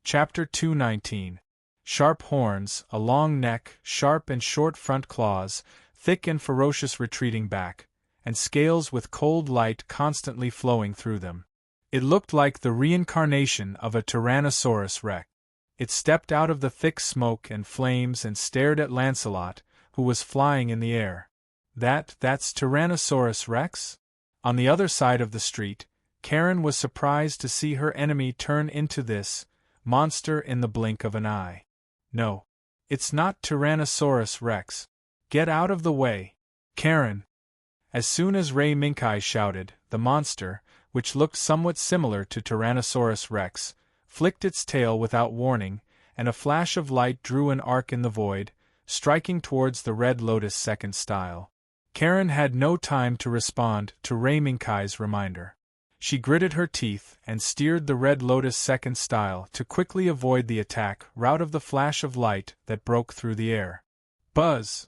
Chapter 219. Sharp horns, a long neck, sharp and short front claws, thick and ferocious retreating back, and scales with cold light constantly flowing through them. It looked like the reincarnation of a Tyrannosaurus Rex. It stepped out of the thick smoke and flames and stared at Lancelot, who was flying in the air. That's Tyrannosaurus Rex? On the other side of the street, Karen was surprised to see her enemy turn into this monster in the blink of an eye. No. It's not Tyrannosaurus Rex. Get out of the way, Karen! As soon as Ray Minkai shouted, the monster, which looked somewhat similar to Tyrannosaurus Rex, flicked its tail without warning, and a flash of light drew an arc in the void, striking towards the Red Lotus second style. Karen had no time to respond to Ray Minkai's reminder. She gritted her teeth and steered the Red Lotus second style to quickly avoid the attack route of the flash of light that broke through the air. Buzz!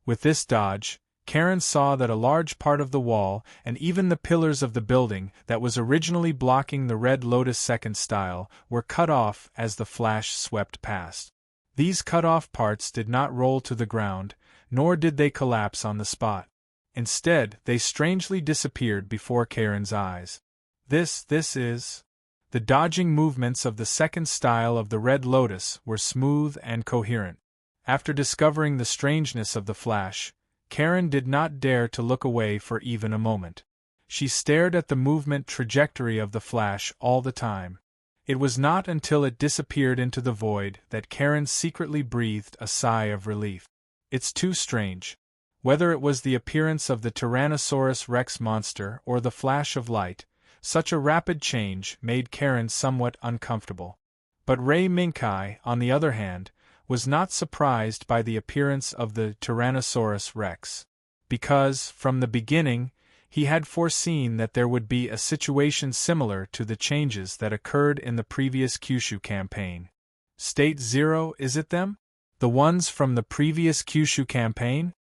With this dodge, Karen saw that a large part of the wall and even the pillars of the building that was originally blocking the Red Lotus second style were cut off as the flash swept past. These cut-off parts did not roll to the ground, nor did they collapse on the spot. Instead, they strangely disappeared before Karen's eyes. This is... The dodging movements of the second style of the Red Lotus were smooth and coherent. After discovering the strangeness of the flash, Karen did not dare to look away for even a moment. She stared at the movement trajectory of the flash all the time. It was not until it disappeared into the void that Karen secretly breathed a sigh of relief. It's too strange. Whether it was the appearance of the Tyrannosaurus Rex monster or the flash of light, such a rapid change made Karen somewhat uncomfortable. But Ray Minkai, on the other hand, was not surprised by the appearance of the Tyrannosaurus Rex. Because, from the beginning, he had foreseen that there would be a situation similar to the changes that occurred in the previous Kyushu campaign. State Zero, is it them? The ones from the previous Kyushu campaign?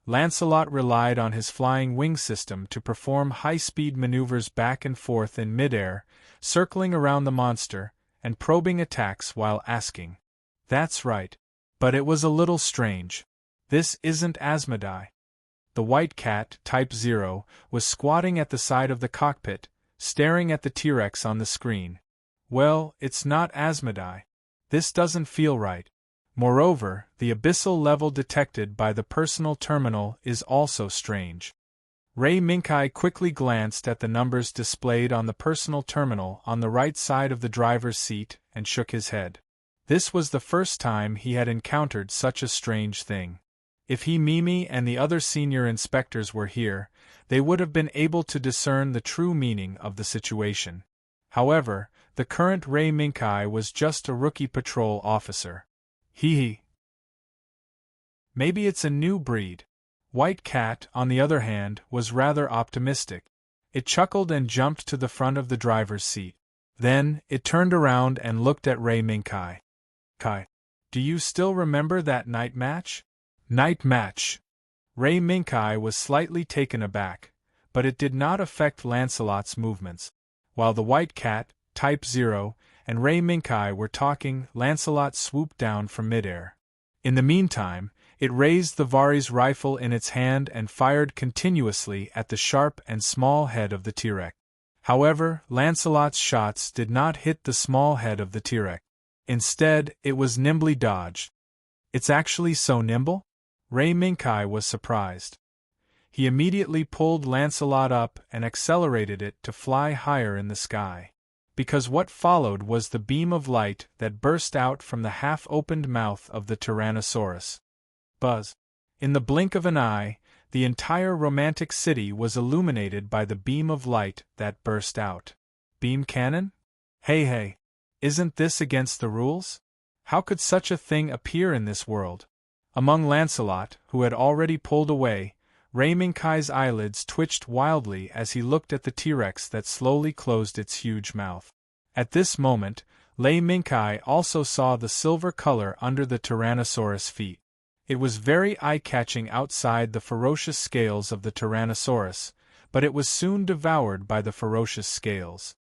Lancelot relied on his flying wing system to perform high-speed maneuvers back and forth in midair, circling around the monster, and probing attacks while asking. That's right. But it was a little strange. This isn't Asmodai. The white cat, Type 0, was squatting at the side of the cockpit, staring at the T-Rex on the screen. Well, it's not Asmodai. This doesn't feel right. Moreover, the abyssal level detected by the personal terminal is also strange. Ray Minkai quickly glanced at the numbers displayed on the personal terminal on the right side of the driver's seat and shook his head. This was the first time he had encountered such a strange thing. If Mimi and the other senior inspectors were here, they would have been able to discern the true meaning of the situation. However, the current Ray Minkai was just a rookie patrol officer. Maybe it's a new breed. White Cat, on the other hand, was rather optimistic. It chuckled and jumped to the front of the driver's seat. Then, it turned around and looked at Ray Minkai. Do you still remember that night match? Night match! Ray Minkai was slightly taken aback, but it did not affect Lancelot's movements. While the White Cat, Type 0, and Ray Minkai were talking, Lancelot swooped down from midair. In the meantime, it raised the Vari's rifle in its hand and fired continuously at the sharp and small head of the T-Rex. However, Lancelot's shots did not hit the small head of the T-Rex. Instead, it was nimbly dodged. It's actually so nimble? Ray Minkai was surprised. He immediately pulled Lancelot up and accelerated it to fly higher in the sky. Because what followed was the beam of light that burst out from the half-opened mouth of the Tyrannosaurus. Buzz! In the blink of an eye, the entire romantic city was illuminated by the beam of light that burst out. Beam cannon? Hey, isn't this against the rules? How could such a thing appear in this world? Among Lancelot, who had already pulled away, Ray Minkai's eyelids twitched wildly as he looked at the T-Rex that slowly closed its huge mouth. At this moment, Ray Minkai also saw the silver color under the Tyrannosaurus' feet. It was very eye-catching outside the ferocious scales of the Tyrannosaurus, but it was soon devoured by the ferocious scales.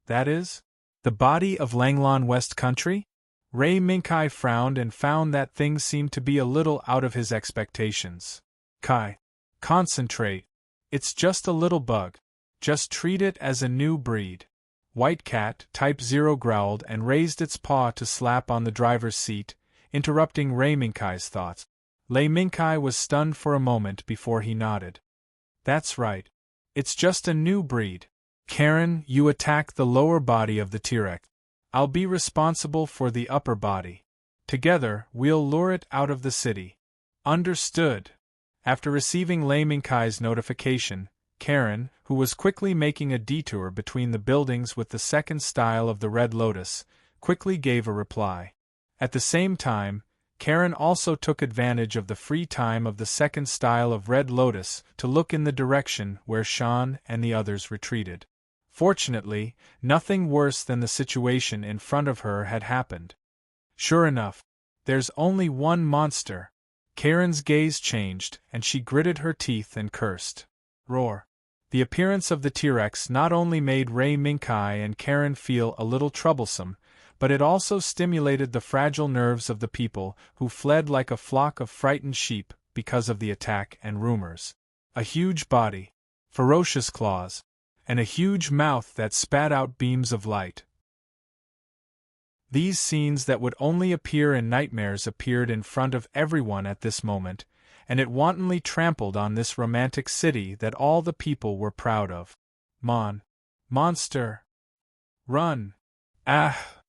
That is? The body of Langlon West Country? Ray Minkai frowned and found that things seemed to be a little out of his expectations. Kai. Concentrate. It's just a little bug. Just treat it as a new breed. White Cat, Type 0 growled and raised its paw to slap on the driver's seat, interrupting Ray Minkai's thoughts. Lei Minkai was stunned for a moment before he nodded. That's right. It's just a new breed. Karen, you attack the lower body of the T-Rex. I'll be responsible for the upper body. Together, we'll lure it out of the city. Understood. After receiving Lei Minkai's notification, Karen, who was quickly making a detour between the buildings with the second style of the Red Lotus, quickly gave a reply. At the same time, Karen also took advantage of the free time of the second style of Red Lotus to look in the direction where Sean and the others retreated. Fortunately, nothing worse than the situation in front of her had happened. Sure enough, there's only one monster. Karen's gaze changed, and she gritted her teeth and cursed. Roar. The appearance of the T-Rex not only made Ray Minkai and Karen feel a little troublesome, but it also stimulated the fragile nerves of the people who fled like a flock of frightened sheep because of the attack and rumors. A huge body, ferocious claws, and a huge mouth that spat out beams of light. These scenes that would only appear in nightmares appeared in front of everyone at this moment, and it wantonly trampled on this romantic city that all the people were proud of. Monster! Run! Ah!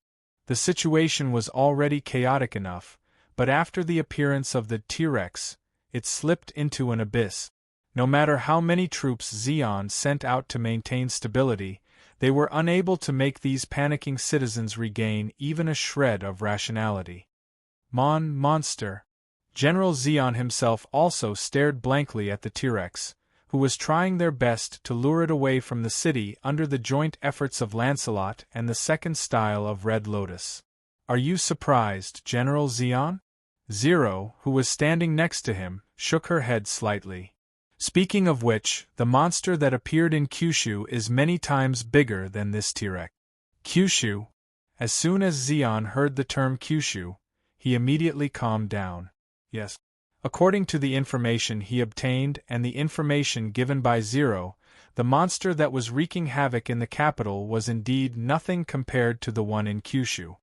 The situation was already chaotic enough, but after the appearance of the T-Rex, it slipped into an abyss. No matter how many troops Zeon sent out to maintain stability, they were unable to make these panicking citizens regain even a shred of rationality. Monster! General Zeon himself also stared blankly at the T-Rex, who was trying their best to lure it away from the city under the joint efforts of Lancelot and the second style of Red Lotus. Are you surprised, General Zeon? Zero, who was standing next to him, shook her head slightly. Speaking of which, the monster that appeared in Kyushu is many times bigger than this T-Rex. Kyushu? As soon as Zeon heard the term Kyushu, he immediately calmed down. Yes. According to the information he obtained and the information given by Zero, the monster that was wreaking havoc in the capital was indeed nothing compared to the one in Kyushu.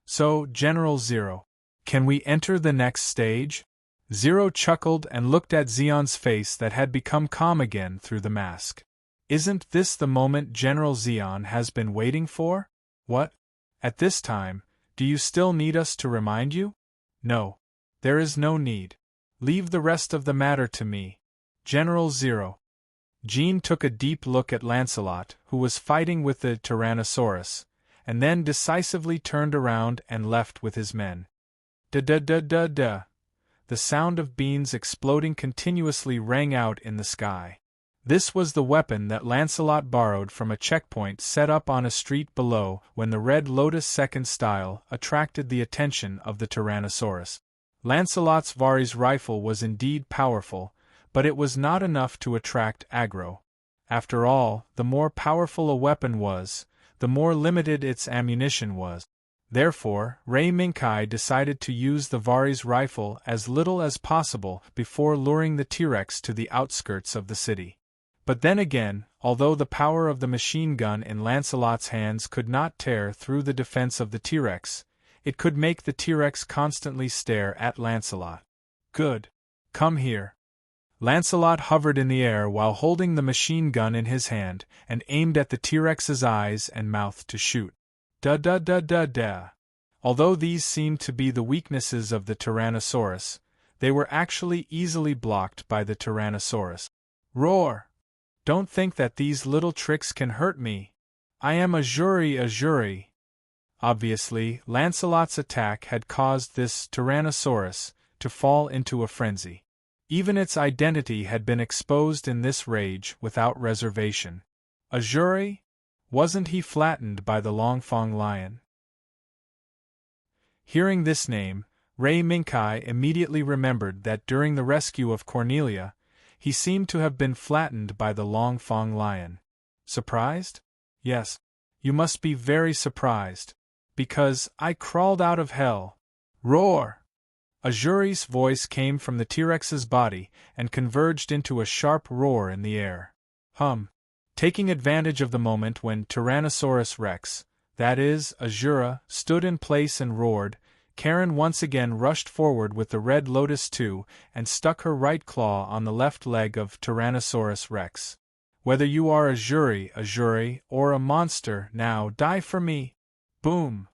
So, General Zero, can we enter the next stage? Zero chuckled and looked at Zeon's face that had become calm again through the mask. Isn't this the moment General Zeon has been waiting for? What? At this time, do you still need us to remind you? No. There is no need. Leave the rest of the matter to me. General Zero. Jean took a deep look at Lancelot, who was fighting with the Tyrannosaurus, and then decisively turned around and left with his men. Da-da-da-da-da. The sound of beans exploding continuously rang out in the sky. This was the weapon that Lancelot borrowed from a checkpoint set up on a street below when the Red Lotus second style attracted the attention of the Tyrannosaurus. Lancelot's Vari's rifle was indeed powerful, but it was not enough to attract aggro. After all, the more powerful a weapon was, the more limited its ammunition was. Therefore, Ray Minkai decided to use the Vari's rifle as little as possible before luring the T-Rex to the outskirts of the city. But then again, although the power of the machine gun in Lancelot's hands could not tear through the defense of the T-Rex, it could make the T-Rex constantly stare at Lancelot. Good. Come here. Lancelot hovered in the air while holding the machine gun in his hand and aimed at the T-Rex's eyes and mouth to shoot. Da-da-da-da-da. Although these seemed to be the weaknesses of the Tyrannosaurus, they were actually easily blocked by the Tyrannosaurus. Roar! Don't think that these little tricks can hurt me. I am a jury. Obviously, Lancelot's attack had caused this Tyrannosaurus to fall into a frenzy. Even its identity had been exposed in this rage without reservation. A jury? Wasn't he flattened by the Longfong lion? Hearing this name, Ray Minkai immediately remembered that during the rescue of Cornelia, he seemed to have been flattened by the Longfong lion. Surprised? Yes. You must be very surprised. Because I crawled out of hell. Roar! Azuri's voice came from the T-Rex's body and converged into a sharp roar in the air. Taking advantage of the moment when Tyrannosaurus Rex, that is, Azura, stood in place and roared, Karen once again rushed forward with the Red Lotus II and stuck her right claw on the left leg of Tyrannosaurus Rex. Whether you are Azuri, or a monster, now die for me! Boom!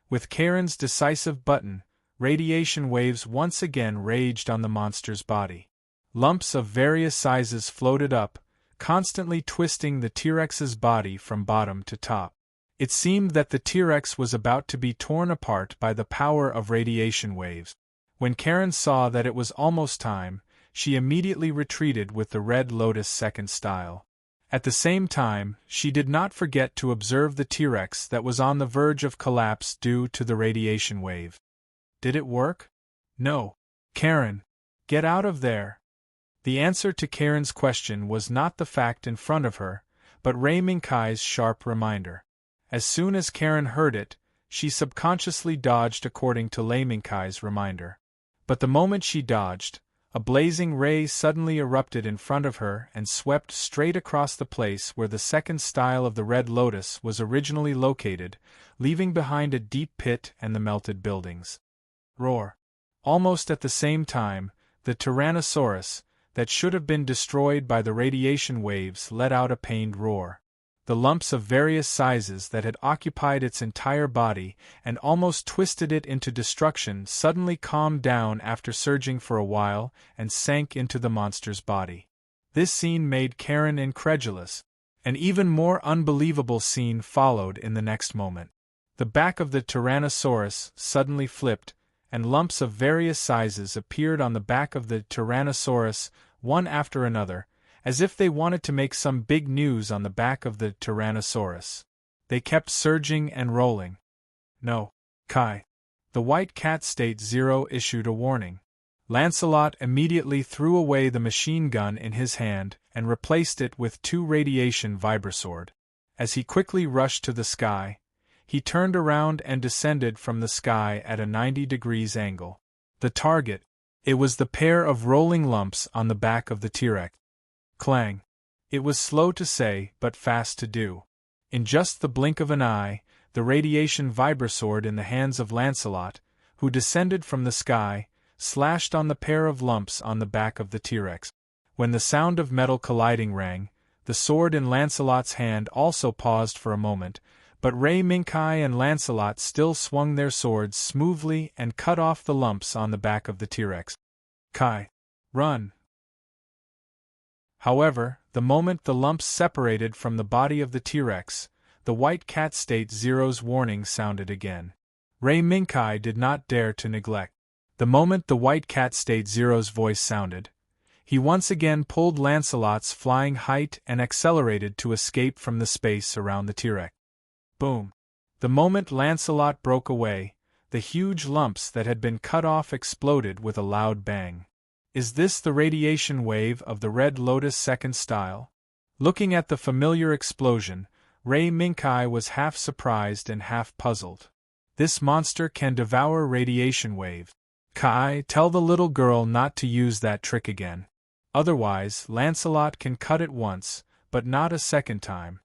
With Karen's decisive button, radiation waves once again raged on the monster's body. Lumps of various sizes floated up, constantly twisting the T-Rex's body from bottom to top. It seemed that the T-Rex was about to be torn apart by the power of radiation waves. When Karen saw that it was almost time, she immediately retreated with the Red Lotus second style. At the same time, she did not forget to observe the T-Rex that was on the verge of collapse due to the radiation wave. Did it work? No. Karen, get out of there. The answer to Karen's question was not the fact in front of her, but Ray Minkai's sharp reminder. As soon as Karen heard it, she subconsciously dodged according to Lei Minkai's reminder. But the moment she dodged, a blazing ray suddenly erupted in front of her and swept straight across the place where the second style of the Red Lotus was originally located, leaving behind a deep pit and the melted buildings. Roar! Almost at the same time, the Tyrannosaurus, that should have been destroyed by the radiation waves, let out a pained roar. The lumps of various sizes that had occupied its entire body and almost twisted it into destruction suddenly calmed down after surging for a while and sank into the monster's body. This scene made Karen incredulous. An even more unbelievable scene followed in the next moment. The back of the Tyrannosaurus suddenly flipped, and lumps of various sizes appeared on the back of the Tyrannosaurus, one after another, as if they wanted to make some big news on the back of the Tyrannosaurus. They kept surging and rolling. No, Kai. The White Cat State Zero issued a warning. Lancelot immediately threw away the machine gun in his hand and replaced it with 2 radiation vibrasword. As he quickly rushed to the sky, he turned around and descended from the sky at a 90 degrees angle. The target. It was the pair of rolling lumps on the back of the T-Rex. Clang. It was slow to say, but fast to do. In just the blink of an eye, the radiation vibrasword in the hands of Lancelot, who descended from the sky, slashed on the pair of lumps on the back of the T-Rex. When the sound of metal colliding rang, the sword in Lancelot's hand also paused for a moment, but Ray Minkai and Lancelot still swung their swords smoothly and cut off the lumps on the back of the T-Rex. Kai. Run! However, the moment the lumps separated from the body of the T-Rex, the White Cat State Zero's warning sounded again. Ray Minkai did not dare to neglect. The moment the White Cat State Zero's voice sounded, he once again pulled Lancelot's flying height and accelerated to escape from the space around the T-Rex. Boom! The moment Lancelot broke away, the huge lumps that had been cut off exploded with a loud bang. Is this the radiation wave of the Red Lotus second style? Looking at the familiar explosion, Ray Minkai was half surprised and half puzzled. This monster can devour radiation waves. Kai, tell the little girl not to use that trick again. Otherwise, Lancelot can cut it once, but not a second time.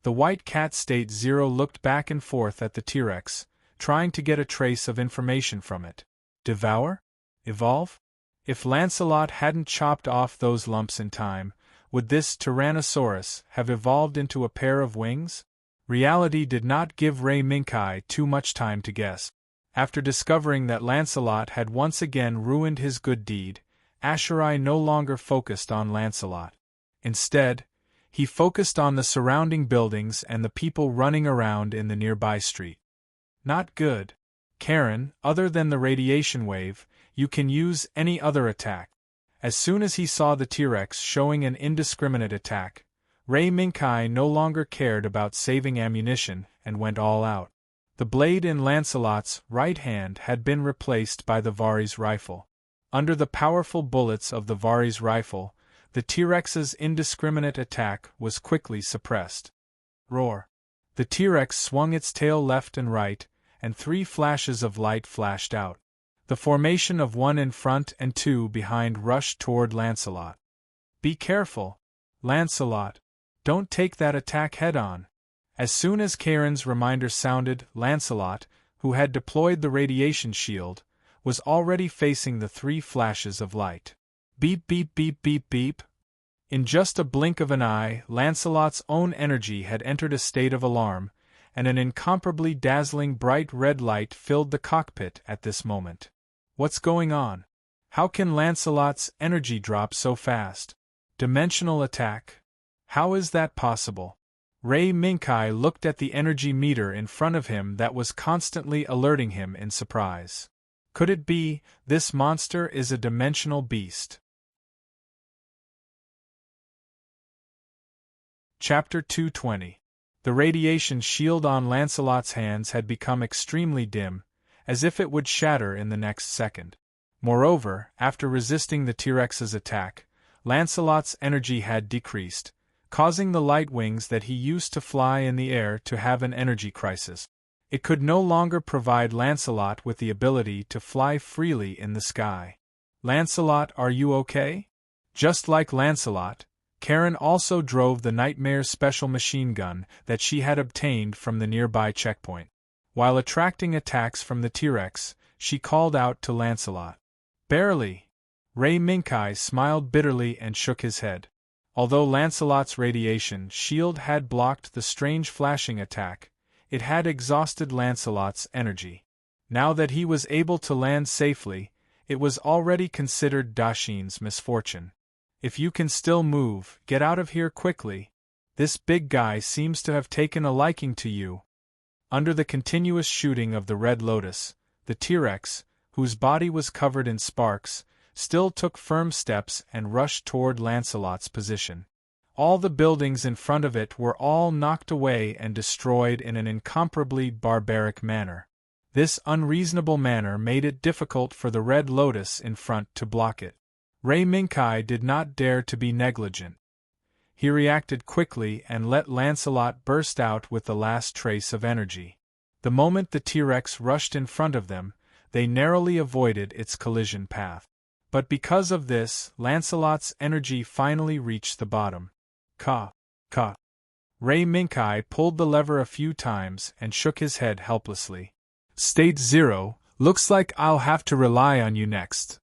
The White Cat State Zero looked back and forth at the T-Rex, trying to get a trace of information from it. Devour? Evolve? If Lancelot hadn't chopped off those lumps in time, would this Tyrannosaurus have evolved into a pair of wings? Reality did not give Ray Minkai too much time to guess. After discovering that Lancelot had once again ruined his good deed, Asherai no longer focused on Lancelot. Instead, he focused on the surrounding buildings and the people running around in the nearby street. Not good. Karen, other than the radiation wave, you can use any other attack. As soon as he saw the T-Rex showing an indiscriminate attack, Ray Minkai no longer cared about saving ammunition and went all out. The blade in Lancelot's right hand had been replaced by the Vari's rifle. Under the powerful bullets of the Vari's rifle, the T-Rex's indiscriminate attack was quickly suppressed. Roar! The T-Rex swung its tail left and right, and 3 flashes of light flashed out. The formation of 1 in front and 2 behind rushed toward Lancelot. Be careful, Lancelot. Don't take that attack head-on. As soon as Charon's reminder sounded, Lancelot, who had deployed the radiation shield, was already facing the 3 flashes of light. Beep beep beep beep beep. In just a blink of an eye, Lancelot's own energy had entered a state of alarm, and an incomparably dazzling bright red light filled the cockpit at this moment. What's going on? How can Lancelot's energy drop so fast? Dimensional attack? How is that possible? Ray Minkai looked at the energy meter in front of him that was constantly alerting him in surprise. Could it be, this monster is a dimensional beast? Chapter 220. The radiation shield on Lancelot's hands had become extremely dim, as if it would shatter in the next second. Moreover, after resisting the T-Rex's attack, Lancelot's energy had decreased, causing the light wings that he used to fly in the air to have an energy crisis. It could no longer provide Lancelot with the ability to fly freely in the sky. Lancelot, are you okay? Just like Lancelot, Charon also drove the Nightmare special machine gun that she had obtained from the nearby checkpoint. While attracting attacks from the T-Rex, she called out to Lancelot. Barely. Ray Minkai smiled bitterly and shook his head. Although Lancelot's radiation shield had blocked the strange flashing attack, it had exhausted Lancelot's energy. Now that he was able to land safely, it was already considered Dashin's misfortune. If you can still move, get out of here quickly. This big guy seems to have taken a liking to you. Under the continuous shooting of the Red Lotus, the T-Rex, whose body was covered in sparks, still took firm steps and rushed toward Lancelot's position. All the buildings in front of it were all knocked away and destroyed in an incomparably barbaric manner. This unreasonable manner made it difficult for the Red Lotus in front to block it. Ray Minkai did not dare to be negligent. He reacted quickly and let Lancelot burst out with the last trace of energy. The moment the T-Rex rushed in front of them, they narrowly avoided its collision path. But because of this, Lancelot's energy finally reached the bottom. Ka. Ray Minkai pulled the lever a few times and shook his head helplessly. State 0, looks like I'll have to rely on you next.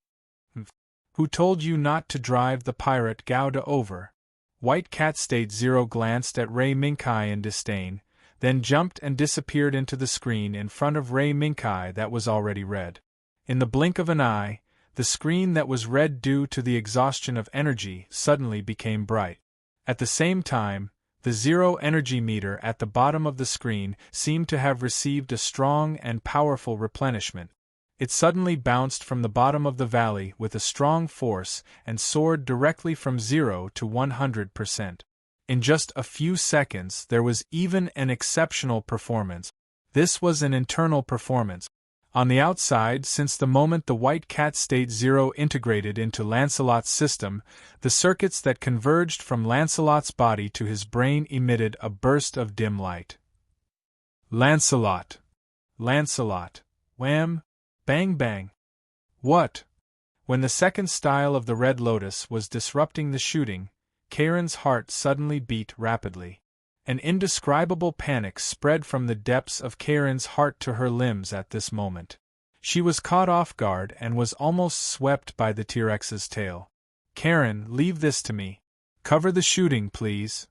Who told you not to drive the pirate Gouda over? White Cat State 0 glanced at Ray Minkai in disdain, then jumped and disappeared into the screen in front of Ray Minkai that was already red. In the blink of an eye, the screen that was red due to the exhaustion of energy suddenly became bright. At the same time, the zero energy meter at the bottom of the screen seemed to have received a strong and powerful replenishment. It suddenly bounced from the bottom of the valley with a strong force and soared directly from 0 to 100%. In just a few seconds there was even an exceptional performance. This was an internal performance. On the outside, since the moment the White Cat State 0 integrated into Lancelot's system, the circuits that converged from Lancelot's body to his brain emitted a burst of dim light. Lancelot! Wham! Bang bang! What? When the second style of the Red Lotus was disrupting the shooting, Charon's heart suddenly beat rapidly. An indescribable panic spread from the depths of Charon's heart to her limbs at this moment. She was caught off guard and was almost swept by the T-Rex's tail. Charon, leave this to me. Cover the shooting, please.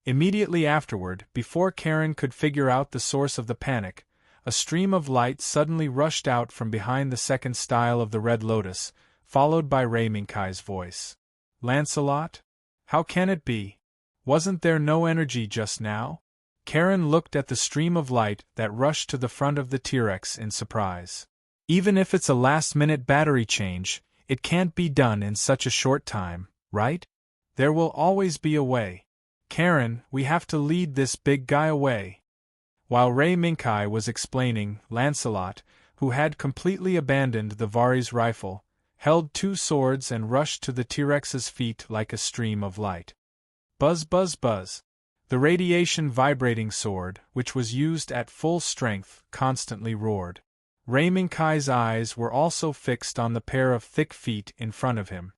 Immediately afterward, before Charon could figure out the source of the panic, a stream of light suddenly rushed out from behind the second style of the Red Lotus, followed by Ray Minkai's voice. Lancelot? How can it be? Wasn't there no energy just now? Charon looked at the stream of light that rushed to the front of the T-Rex in surprise. Even if it's a last-minute battery change, it can't be done in such a short time, right? There will always be a way. Charon, we have to lead this big guy away. While Ray Minkai was explaining, Lancelot, who had completely abandoned the Vari's rifle, held 2 swords and rushed to the T-Rex's feet like a stream of light. Buzz buzz buzz. The radiation vibrating sword, which was used at full strength, constantly roared. Mecha's eyes were also fixed on the pair of thick feet in front of him.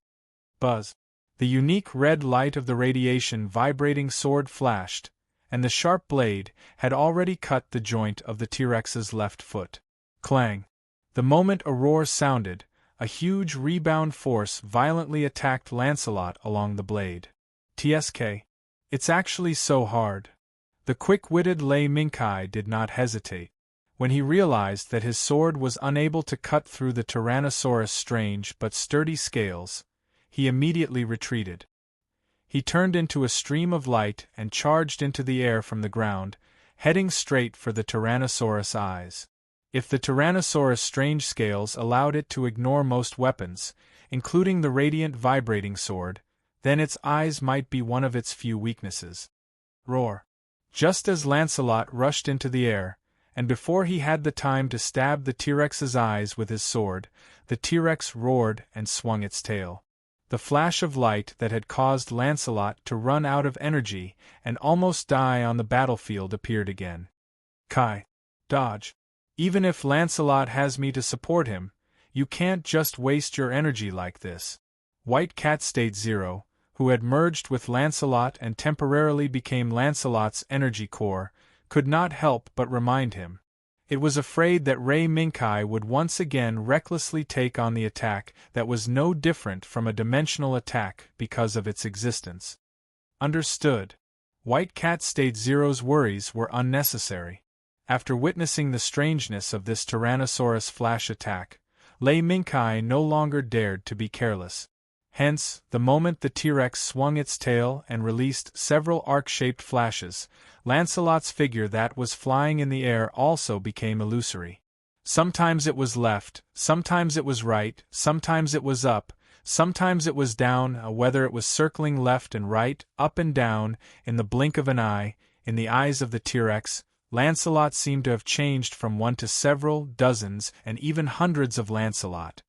Buzz! The unique red light of the radiation vibrating sword flashed, and the sharp blade had already cut the joint of the T-Rex's left foot. Clang! The moment a roar sounded, a huge rebound force violently attacked Lancelot along the blade. "TSK. It's actually so hard." The quick-witted Mecha did not hesitate. When he realized that his sword was unable to cut through the Tyrannosaurus' strange but sturdy scales, he immediately retreated. He turned into a stream of light and charged into the air from the ground, heading straight for the Tyrannosaurus' eyes. If the Tyrannosaurus' strange scales allowed it to ignore most weapons, including the radiant vibrating sword, then its eyes might be one of its few weaknesses. Roar! Just as Lancelot rushed into the air, and before he had the time to stab the T-Rex's eyes with his sword, the T-Rex roared and swung its tail. The flash of light that had caused Lancelot to run out of energy and almost die on the battlefield appeared again. Kai! Dodge! Even if Lancelot has me to support him, you can't just waste your energy like this. White Cat State Zero, who had merged with Lancelot and temporarily became Lancelot's energy core, could not help but remind him. It was afraid that Mecha would once again recklessly take on the attack that was no different from a dimensional attack because of its existence. Understood. White Cat State Zero's worries were unnecessary. After witnessing the strangeness of this Tyrannosaurus flash attack, Mecha no longer dared to be careless. Hence, the moment the T-Rex swung its tail and released several arc-shaped flashes, Lancelot's figure that was flying in the air also became illusory. Sometimes it was left, sometimes it was right, sometimes it was up, sometimes it was down, whether it was circling left and right, up and down, in the blink of an eye, in the eyes of the T-Rex, Lancelot seemed to have changed from one to several, dozens, and even hundreds of Lancelot.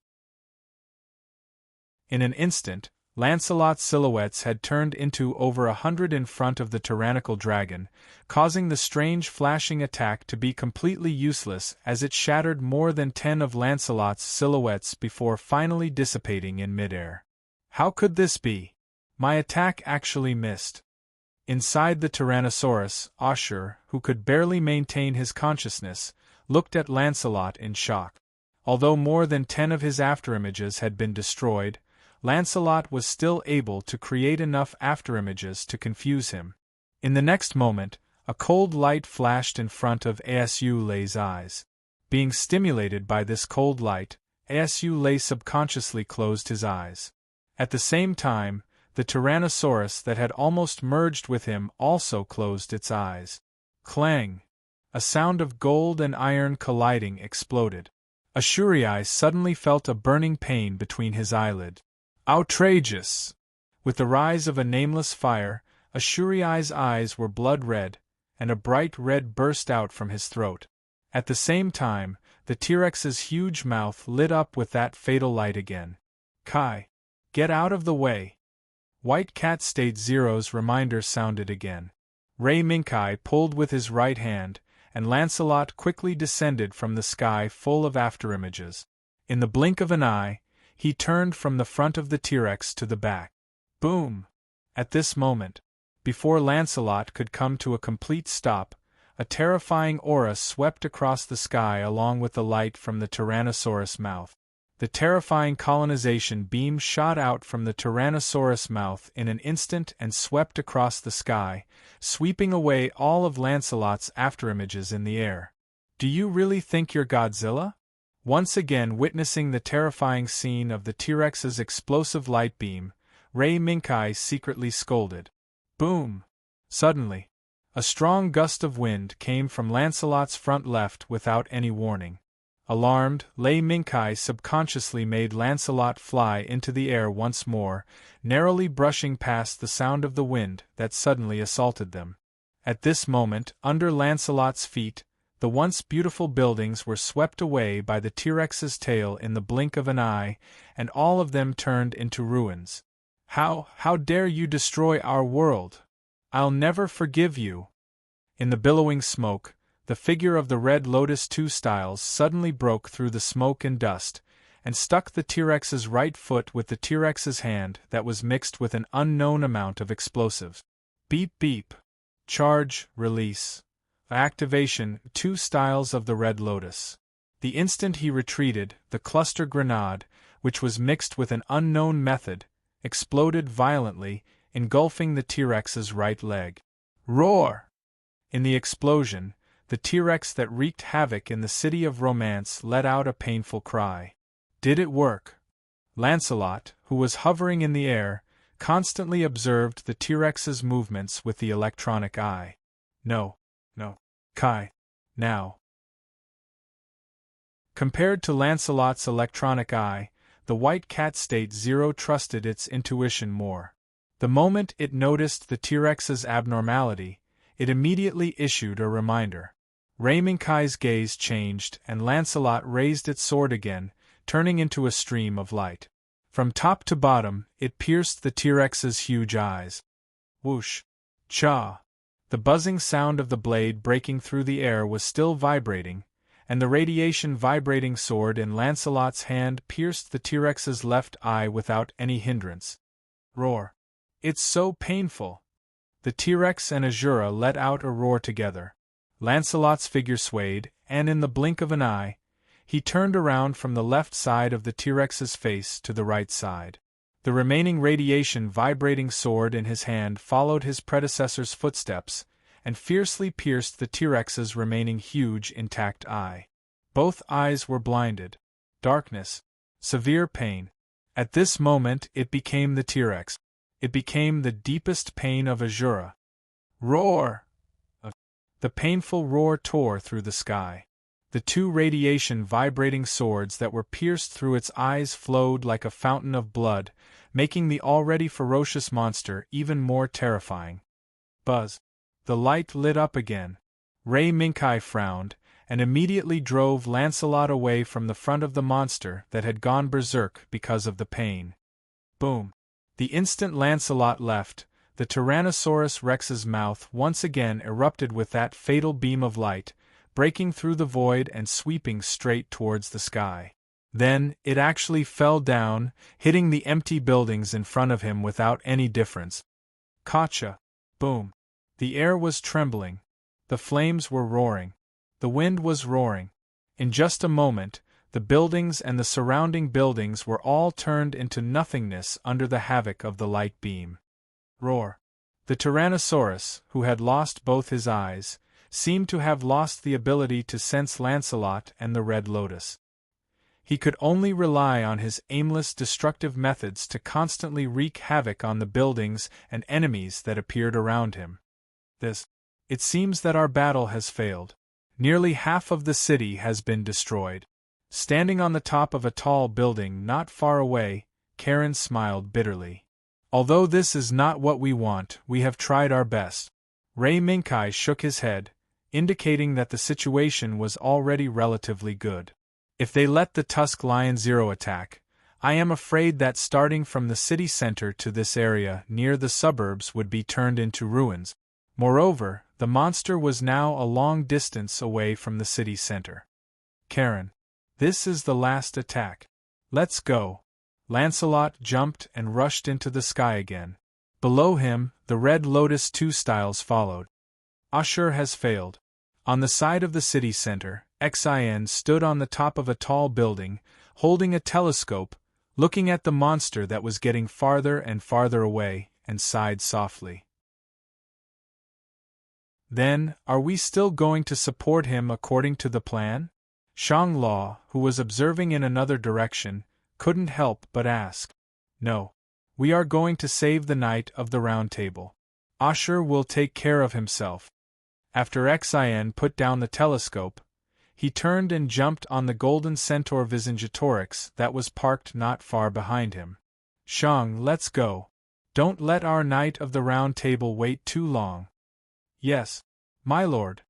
In an instant, Lancelot's silhouettes had turned into over 100 in front of the tyrannical dragon, causing the strange flashing attack to be completely useless as it shattered more than 10 of Lancelot's silhouettes before finally dissipating in midair. How could this be? My attack actually missed. Inside the Tyrannosaurus, Ashur, who could barely maintain his consciousness, looked at Lancelot in shock. Although more than 10 of his afterimages had been destroyed, Lancelot was still able to create enough afterimages to confuse him. In the next moment, a cold light flashed in front of Asu's eyes. Being stimulated by this cold light, Asu subconsciously closed his eyes. At the same time, the Tyrannosaurus that had almost merged with him also closed its eyes. Clang! A sound of gold and iron colliding exploded. Ashuri suddenly felt a burning pain between his eyelids. Outrageous! With the rise of a nameless fire, Ashuri's eyes were blood red, and a bright red burst out from his throat. At the same time, the T-Rex's huge mouth lit up with that fatal light again. Kai! Get out of the way! White Cat State Zero's reminder sounded again. Mecha pulled with his right hand, and Lancelot quickly descended from the sky full of afterimages. In the blink of an eye, he turned from the front of the T-Rex to the back. Boom! At this moment, before Lancelot could come to a complete stop, a terrifying aura swept across the sky along with the light from the Tyrannosaurus mouth. The terrifying colonization beam shot out from the Tyrannosaurus mouth in an instant and swept across the sky, sweeping away all of Lancelot's afterimages in the air. Do you really think you're Godzilla? Once again witnessing the terrifying scene of the T-Rex's explosive light beam, Mecha secretly scolded. Boom! Suddenly, a strong gust of wind came from Lancelot's front left without any warning. Alarmed, Mecha subconsciously made Lancelot fly into the air once more, narrowly brushing past the sound of the wind that suddenly assaulted them. At this moment, under Lancelot's feet, the once beautiful buildings were swept away by the T-Rex's tail in the blink of an eye, and all of them turned into ruins. How dare you destroy our world? I'll never forgive you. In the billowing smoke, the figure of the Red Lotus Two Styles suddenly broke through the smoke and dust, and stuck the T-Rex's right foot with the T-Rex's hand that was mixed with an unknown amount of explosives. Beep beep. Charge, release. Activation, Two Styles of the Red Lotus. The instant he retreated, the cluster grenade, which was mixed with an unknown method, exploded violently, engulfing the T-Rex's right leg. Roar! In the explosion, the T-Rex that wreaked havoc in the city of romance let out a painful cry. Did it work? Lancelot, who was hovering in the air, constantly observed the T-Rex's movements with the electronic eye. No. Kai. Now. Compared to Lancelot's electronic eye, the White Cat State Zero trusted its intuition more. The moment it noticed the T-Rex's abnormality, it immediately issued a reminder. Ray Minkai's gaze changed and Lancelot raised its sword again, turning into a stream of light. From top to bottom, it pierced the T-Rex's huge eyes. Whoosh! Cha! The buzzing sound of the blade breaking through the air was still vibrating, and the radiation-vibrating sword in Lancelot's hand pierced the T-Rex's left eye without any hindrance. Roar! It's so painful! The T-Rex and Azura let out a roar together. Lancelot's figure swayed, and in the blink of an eye, he turned around from the left side of the T-Rex's face to the right side. The remaining radiation-vibrating sword in his hand followed his predecessor's footsteps, and fiercely pierced the T-Rex's remaining huge, intact eye. Both eyes were blinded. Darkness. Severe pain. At this moment it became the T-Rex. It became the deepest pain of Azura. Roar! The painful roar tore through the sky. The two radiation-vibrating swords that were pierced through its eyes flowed like a fountain of blood, making the already ferocious monster even more terrifying. Buzz. The light lit up again. Ray Minkai frowned, and immediately drove Lancelot away from the front of the monster that had gone berserk because of the pain. Boom. The instant Lancelot left, the Tyrannosaurus Rex's mouth once again erupted with that fatal beam of light, breaking through the void and sweeping straight towards the sky. Then, it actually fell down, hitting the empty buildings in front of him without any difference. Gotcha! Boom! The air was trembling. The flames were roaring. The wind was roaring. In just a moment, the buildings and the surrounding buildings were all turned into nothingness under the havoc of the light beam. Roar! The Tyrannosaurus, who had lost both his eyes, seemed to have lost the ability to sense Lancelot and the Red Lotus. He could only rely on his aimless destructive methods to constantly wreak havoc on the buildings and enemies that appeared around him. It seems that our battle has failed. Nearly half of the city has been destroyed. Standing on the top of a tall building not far away, Karen smiled bitterly. Although this is not what we want, we have tried our best. Ray Minkai shook his head, indicating that the situation was already relatively good. If they let the Tusk Lion Zero attack, I am afraid that starting from the city center to this area near the suburbs would be turned into ruins. Moreover, the monster was now a long distance away from the city center. Karen. This is the last attack. Let's go. Lancelot jumped and rushed into the sky again. Below him, the Red Lotus Two Styles followed. Ashur has failed. On the side of the city center, Xin stood on the top of a tall building, holding a telescope, looking at the monster that was getting farther and farther away, and sighed softly. Then, are we still going to support him according to the plan? Shang-Lao, who was observing in another direction, couldn't help but ask. No. We are going to save the Knight of the Round Table. Ashur will take care of himself. After Xin put down the telescope, he turned and jumped on the golden centaur Visingetorix that was parked not far behind him. Shang, let's go. Don't let our Knight of the Round Table wait too long. Yes, my lord.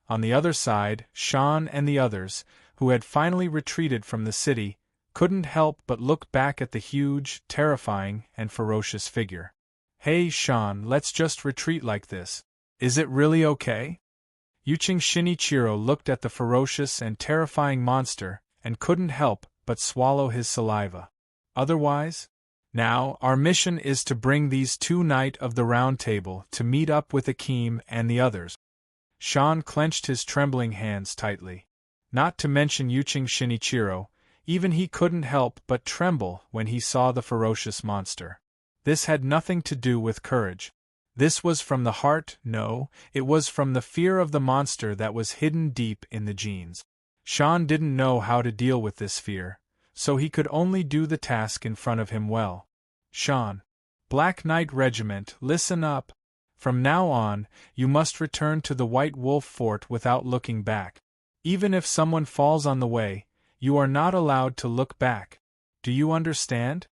On the other side, Shan and the others, who had finally retreated from the city, couldn't help but look back at the huge, terrifying, and ferocious figure. Hey Sean, let's just retreat like this. Is it really okay? Yuching Shinichiro looked at the ferocious and terrifying monster and couldn't help but swallow his saliva. Otherwise? Now, our mission is to bring these two Knight of the Round Table to meet up with Akeem and the others. Sean clenched his trembling hands tightly. Not to mention Yuching Shinichiro, even he couldn't help but tremble when he saw the ferocious monster. This had nothing to do with courage. This was from the heart, no, it was from the fear of the monster that was hidden deep in the genes. Sean didn't know how to deal with this fear, so he could only do the task in front of him well. Sean. Black Knight Regiment, listen up. From now on, you must return to the White Wolf Fort without looking back. Even if someone falls on the way, you are not allowed to look back. Do you understand?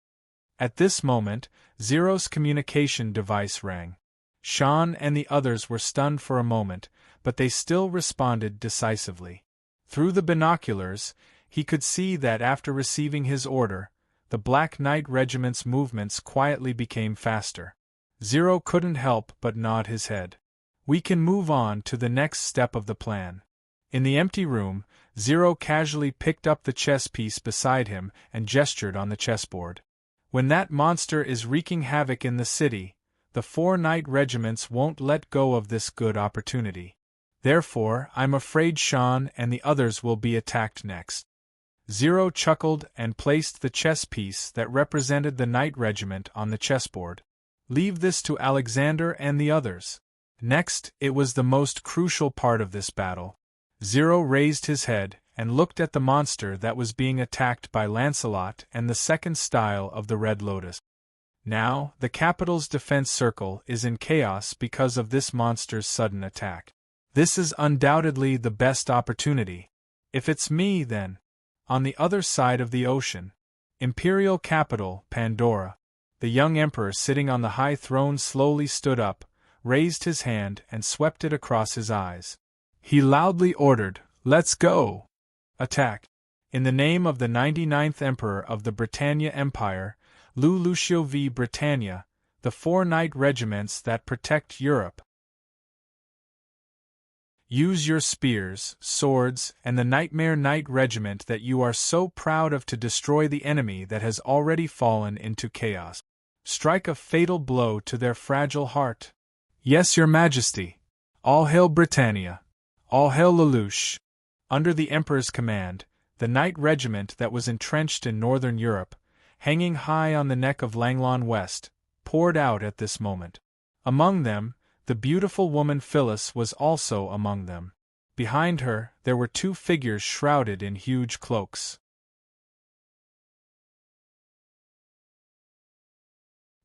At this moment, Zero's communication device rang. Sean and the others were stunned for a moment, but they still responded decisively. Through the binoculars, he could see that after receiving his order, the Black Knight Regiment's movements quietly became faster. Zero couldn't help but nod his head. We can move on to the next step of the plan. In the empty room, Zero casually picked up the chess piece beside him and gestured on the chessboard. When that monster is wreaking havoc in the city, the 4 Knight regiments won't let go of this good opportunity. Therefore, I'm afraid Sean and the others will be attacked next. Zero chuckled and placed the chess piece that represented the Knight regiment on the chessboard. Leave this to Alexander and the others. Next, it was the most crucial part of this battle. Zero raised his head and looked at the monster that was being attacked by Lancelot and the second style of the Red Lotus. Now, the capital's defense circle is in chaos because of this monster's sudden attack. This is undoubtedly the best opportunity. If it's me, then. On the other side of the ocean, Imperial capital, Pandora. The young emperor sitting on the high throne slowly stood up, raised his hand and swept it across his eyes. He loudly ordered, "Let's go! Attack!" In the name of the 99th Emperor of the Britannia Empire, Lu Lucio v. Britannia, the 4 Knight regiments that protect Europe. Use your spears, swords, and the Nightmare Knight regiment that you are so proud of to destroy the enemy that has already fallen into chaos. Strike a fatal blow to their fragile heart. Yes, Your Majesty. All hail Britannia. All hail Lelouch. Under the Emperor's command, the Knight regiment that was entrenched in northern Europe, hanging high on the neck of Langlon West, poured out at this moment. Among them, the beautiful woman Phyllis was also among them. Behind her, there were 2 figures shrouded in huge cloaks.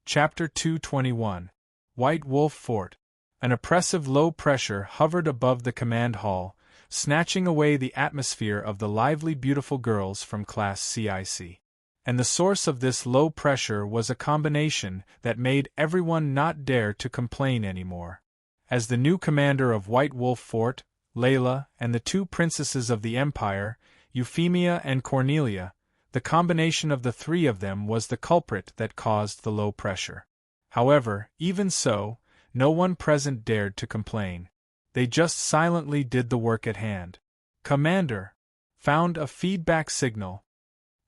Chapter 221. White Wolf Fort. An oppressive low pressure hovered above the command hall, snatching away the atmosphere of the lively beautiful girls from Class CIC. And the source of this low pressure was a combination that made everyone not dare to complain anymore. As the new commander of White Wolf Fort, Layla, and the 2 princesses of the Empire, Euphemia and Cornelia, the combination of the 3 of them was the culprit that caused the low pressure. However, even so, no one present dared to complain. They just silently did the work at hand. Commander! Found a feedback signal.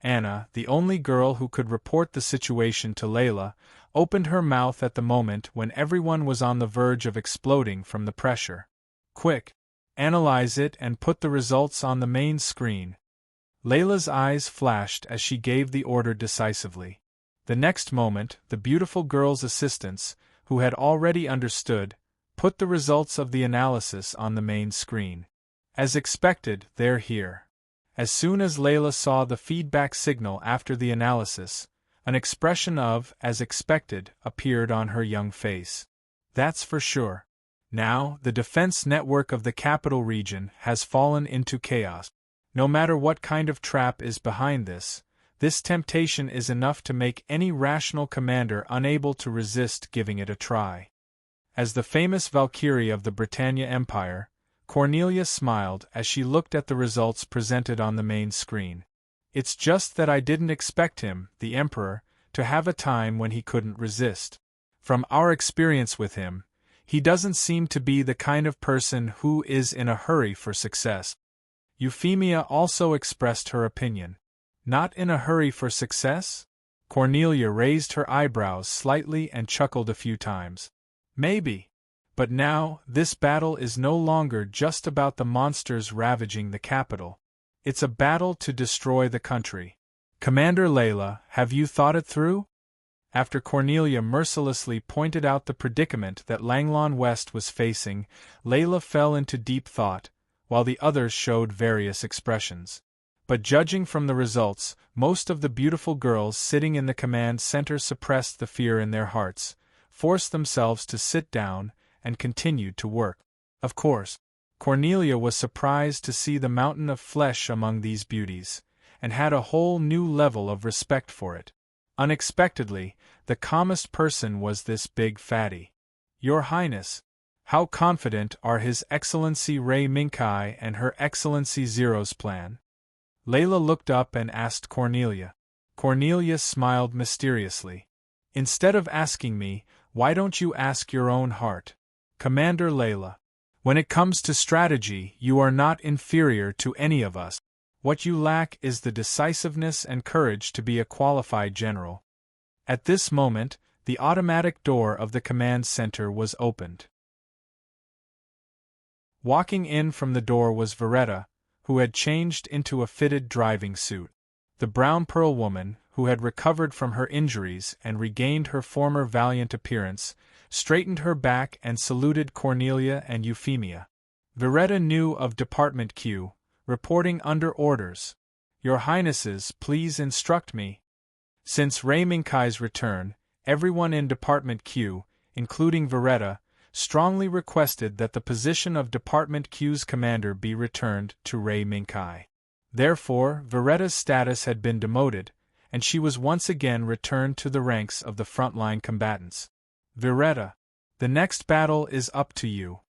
Anna, the only girl who could report the situation to Layla, opened her mouth at the moment when everyone was on the verge of exploding from the pressure. Quick! Analyze it and put the results on the main screen. Layla's eyes flashed as she gave the order decisively. The next moment, the beautiful girl's assistants, who had already understood, put the results of the analysis on the main screen. As expected, they're here. As soon as Layla saw the feedback signal after the analysis, an expression of, as expected, appeared on her young face. That's for sure. Now, the defense network of the capital region has fallen into chaos. No matter what kind of trap is behind this temptation is enough to make any rational commander unable to resist giving it a try. As the famous Valkyrie of the Britannia Empire, Cornelia smiled as she looked at the results presented on the main screen. It's just that I didn't expect him, the Emperor, to have a time when he couldn't resist. From our experience with him, he doesn't seem to be the kind of person who is in a hurry for success. Euphemia also expressed her opinion. Not in a hurry for success? Cornelia raised her eyebrows slightly and chuckled a few times. Maybe. But now, this battle is no longer just about the monsters ravaging the capital. It's a battle to destroy the country. Commander Layla, have you thought it through? After Cornelia mercilessly pointed out the predicament that Langlon West was facing, Layla fell into deep thought, while the others showed various expressions. But judging from the results, most of the beautiful girls sitting in the command center suppressed the fear in their hearts, forced themselves to sit down, and continued to work. Of course, Cornelia was surprised to see the mountain of flesh among these beauties, and had a whole new level of respect for it. Unexpectedly, the calmest person was this big fatty. Your Highness, how confident are His Excellency Rei Minkai and Her Excellency Zero's plan? Layla looked up and asked Cornelia. Cornelia smiled mysteriously. Instead of asking me, why don't you ask your own heart? Commander Layla, when it comes to strategy, you are not inferior to any of us. What you lack is the decisiveness and courage to be a qualified general. At this moment, the automatic door of the command center was opened. Walking in from the door was Veretta, who had changed into a fitted driving suit. The brown pearl woman, who had recovered from her injuries and regained her former valiant appearance, straightened her back and saluted Cornelia and Euphemia. Veretta knew of Department Q, reporting under orders. Your Highnesses, please instruct me. Since Rei Minkai's return, everyone in Department Q, including Veretta, strongly requested that the position of Department Q's commander be returned to Rei Minkai. Therefore, Veretta's status had been demoted, and she was once again returned to the ranks of the frontline combatants. Veretta, the next battle is up to you.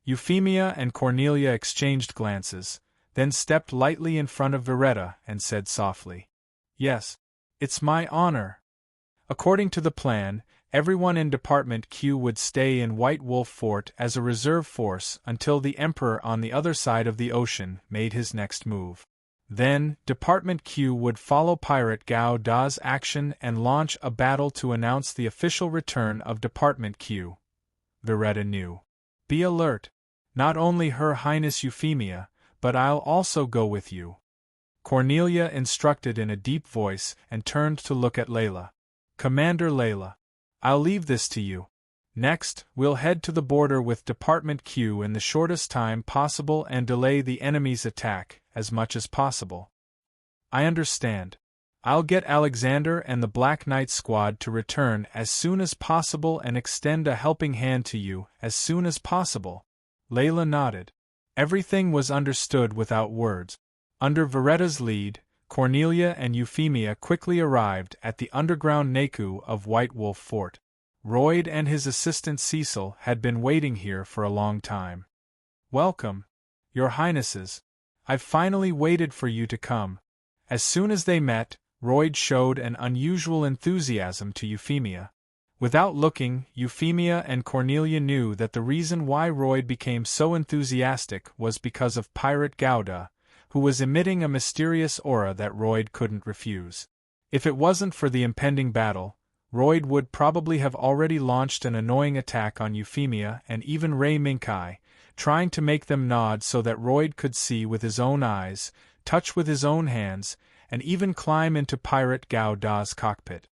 Euphemia and Cornelia exchanged glances, then stepped lightly in front of Veretta and said softly, Yes, it's my honor. According to the plan, everyone in Department Q would stay in White Wolf Fort as a reserve force until the Emperor on the other side of the ocean made his next move. Then, Department Q would follow Pirate Gao Da's action and launch a battle to announce the official return of Department Q. Veretta knew. Be alert. Not only Her Highness Euphemia, but I'll also go with you. Cornelia instructed in a deep voice and turned to look at Layla. Commander Layla, I'll leave this to you. Next, we'll head to the border with Department Q in the shortest time possible and delay the enemy's attack as much as possible. I understand. I'll get Alexander and the Black Knight squad to return as soon as possible and extend a helping hand to you as soon as possible. Layla nodded. Everything was understood without words. Under Veretta's lead, Cornelia and Euphemia quickly arrived at the underground Naku of White Wolf Fort. Royd and his assistant Cecil had been waiting here for a long time. Welcome, Your Highnesses. I've finally waited for you to come. As soon as they met, Royd showed an unusual enthusiasm to Euphemia. Without looking, Euphemia and Cornelia knew that the reason why Royd became so enthusiastic was because of Pirate Gauda, who was emitting a mysterious aura that Royd couldn't refuse. If it wasn't for the impending battle, Royd would probably have already launched an annoying attack on Euphemia and even Rei Minkai, trying to make them nod so that Royd could see with his own eyes, touch with his own hands, and even climb into Pirate Gauda's cockpit.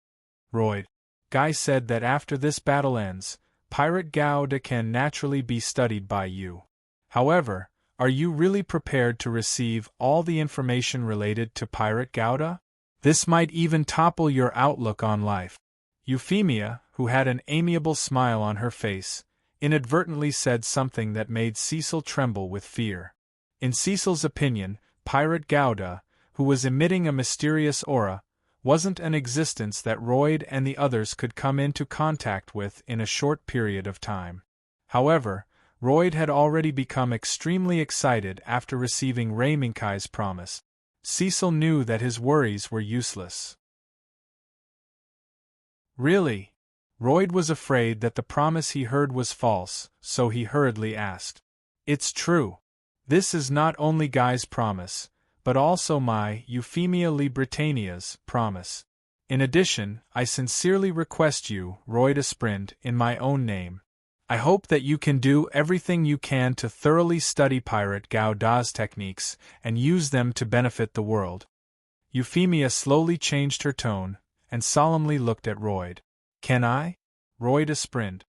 Royd, Guy said that after this battle ends, Pirate Gauda can naturally be studied by you. However, are you really prepared to receive all the information related to Pirate Gauda? This might even topple your outlook on life. Euphemia, who had an amiable smile on her face, inadvertently said something that made Cecil tremble with fear. In Cecil's opinion, Pirate Gauda, who was emitting a mysterious aura, wasn't an existence that Royd and the others could come into contact with in a short period of time. However, Royd had already become extremely excited after receiving Rei Minkai's promise. Cecil knew that his worries were useless. Really? Royd was afraid that the promise he heard was false, so he hurriedly asked. It's true. This is not only Guy's promise, but also my, Euphemia Libritannia's, promise. In addition, I sincerely request you, Royd Asprind, in my own name. I hope that you can do everything you can to thoroughly study Pirate Gauda's techniques and use them to benefit the world. Euphemia slowly changed her tone and solemnly looked at Royd. Can I? Royd Asprind.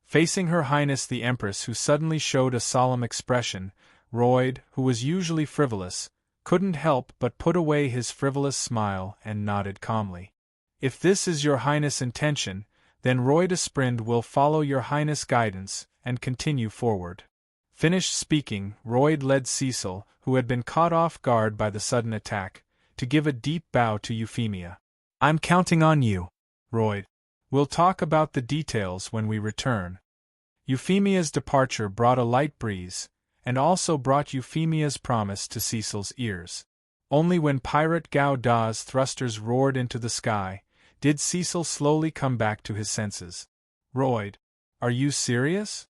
Facing Her Highness the Empress, who suddenly showed a solemn expression, Royd, who was usually frivolous, couldn't help but put away his frivolous smile and nodded calmly. If this is your Highness' intention, then Royd Asprind will follow your Highness' guidance and continue forward. Finished speaking, Royd led Cecil, who had been caught off guard by the sudden attack, to give a deep bow to Euphemia. I'm counting on you, Royd. We'll talk about the details when we return. Euphemia's departure brought a light breeze, and also brought Euphemia's promise to Cecil's ears. Only when Pirate Gauda's thrusters roared into the sky, did Cecil slowly come back to his senses. Royd, are you serious?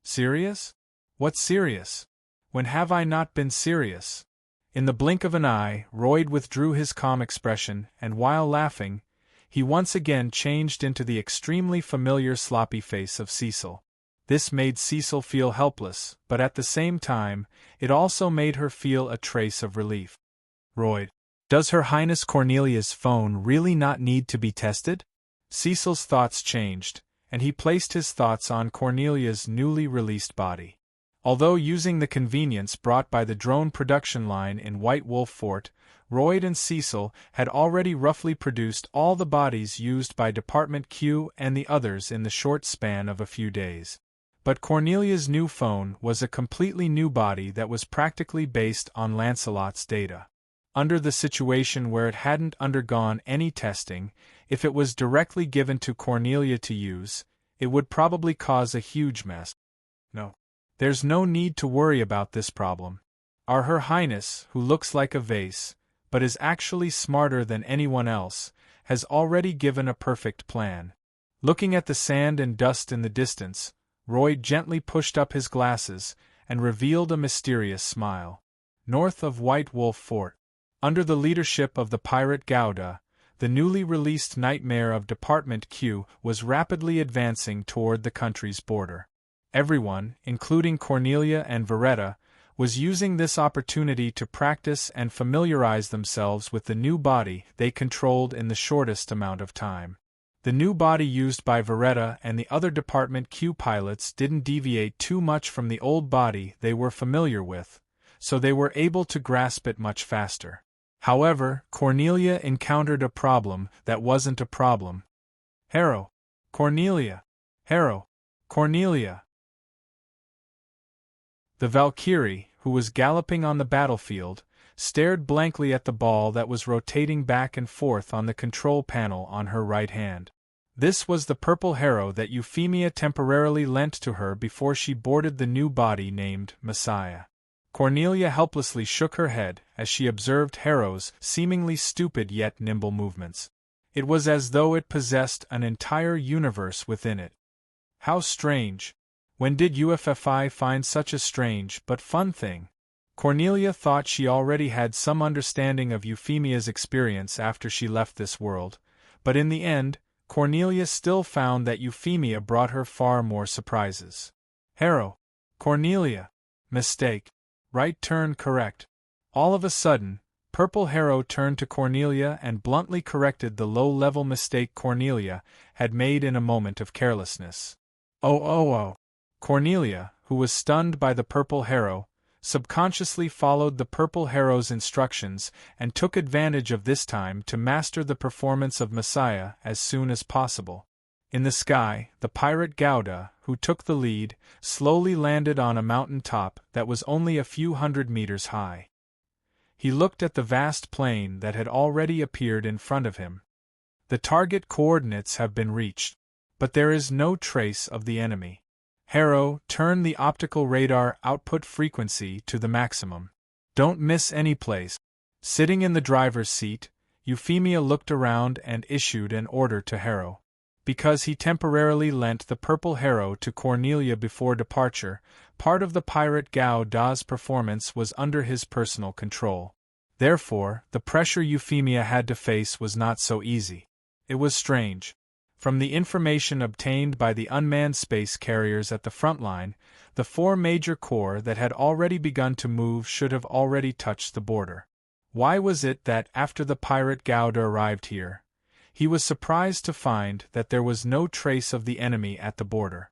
Serious? What's serious? When have I not been serious? In the blink of an eye, Royd withdrew his calm expression, and while laughing, he once again changed into the extremely familiar sloppy face of Cecil. This made Cecil feel helpless, but at the same time, it also made her feel a trace of relief. Royd, does Her Highness Cornelia's phone really not need to be tested? Cecil's thoughts changed, and he placed his thoughts on Cornelia's newly released body. Although using the convenience brought by the drone production line in White Wolf Fort, Royd and Cecil had already roughly produced all the bodies used by Department Q and the others in the short span of a few days. But Cornelia's new phone was a completely new body that was practically based on Lancelot's data. Under the situation where it hadn't undergone any testing, if it was directly given to Cornelia to use, it would probably cause a huge mess. No. There's no need to worry about this problem. Her Highness, who looks like a vase, but is actually smarter than anyone else, has already given a perfect plan. Looking at the sand and dust in the distance, Royd gently pushed up his glasses and revealed a mysterious smile. North of White Wolf Fort, under the leadership of the pirate Gauda, the newly released nightmare of Department Q was rapidly advancing toward the country's border. Everyone, including Cornelia and Veretta, was using this opportunity to practice and familiarize themselves with the new body they controlled in the shortest amount of time. The new body used by Veretta and the other Department Q pilots didn't deviate too much from the old body they were familiar with, so they were able to grasp it much faster. However, Cornelia encountered a problem that wasn't a problem. Harrow. Cornelia. Harrow. Cornelia. The Valkyrie, who was galloping on the battlefield, stared blankly at the ball that was rotating back and forth on the control panel on her right hand. This was the purple Harrow that Euphemia temporarily lent to her before she boarded the new body named Messiah. Cornelia helplessly shook her head as she observed Harrow's seemingly stupid yet nimble movements. It was as though it possessed an entire universe within it. How strange! When did UFFI find such a strange but fun thing? Cornelia thought she already had some understanding of Euphemia's experience after she left this world, but in the end, Cornelia still found that Euphemia brought her far more surprises. Harrow. Cornelia. Mistake. Right turn correct. All of a sudden, Purple Harrow turned to Cornelia and bluntly corrected the low-level mistake Cornelia had made in a moment of carelessness. Oh. Cornelia, who was stunned by the Purple Harrow, subconsciously followed the Purple Harrow's instructions and took advantage of this time to master the performance of Messiah as soon as possible. In the sky, the pirate Gauda, who took the lead, slowly landed on a mountain top that was only a few hundred meters high. He looked at the vast plain that had already appeared in front of him. The target coordinates have been reached, but there is no trace of the enemy. Harrow, turn the optical radar output frequency to the maximum. Don't miss any place. Sitting in the driver's seat, Euphemia looked around and issued an order to Harrow. Because he temporarily lent the purple harrow to Cornelia before departure, part of the pirate Gauda's performance was under his personal control. Therefore, the pressure Euphemia had to face was not so easy. It was strange. From the information obtained by the unmanned space carriers at the front line, the 4 major corps that had already begun to move should have already touched the border. Why was it that after the pirate Gauda arrived here, he was surprised to find that there was no trace of the enemy at the border?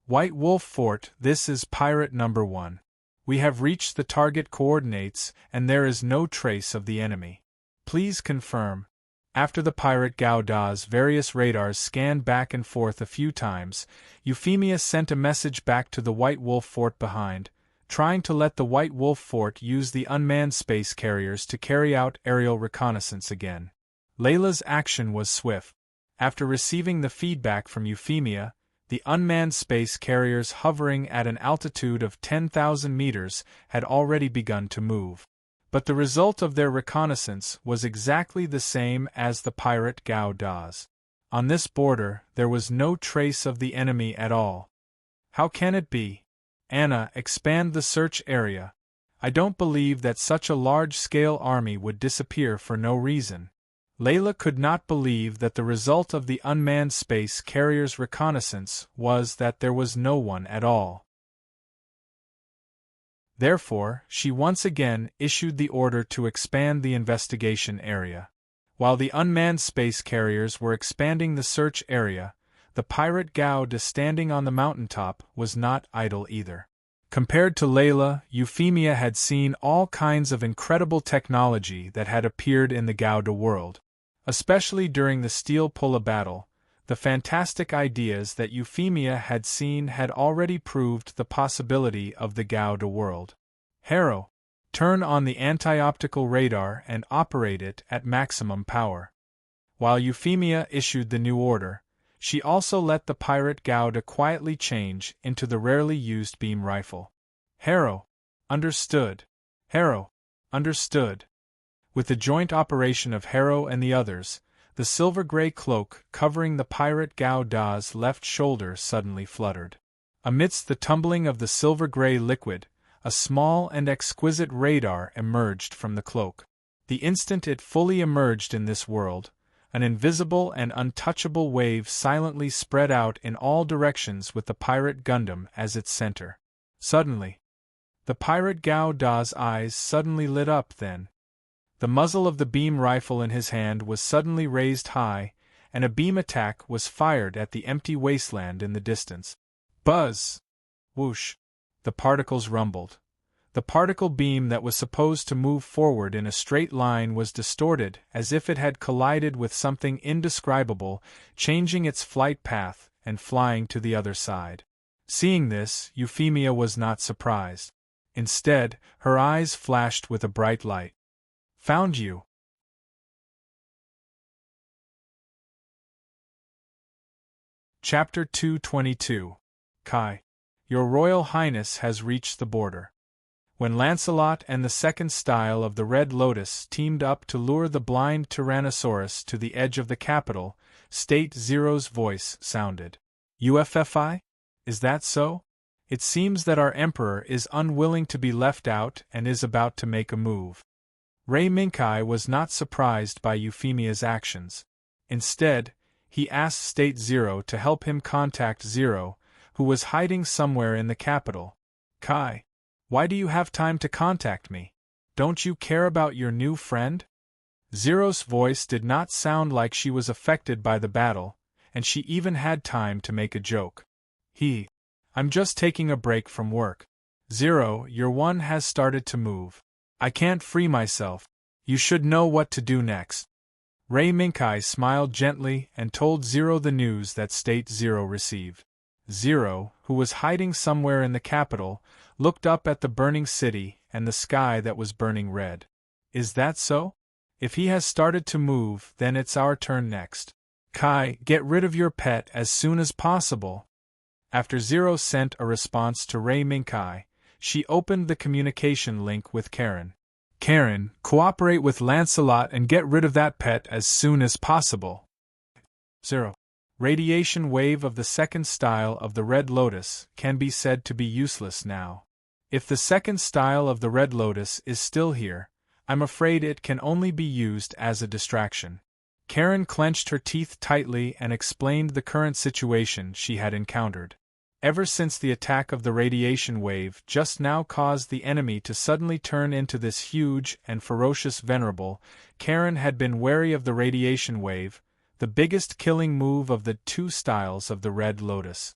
White Wolf Fort, this is Pirate Number 1. We have reached the target coordinates and there is no trace of the enemy. Please confirm. After the pirate Gauda's various radars scanned back and forth a few times, Euphemia sent a message back to the White Wolf Fort behind, trying to let the White Wolf Fort use the unmanned space carriers to carry out aerial reconnaissance again. Layla's action was swift. After receiving the feedback from Euphemia, the unmanned space carriers hovering at an altitude of 10,000 meters had already begun to move. But the result of their reconnaissance was exactly the same as the pirate Gauda's. On this border, there was no trace of the enemy at all. How can it be? Anna, expand the search area. I don't believe that such a large-scale army would disappear for no reason. Layla could not believe that the result of the unmanned space carrier's reconnaissance was that there was no one at all. Therefore, she once again issued the order to expand the investigation area. While the unmanned space carriers were expanding the search area, the pirate Gauda standing on the mountaintop was not idle either. Compared to Layla, Euphemia had seen all kinds of incredible technology that had appeared in the Gauda world. Especially during the Steel Pulla battle, the fantastic ideas that Euphemia had seen had already proved the possibility of the Gauda world. Harrow, turn on the anti-optical radar and operate it at maximum power. While Euphemia issued the new order, she also let the pirate Gauda quietly change into the rarely used beam rifle. Harrow, understood. Harrow, understood. With the joint operation of Harrow and the others, the silver-gray cloak covering the pirate Gauda's left shoulder suddenly fluttered. Amidst the tumbling of the silver-gray liquid, a small and exquisite radar emerged from the cloak. The instant it fully emerged in this world, an invisible and untouchable wave silently spread out in all directions with the pirate Gundam as its center. Suddenly, the pirate Gauda's eyes suddenly lit up then. The muzzle of the beam rifle in his hand was suddenly raised high, and a beam attack was fired at the empty wasteland in the distance. Buzz! Whoosh! The particles rumbled. The particle beam that was supposed to move forward in a straight line was distorted as if it had collided with something indescribable, changing its flight path and flying to the other side. Seeing this, Euphemia was not surprised. Instead, her eyes flashed with a bright light. Found you. Chapter 222. Kai. Your Royal Highness has reached the border. When Lancelot and the second style of the Red Lotus teamed up to lure the blind Tyrannosaurus to the edge of the capital, State Zero's voice sounded. UFFI? Is that so? It seems that our Emperor is unwilling to be left out and is about to make a move. Ray Minkai was not surprised by Euphemia's actions. Instead, he asked State Zero to help him contact Zero, who was hiding somewhere in the capital. Kai, why do you have time to contact me? Don't you care about your new friend? Zero's voice did not sound like she was affected by the battle, and she even had time to make a joke. I'm just taking a break from work. Zero, your one has started to move. I can't free myself. You should know what to do next. Ray Minkai smiled gently and told Zero the news that State Zero received. Zero, who was hiding somewhere in the capital, looked up at the burning city and the sky that was burning red. Is that so? If he has started to move, then it's our turn next. Kai, get rid of your pet as soon as possible. After Zero sent a response to Ray Minkai, she opened the communication link with Karen. Karen, cooperate with Lancelot and get rid of that pet as soon as possible. Zero. Radiation wave of the second style of the Red Lotus can be said to be useless now. If the second style of the Red Lotus is still here, I'm afraid it can only be used as a distraction. Karen clenched her teeth tightly and explained the current situation she had encountered. Ever since the attack of the radiation wave just now caused the enemy to suddenly turn into this huge and ferocious venerable, Karen had been wary of the radiation wave, the biggest killing move of the two styles of the Red Lotus.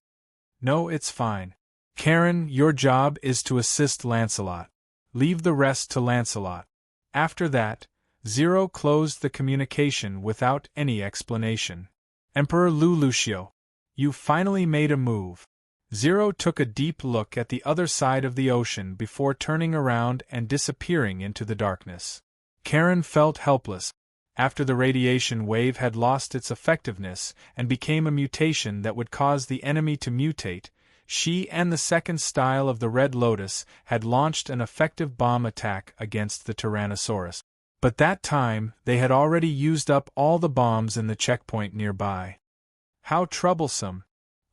No, it's fine. Karen, your job is to assist Lancelot. Leave the rest to Lancelot. After that, Zero closed the communication without any explanation. Emperor Lelouch, you finally made a move. Zero took a deep look at the other side of the ocean before turning around and disappearing into the darkness. Karen felt helpless. After the radiation wave had lost its effectiveness and became a mutation that would cause the enemy to mutate, she and the second style of the Red Lotus had launched an effective bomb attack against the Tyrannosaurus. But that time, they had already used up all the bombs in the checkpoint nearby. How troublesome!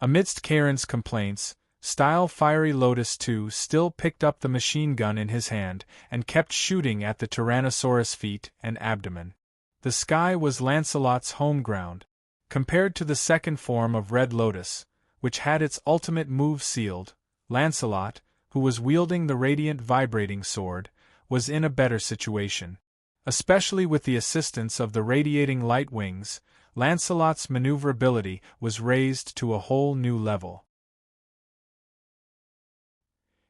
Amidst Karen's complaints, Style Fiery Lotus 2 still picked up the machine gun in his hand and kept shooting at the Tyrannosaurus' feet and abdomen. The sky was Lancelot's home ground. Compared to the second form of Red Lotus, which had its ultimate move sealed, Lancelot, who was wielding the radiant vibrating sword, was in a better situation. Especially with the assistance of the radiating light wings, Lancelot's maneuverability was raised to a whole new level.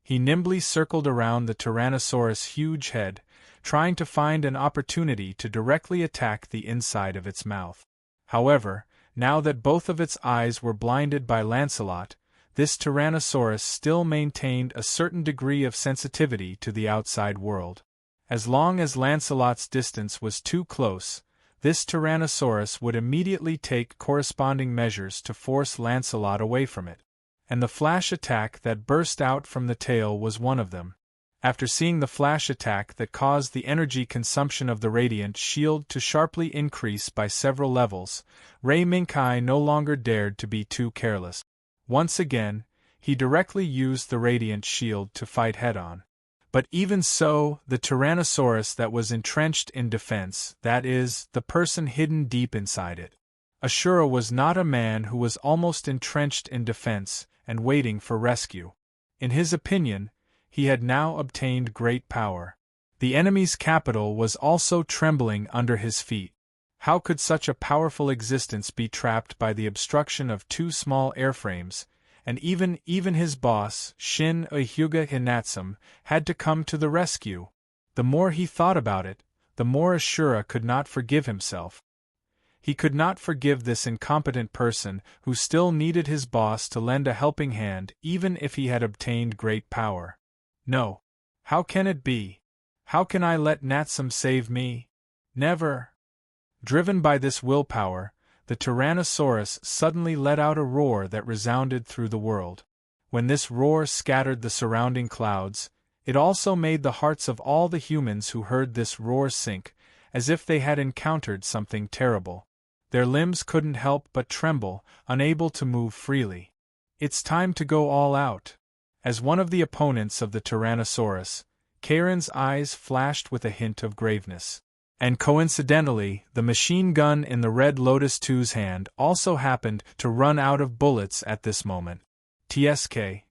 He nimbly circled around the Tyrannosaurus' huge head, trying to find an opportunity to directly attack the inside of its mouth. However, now that both of its eyes were blinded by Lancelot, this Tyrannosaurus still maintained a certain degree of sensitivity to the outside world. As long as Lancelot's distance was too close, this Tyrannosaurus would immediately take corresponding measures to force Lancelot away from it. And the flash attack that burst out from the tail was one of them. After seeing the flash attack that caused the energy consumption of the radiant shield to sharply increase by several levels, Ray Minkai no longer dared to be too careless. Once again, he directly used the radiant shield to fight head-on. But even so, the Tyrannosaurus that was entrenched in defense, that is, the person hidden deep inside it, Ashura was not a man who was almost entrenched in defense and waiting for rescue. In his opinion, he had now obtained great power. The enemy's capital was also trembling under his feet. How could such a powerful existence be trapped by the obstruction of two small airframes? And even his boss, Shin Hyuga Hinatsum, had to come to the rescue. The more he thought about it, the more Ashura could not forgive himself. He could not forgive this incompetent person who still needed his boss to lend a helping hand even if he had obtained great power. No. How can it be? How can I let Natsum save me? Never. Driven by this willpower, the Tyrannosaurus suddenly let out a roar that resounded through the world. When this roar scattered the surrounding clouds, it also made the hearts of all the humans who heard this roar sink, as if they had encountered something terrible. Their limbs couldn't help but tremble, unable to move freely. It's time to go all out. As one of the opponents of the Tyrannosaurus, Karen's eyes flashed with a hint of graveness. And coincidentally, the machine gun in the Red Lotus 2's hand also happened to run out of bullets at this moment. TSK.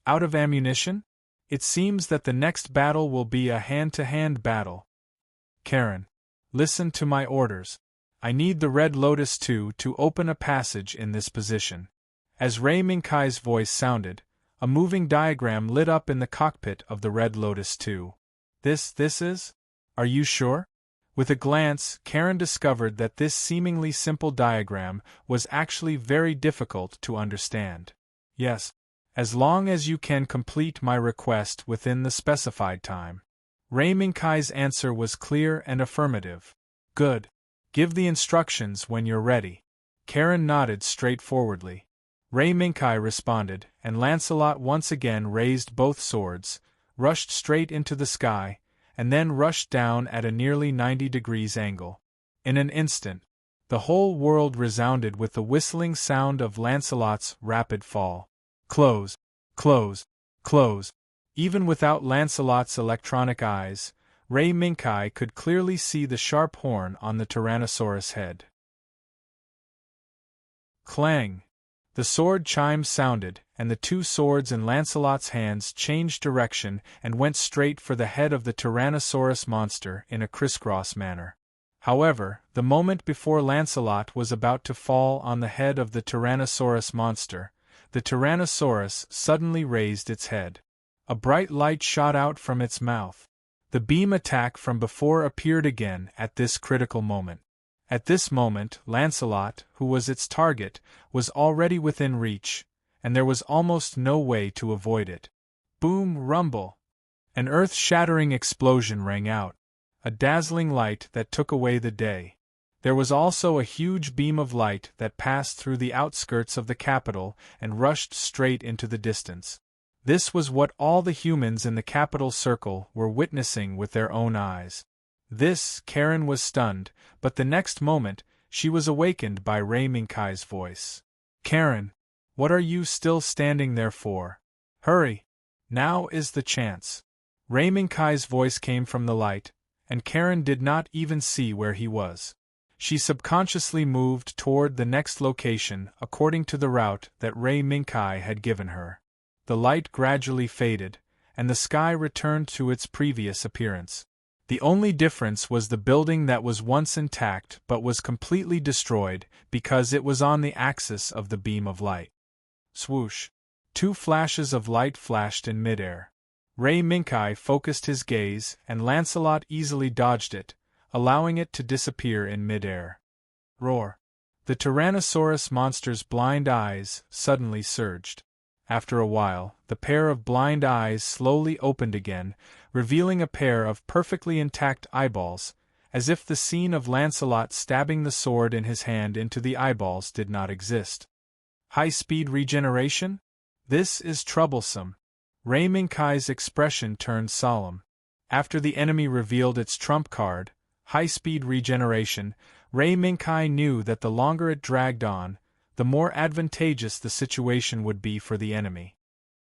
Out of ammunition? It seems that the next battle will be a hand-to-hand battle. Karen. Listen to my orders. I need the Red Lotus 2 to open a passage in this position. As Ray Minkai's voice sounded, a moving diagram lit up in the cockpit of the Red Lotus 2. This is? Are you sure? With a glance, Karen discovered that this seemingly simple diagram was actually very difficult to understand. Yes. As long as you can complete my request within the specified time. Ray Minkai's answer was clear and affirmative. Good. Give the instructions when you're ready. Karen nodded straightforwardly. Ray Minkai responded, and Lancelot once again raised both swords, rushed straight into the sky, and then rushed down at a nearly 90 degrees angle. In an instant, The whole world resounded with the whistling sound of Lancelot's rapid fall. Close, close, close. Even without Lancelot's electronic eyes, Ray Minkai could clearly see the sharp horn on the Tyrannosaurus head. Clang! The sword chimes sounded, and the two swords in Lancelot's hands changed direction and went straight for the head of the Tyrannosaurus monster in a crisscross manner. However, the moment before Lancelot was about to fall on the head of the Tyrannosaurus monster, the Tyrannosaurus suddenly raised its head. A bright light shot out from its mouth. The beam attack from before appeared again at this critical moment. At this moment, Lancelot, who was its target, was already within reach, and there was almost no way to avoid it. Boom! Rumble! An earth-shattering explosion rang out, a dazzling light that took away the day. There was also a huge beam of light that passed through the outskirts of the capital and rushed straight into the distance. This was what all the humans in the capital circle were witnessing with their own eyes. Karen was stunned, but the next moment, she was awakened by Ray Minkai's voice. Karen, what are you still standing there for? Hurry! Now is the chance. Ray Minkai's voice came from the light, and Karen did not even see where he was. She subconsciously moved toward the next location according to the route that Ray Minkai had given her. The light gradually faded, and the sky returned to its previous appearance. The only difference was the building that was once intact but was completely destroyed because it was on the axis of the beam of light. Swoosh! Two flashes of light flashed in midair. Ray Minkai focused his gaze, and Lancelot easily dodged it, allowing it to disappear in midair. Roar! The Tyrannosaurus monster's blind eyes suddenly surged. After a while, the pair of blind eyes slowly opened again, revealing a pair of perfectly intact eyeballs, as if the scene of Lancelot stabbing the sword in his hand into the eyeballs did not exist. High-speed regeneration? This is troublesome. Ray Minkai's expression turned solemn. After the enemy revealed its trump card, high-speed regeneration, Ray Minkai knew that the longer it dragged on, the more advantageous the situation would be for the enemy.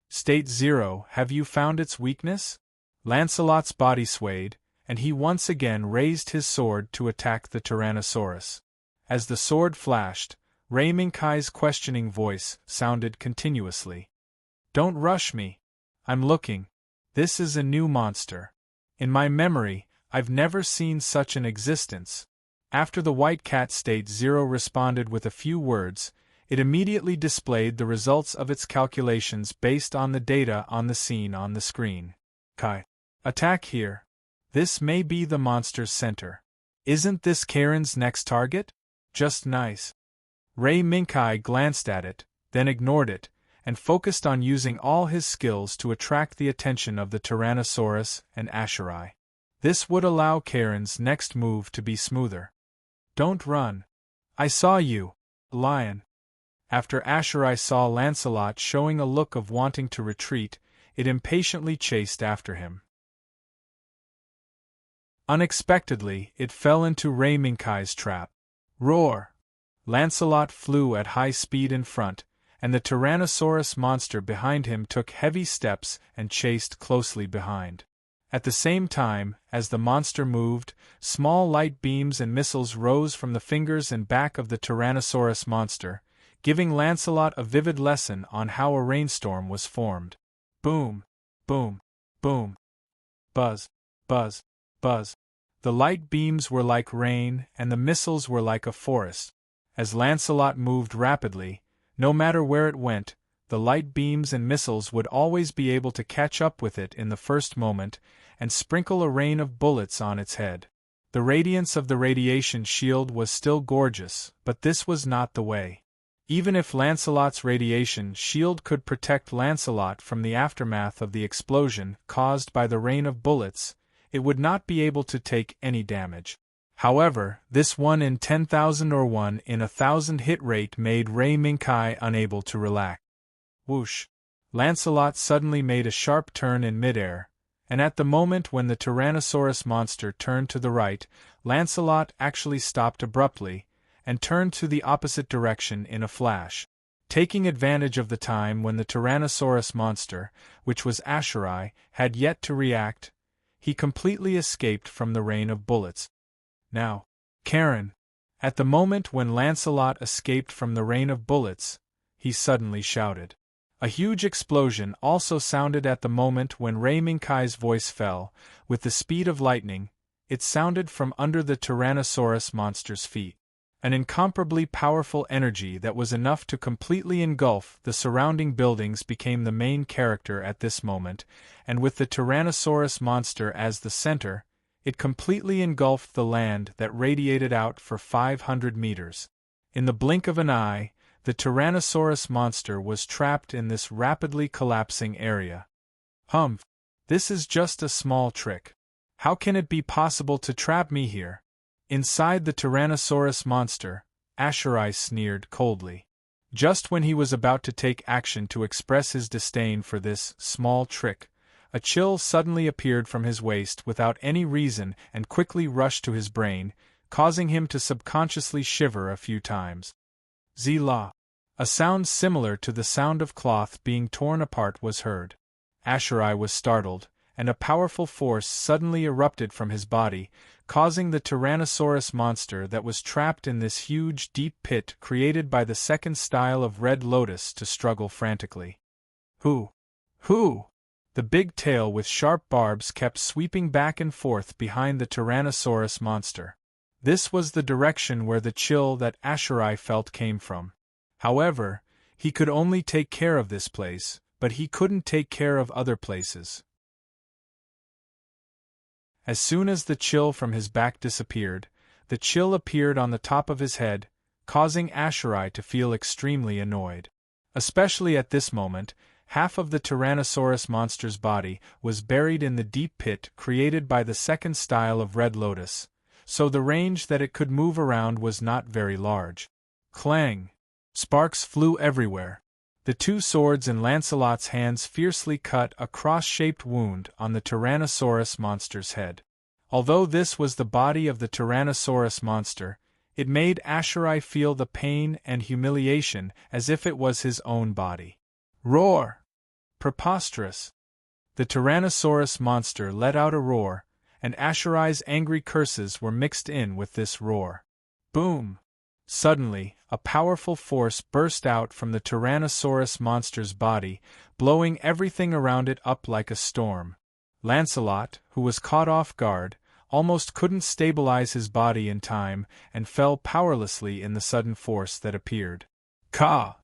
State 0, have you found its weakness? Lancelot's body swayed, and he once again raised his sword to attack the Tyrannosaurus. As the sword flashed, Ray Minkai's questioning voice sounded continuously. Don't rush me. I'm looking. This is a new monster. In my memory, I've never seen such an existence. After the white cat State 0 responded with a few words, it immediately displayed the results of its calculations based on the data on the scene on the screen. Attack here. This may be the monster's center. Isn't this Karen's next target? Just nice. Ray Minkai glanced at it, then ignored it, and focused on using all his skills to attract the attention of the Tyrannosaurus and Asherai. This would allow Karen's next move to be smoother. Don't run. I saw you, Lion. After Asherai saw Lancelot showing a look of wanting to retreat, it impatiently chased after him. Unexpectedly, it fell into Ray Minkai's trap. Roar! Lancelot flew at high speed in front, and the Tyrannosaurus monster behind him took heavy steps and chased closely behind. At the same time, as the monster moved, small light beams and missiles rose from the fingers and back of the Tyrannosaurus monster, giving Lancelot a vivid lesson on how a rainstorm was formed. Boom! Boom! Boom! Buzz! Buzz! Buzz! The light beams were like rain, and the missiles were like a forest. As Lancelot moved rapidly, no matter where it went, the light beams and missiles would always be able to catch up with it in the first moment and sprinkle a rain of bullets on its head. The radiance of the radiation shield was still gorgeous, but this was not the way. Even if Lancelot's radiation shield could protect Lancelot from the aftermath of the explosion caused by the rain of bullets, it would not be able to take any damage. However, this 1 in 10,000 or 1 in 1,000 hit rate made Ray Minkai unable to relax. Whoosh! Lancelot suddenly made a sharp turn in midair, and at the moment when the Tyrannosaurus monster turned to the right, Lancelot actually stopped abruptly, and turned to the opposite direction in a flash. Taking advantage of the time when the Tyrannosaurus monster, which was Asherai, had yet to react, he completely escaped from the rain of bullets. Now, Karen! At the moment when Lancelot escaped from the rain of bullets, he suddenly shouted. A huge explosion also sounded at the moment when Rei Minkai's voice fell. With the speed of lightning, it sounded from under the Tyrannosaurus monster's feet. An incomparably powerful energy that was enough to completely engulf the surrounding buildings became the main character at this moment, and with the Tyrannosaurus monster as the center, it completely engulfed the land that radiated out for 500 meters. In the blink of an eye, the Tyrannosaurus monster was trapped in this rapidly collapsing area. Humph! This is just a small trick. How can it be possible to trap me here? Inside the Tyrannosaurus monster, Asherai sneered coldly. Just when he was about to take action to express his disdain for this small trick, a chill suddenly appeared from his waist without any reason and quickly rushed to his brain, causing him to subconsciously shiver a few times. Zila! A sound similar to the sound of cloth being torn apart was heard. Asherai was startled, and a powerful force suddenly erupted from his body, causing the Tyrannosaurus monster that was trapped in this huge deep pit created by the second style of Red Lotus to struggle frantically. Who? The big tail with sharp barbs kept sweeping back and forth behind the Tyrannosaurus monster. This was the direction where the chill that Asherai felt came from. However, he could only take care of this place, but he couldn't take care of other places. As soon as the chill from his back disappeared, the chill appeared on the top of his head, causing Asherai to feel extremely annoyed. Especially at this moment, half of the Tyrannosaurus monster's body was buried in the deep pit created by the second style of Red Lotus, so the range that it could move around was not very large. Clang! Sparks flew everywhere. The two swords in Lancelot's hands fiercely cut a cross-shaped wound on the Tyrannosaurus monster's head. Although this was the body of the Tyrannosaurus monster, it made Asherai feel the pain and humiliation as if it was his own body. Roar! Preposterous! The Tyrannosaurus monster let out a roar, and Asherai's angry curses were mixed in with this roar. Boom! Suddenly, a powerful force burst out from the Tyrannosaurus monster's body, blowing everything around it up like a storm. Lancelot, who was caught off guard, almost couldn't stabilize his body in time and fell powerlessly in the sudden force that appeared. Ka!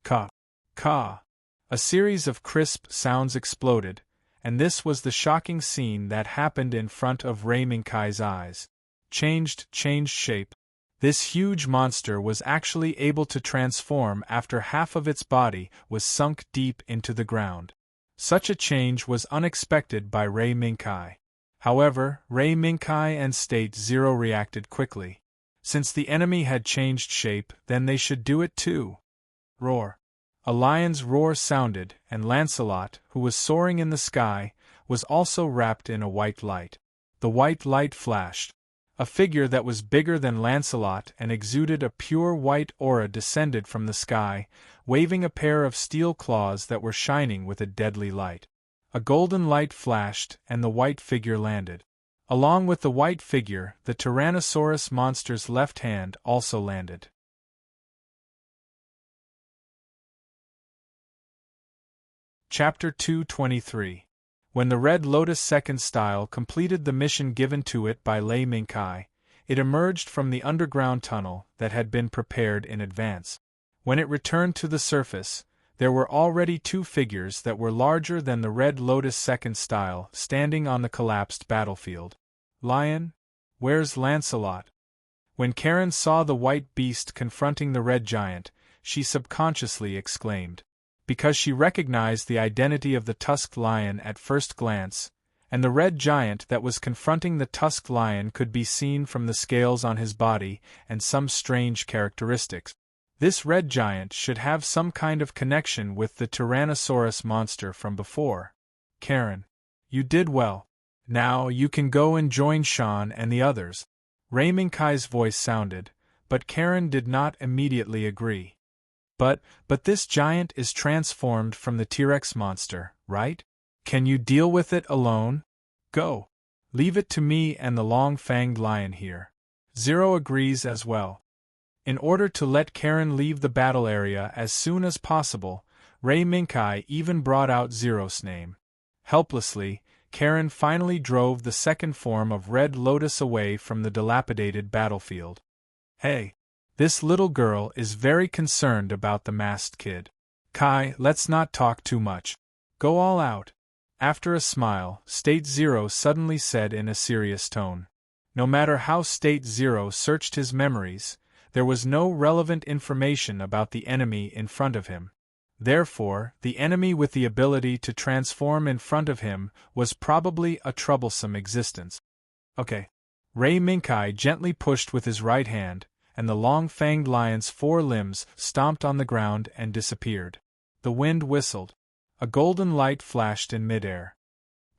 Ka! Ka! A series of crisp sounds exploded, and this was the shocking scene that happened in front of Rei Minkai's eyes. Changed shape. This huge monster was actually able to transform after half of its body was sunk deep into the ground. Such a change was unexpected by Rei Minkai. However, Rei Minkai and State Zero reacted quickly. Since the enemy had changed shape, then they should do it too. Roar! A lion's roar sounded, and Lancelot, who was soaring in the sky, was also wrapped in a white light. The white light flashed. A figure that was bigger than Lancelot and exuded a pure white aura descended from the sky, waving a pair of steel claws that were shining with a deadly light. A golden light flashed, and the white figure landed. Along with the white figure, the Tyrannosaurus monster's left hand also landed. Chapter 223. When the Red Lotus second style completed the mission given to it by Lei Minkai, it emerged from the underground tunnel that had been prepared in advance. When it returned to the surface, there were already two figures that were larger than the Red Lotus second style standing on the collapsed battlefield. Lion, where's Lancelot? When Karen saw the white beast confronting the red giant, she subconsciously exclaimed. Because she recognized the identity of the tusked lion at first glance, and the red giant that was confronting the tusked lion could be seen from the scales on his body and some strange characteristics. This red giant should have some kind of connection with the Tyrannosaurus monster from before. Karen, you did well. Now you can go and join Sean and the others. Rei Minkai's voice sounded, but Karen did not immediately agree. But this giant is transformed from the T-Rex monster, right? Can you deal with it alone? Go. Leave it to me and the long-fanged lion here. Zero agrees as well. In order to let Karen leave the battle area as soon as possible, Ray Minkai even brought out Zero's name. Helplessly, Karen finally drove the second form of Red Lotus away from the dilapidated battlefield. Hey! This little girl is very concerned about the masked kid. Kai, let's not talk too much. Go all out. After a smile, State Zero suddenly said in a serious tone. No matter how State Zero searched his memories, there was no relevant information about the enemy in front of him. Therefore, the enemy with the ability to transform in front of him was probably a troublesome existence. Okay. Ray Minkai gently pushed with his right hand, and the long-fanged lion's four limbs stomped on the ground and disappeared. The wind whistled. A golden light flashed in midair.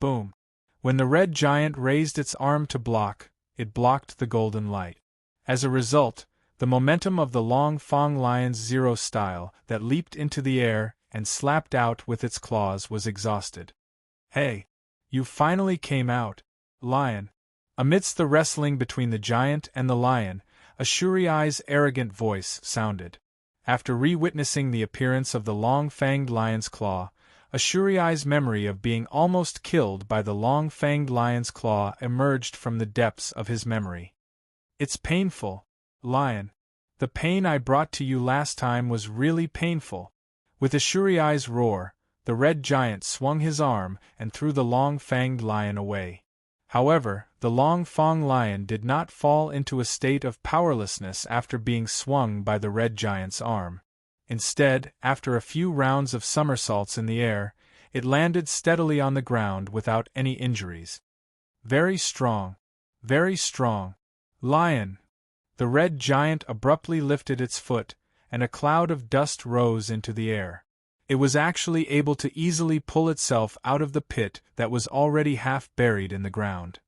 Boom! When the red giant raised its arm to block, it blocked the golden light. As a result, the momentum of the long-fang lion's Zero style that leaped into the air and slapped out with its claws was exhausted. Hey! You finally came out, lion! Amidst the wrestling between the giant and the lion, a Shuriai's arrogant voice sounded. After re-witnessing the appearance of the long-fanged lion's claw, a Shuriai's memory of being almost killed by the long-fanged lion's claw emerged from the depths of his memory. It's painful, lion. The pain I brought to you last time was really painful. With a Shuriai's roar, the red giant swung his arm and threw the long-fanged lion away. However, the long-fanged lion did not fall into a state of powerlessness after being swung by the red giant's arm. Instead, after a few rounds of somersaults in the air, it landed steadily on the ground without any injuries. Very strong. Very strong. Lion! The red giant abruptly lifted its foot, and a cloud of dust rose into the air. It was actually able to easily pull itself out of the pit that was already half buried in the ground.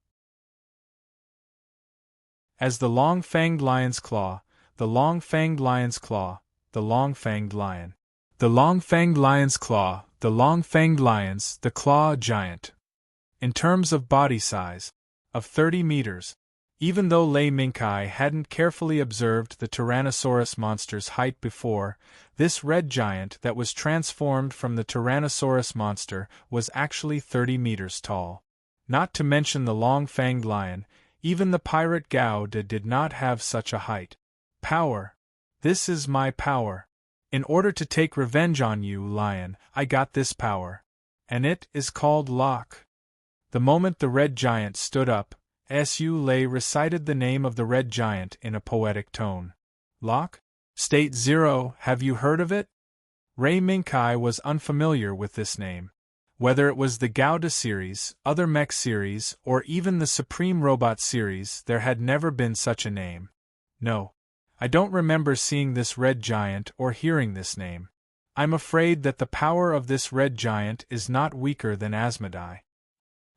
As the long-fanged lion's claw, the long-fanged lion's claw, the long-fanged lion. The long-fanged lion's claw, the long-fanged lion's, the claw giant. In terms of body size, of 30 meters. Even though Lei Minkai hadn't carefully observed the Tyrannosaurus monster's height before, this red giant that was transformed from the Tyrannosaurus monster was actually 30 meters tall. Not to mention the long-fanged lion, even the pirate Gauda did not have such a height. Power. This is my power. In order to take revenge on you, lion, I got this power. And it is called Lock. The moment the red giant stood up, Su Lei recited the name of the red giant in a poetic tone. Lock? State Zero, have you heard of it? Ray Minkai was unfamiliar with this name. Whether it was the Gauda series, other mech series, or even the Supreme Robot series, there had never been such a name. No. I don't remember seeing this red giant or hearing this name. I'm afraid that the power of this red giant is not weaker than Asmodai.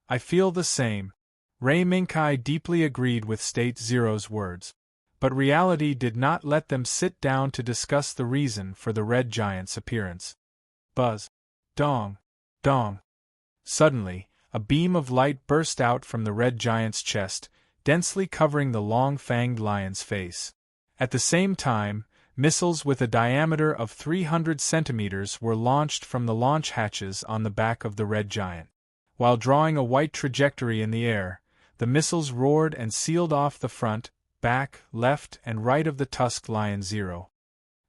I feel the same. Ray Minkai deeply agreed with State Zero's words. But reality did not let them sit down to discuss the reason for the red giant's appearance. Buzz. Dong. Dong. Suddenly, a beam of light burst out from the red giant's chest, densely covering the long-fanged lion's face. At the same time, missiles with a diameter of 300 centimeters were launched from the launch hatches on the back of the red giant. While drawing a white trajectory in the air, the missiles roared and sealed off the front, back, left, and right of the tusked lion Zero.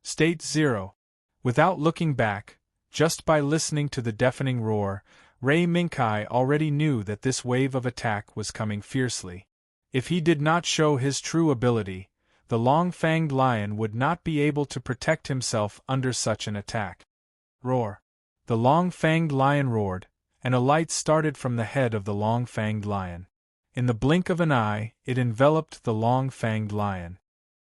State Zero. Without looking back, just by listening to the deafening roar, Ray Minkai already knew that this wave of attack was coming fiercely. If he did not show his true ability, the long-fanged lion would not be able to protect himself under such an attack. Roar. The long-fanged lion roared, and a light started from the head of the long-fanged lion. In the blink of an eye, it enveloped the long-fanged lion.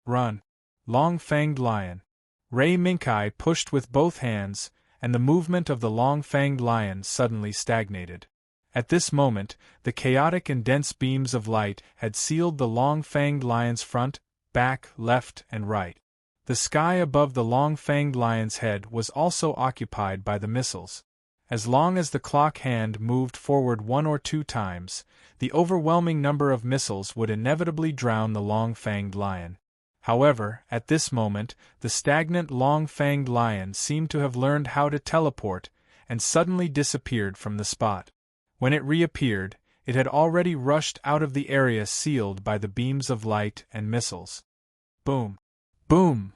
Run. Long-fanged lion. Ray Minkai pushed with both hands, and the movement of the long-fanged lion suddenly stagnated. At this moment, the chaotic and dense beams of light had sealed the long-fanged lion's front, back, left, and right. The sky above the long-fanged lion's head was also occupied by the missiles. As long as the clock hand moved forward 1 or 2 times, the overwhelming number of missiles would inevitably drown the long-fanged lion. However, at this moment, the stagnant long-fanged lion seemed to have learned how to teleport, and suddenly disappeared from the spot. When it reappeared, it had already rushed out of the area sealed by the beams of light and missiles. Boom! Boom!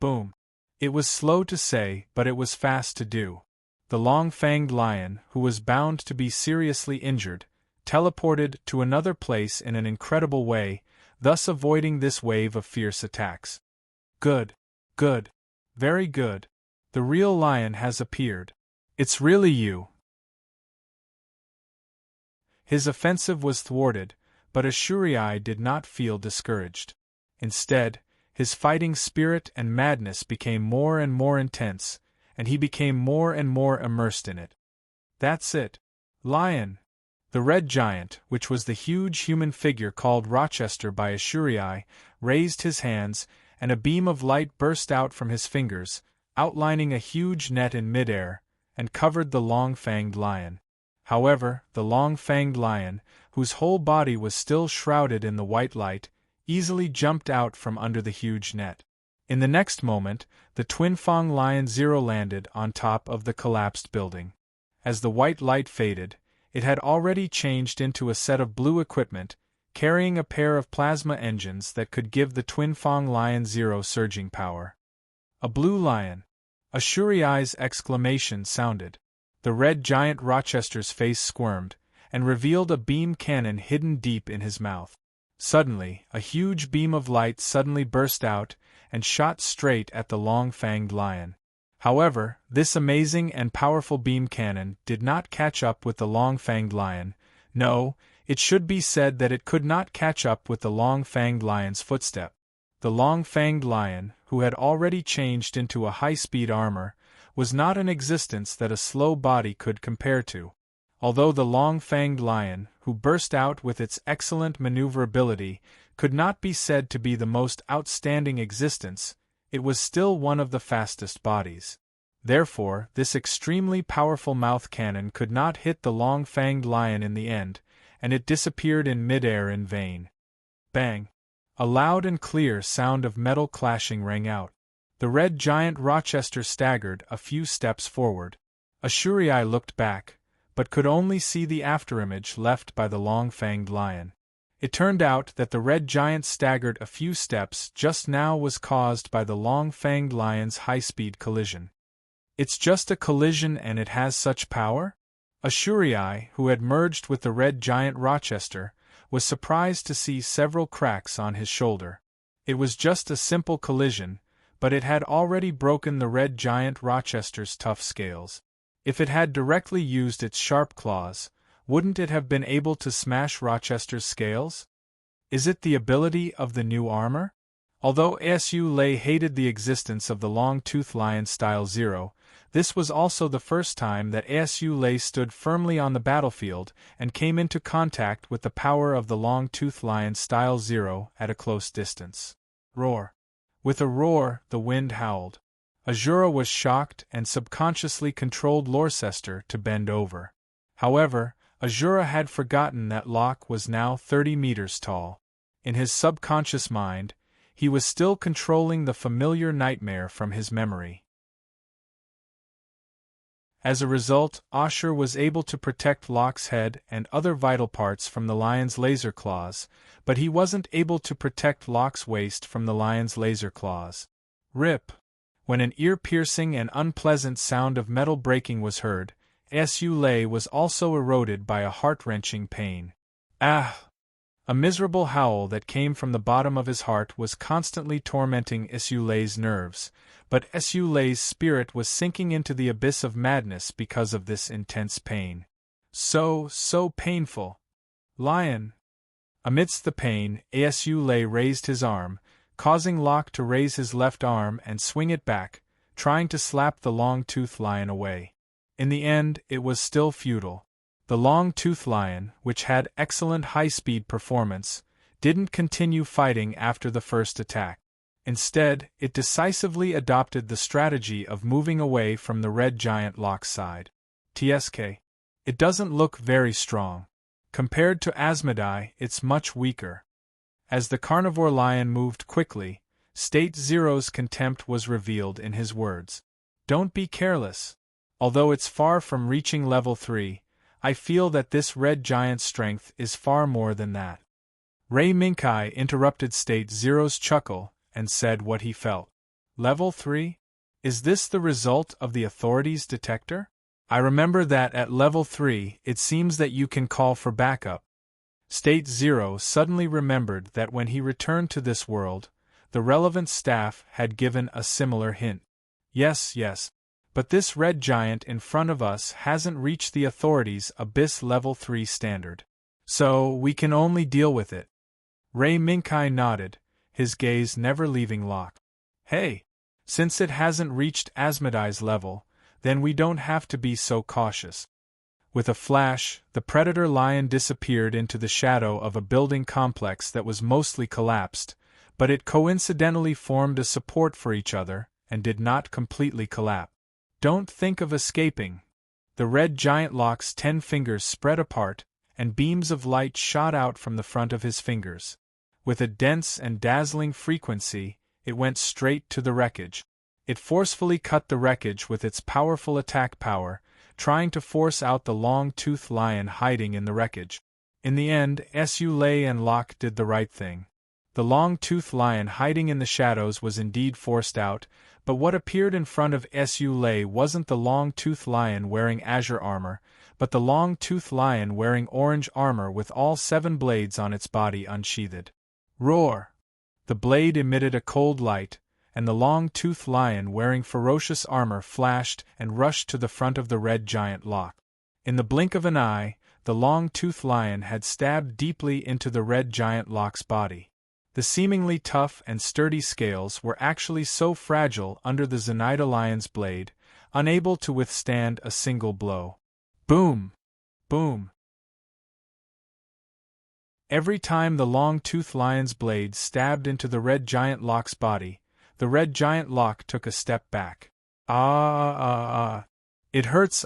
Boom! It was slow to say, but it was fast to do. The long-fanged lion, who was bound to be seriously injured, teleported to another place in an incredible way, thus avoiding this wave of fierce attacks. Good. Good. Very good. The real lion has appeared. It's really you. His offensive was thwarted, but Ashuri did not feel discouraged. Instead, his fighting spirit and madness became more and more intense, and he became more and more immersed in it. That's it. Lion! The red giant, which was the huge human figure called Rochester by Ashuri, raised his hands, and a beam of light burst out from his fingers, outlining a huge net in midair, and covered the long-fanged lion. However, the long-fanged lion, whose whole body was still shrouded in the white light, easily jumped out from under the huge net. In the next moment, the twin-fang lion Zero landed on top of the collapsed building. As the white light faded, it had already changed into a set of blue equipment, carrying a pair of plasma engines that could give the twin-fang lion Zero surging power. A blue lion! Ashuri's exclamation sounded. The red giant Rochester's face squirmed, and revealed a beam cannon hidden deep in his mouth. Suddenly, a huge beam of light suddenly burst out, and shot straight at the long-fanged lion. However, this amazing and powerful beam cannon did not catch up with the long-fanged lion. No, it should be said that it could not catch up with the long-fanged lion's footstep. The long-fanged lion, who had already changed into a high-speed armor, was not an existence that a slow body could compare to. Although the long-fanged lion, who burst out with its excellent maneuverability, could not be said to be the most outstanding existence, it was still one of the fastest bodies. Therefore, this extremely powerful mouth cannon could not hit the long-fanged lion in the end, and it disappeared in midair in vain. Bang! A loud and clear sound of metal clashing rang out. The red giant Rochester staggered a few steps forward. Ashuri looked back, but could only see the afterimage left by the long-fanged lion. It turned out that the red giant staggered a few steps just now was caused by the long-fanged lion's high-speed collision. It's just a collision and it has such power? Ashuri, who had merged with the red giant Rochester, was surprised to see several cracks on his shoulder. It was just a simple collision, but it had already broken the red giant Rochester's tough scales. If it had directly used its sharp claws, wouldn't it have been able to smash Rochester's scales? Is it the ability of the new armor? Although Ashuri hated the existence of the long-toothed lion Style Zero, this was also the first time that Ashuri stood firmly on the battlefield and came into contact with the power of the long-toothed lion Style Zero at a close distance. Roar! With a roar, the wind howled. Ashuri was shocked and subconsciously controlled Lorcester to bend over. However, Ashuri had forgotten that Locke was now 30 meters tall. In his subconscious mind, he was still controlling the familiar nightmare from his memory. As a result, Ashuri was able to protect Locke's head and other vital parts from the lion's laser claws, but he wasn't able to protect Locke's waist from the lion's laser claws. Rip! When an ear-piercing and unpleasant sound of metal breaking was heard, Ashuri was also eroded by a heart-wrenching pain. Ah! A miserable howl that came from the bottom of his heart was constantly tormenting Ashuri's nerves, but Ashuri's spirit was sinking into the abyss of madness because of this intense pain. So painful. Lion! Amidst the pain, Ashuri raised his arm, causing Locke to raise his left arm and swing it back, trying to slap the long-toothed lion away. In the end, it was still futile. The long-toothed lion, which had excellent high-speed performance, didn't continue fighting after the first attack. Instead, it decisively adopted the strategy of moving away from the red giant lock's side. TSK. It doesn't look very strong. Compared to Asmodai, it's much weaker. As the carnivore lion moved quickly, State Zero's contempt was revealed in his words. Don't be careless. Although it's far from reaching level 3, I feel that this red giant's strength is far more than that. Ray Minkai interrupted State Zero's chuckle and said what he felt. Level 3? Is this the result of the authorities' detector? I remember that at level 3 it seems that you can call for backup. State Zero suddenly remembered that when he returned to this world, the relevant staff had given a similar hint. Yes, but this red giant in front of us hasn't reached the authorities' Abyss level 3 standard. So, we can only deal with it. Ray Minkai nodded, his gaze never leaving Locke. Hey! Since it hasn't reached Asmodai's level, then we don't have to be so cautious. With a flash, the predator lion disappeared into the shadow of a building complex that was mostly collapsed, but it coincidentally formed a support for each other and did not completely collapse. Don't think of escaping. The red giant Locke's 10 fingers spread apart, and beams of light shot out from the front of his fingers. With a dense and dazzling frequency, it went straight to the wreckage. It forcefully cut the wreckage with its powerful attack power, trying to force out the long-toothed lion hiding in the wreckage. In the end, Su Lei and Locke did the right thing. The long-toothed lion hiding in the shadows was indeed forced out, but what appeared in front of Su Lei wasn't the long-toothed lion wearing azure armor, but the long-toothed lion wearing orange armor with all 7 blades on its body unsheathed. Roar! The blade emitted a cold light, and the long-toothed lion wearing ferocious armor flashed and rushed to the front of the red giant Locke. In the blink of an eye, the long-toothed lion had stabbed deeply into the red giant Locke's body. The seemingly tough and sturdy scales were actually so fragile under the Zenaida lion's blade, unable to withstand a single blow. Boom! Boom! Every time the long-toothed lion's blade stabbed into the red giant Locke's body, the red giant Locke took a step back. It hurts,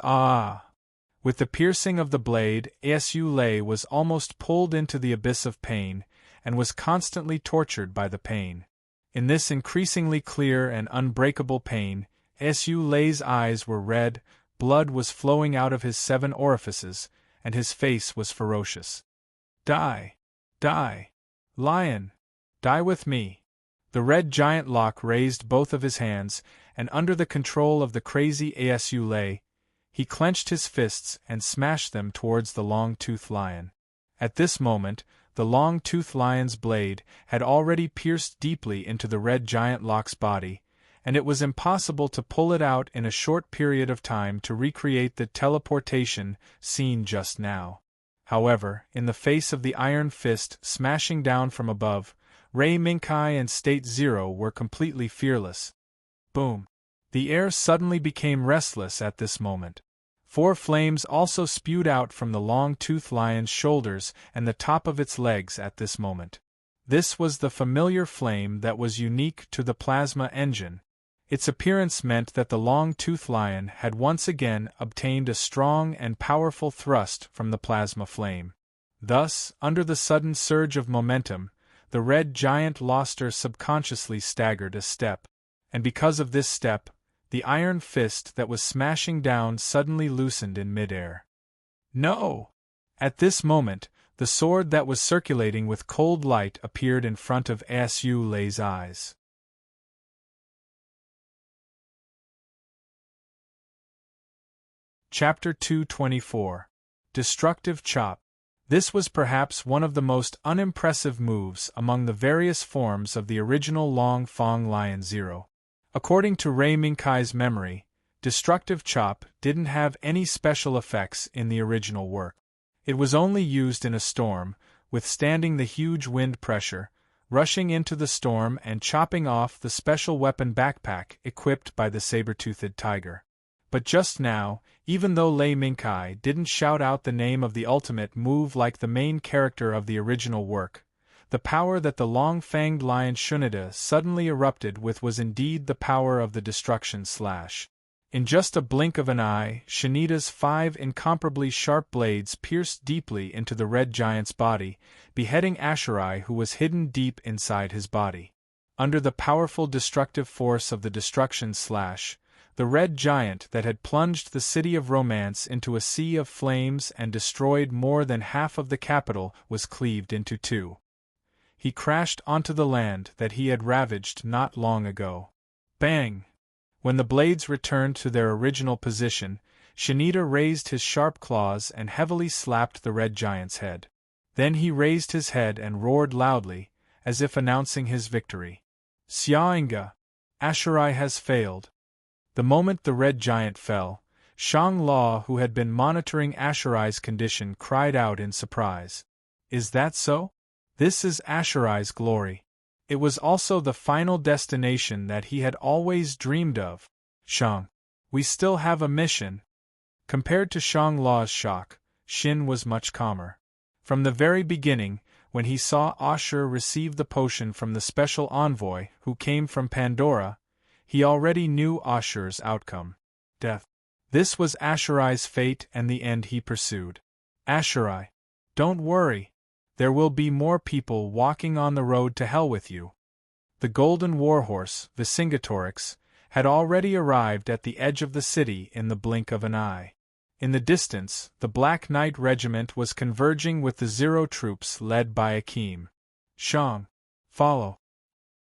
With the piercing of the blade, Su Lei was almost pulled into the abyss of pain, and was constantly tortured by the pain. In this increasingly clear and unbreakable pain, Su Lei's eyes were red, blood was flowing out of his 7 orifices, and his face was ferocious. Die! Die! Lion! Die with me! The red giant Locke raised both of his hands, and under the control of the crazy Su Lei, he clenched his fists and smashed them towards the long-toothed lion. At this moment, the long-toothed lion's blade had already pierced deeply into the red giant Locke's body, and it was impossible to pull it out in a short period of time to recreate the teleportation seen just now. However, in the face of the iron fist smashing down from above, Ray Minkai and State Zero were completely fearless. Boom! The air suddenly became restless at this moment. 4 flames also spewed out from the long-toothed lion's shoulders and the top of its legs at this moment. This was the familiar flame that was unique to the plasma engine. Its appearance meant that the long-toothed lion had once again obtained a strong and powerful thrust from the plasma flame. Thus, under the sudden surge of momentum, the red giant Loster subconsciously staggered a step. And because of this step, the iron fist that was smashing down suddenly loosened in midair. No! At this moment, the sword that was circulating with cold light appeared in front of Su Lei's eyes. Chapter 224. Destructive Chop. This was perhaps one of the most unimpressive moves among the various forms of the original Long Fong Lion Zero. According to Ray Minkai's memory, Destructive Chop didn't have any special effects in the original work. It was only used in a storm, withstanding the huge wind pressure, rushing into the storm and chopping off the special weapon backpack equipped by the saber-toothed tiger. But just now, even though Lei Minkai didn't shout out the name of the ultimate move like the main character of the original work, The power that the long-fanged lion Shunida suddenly erupted with was indeed the power of the destruction slash. In just a blink of an eye, Shunida's 5 incomparably sharp blades pierced deeply into the red giant's body, beheading Asherai, who was hidden deep inside his body. Under the powerful destructive force of the destruction slash, the red giant that had plunged the city of romance into a sea of flames and destroyed more than half of the capital was cleaved into two. He crashed onto the land that he had ravaged not long ago. Bang! When the blades returned to their original position, Shunida raised his sharp claws and heavily slapped the red giant's head. Then he raised his head and roared loudly, as if announcing his victory. Xiaoinga! Asherai has failed. The moment the red giant fell, Shang Lao, who had been monitoring Asherai's condition, cried out in surprise. Is that so? This is Asherai's glory. It was also the final destination that he had always dreamed of. Shang, we still have a mission. Compared to Shang Lao's shock, Shin was much calmer. From the very beginning, when he saw Ashur receive the potion from the special envoy who came from Pandora, he already knew Ashur's outcome. Death. This was Asherai's fate and the end he pursued. Asherai, don't worry. There will be more people walking on the road to hell with you. The golden warhorse, Vercingetorix, had already arrived at the edge of the city in the blink of an eye. In the distance, the Black Knight regiment was converging with the Zero troops led by Akim. Shang, follow.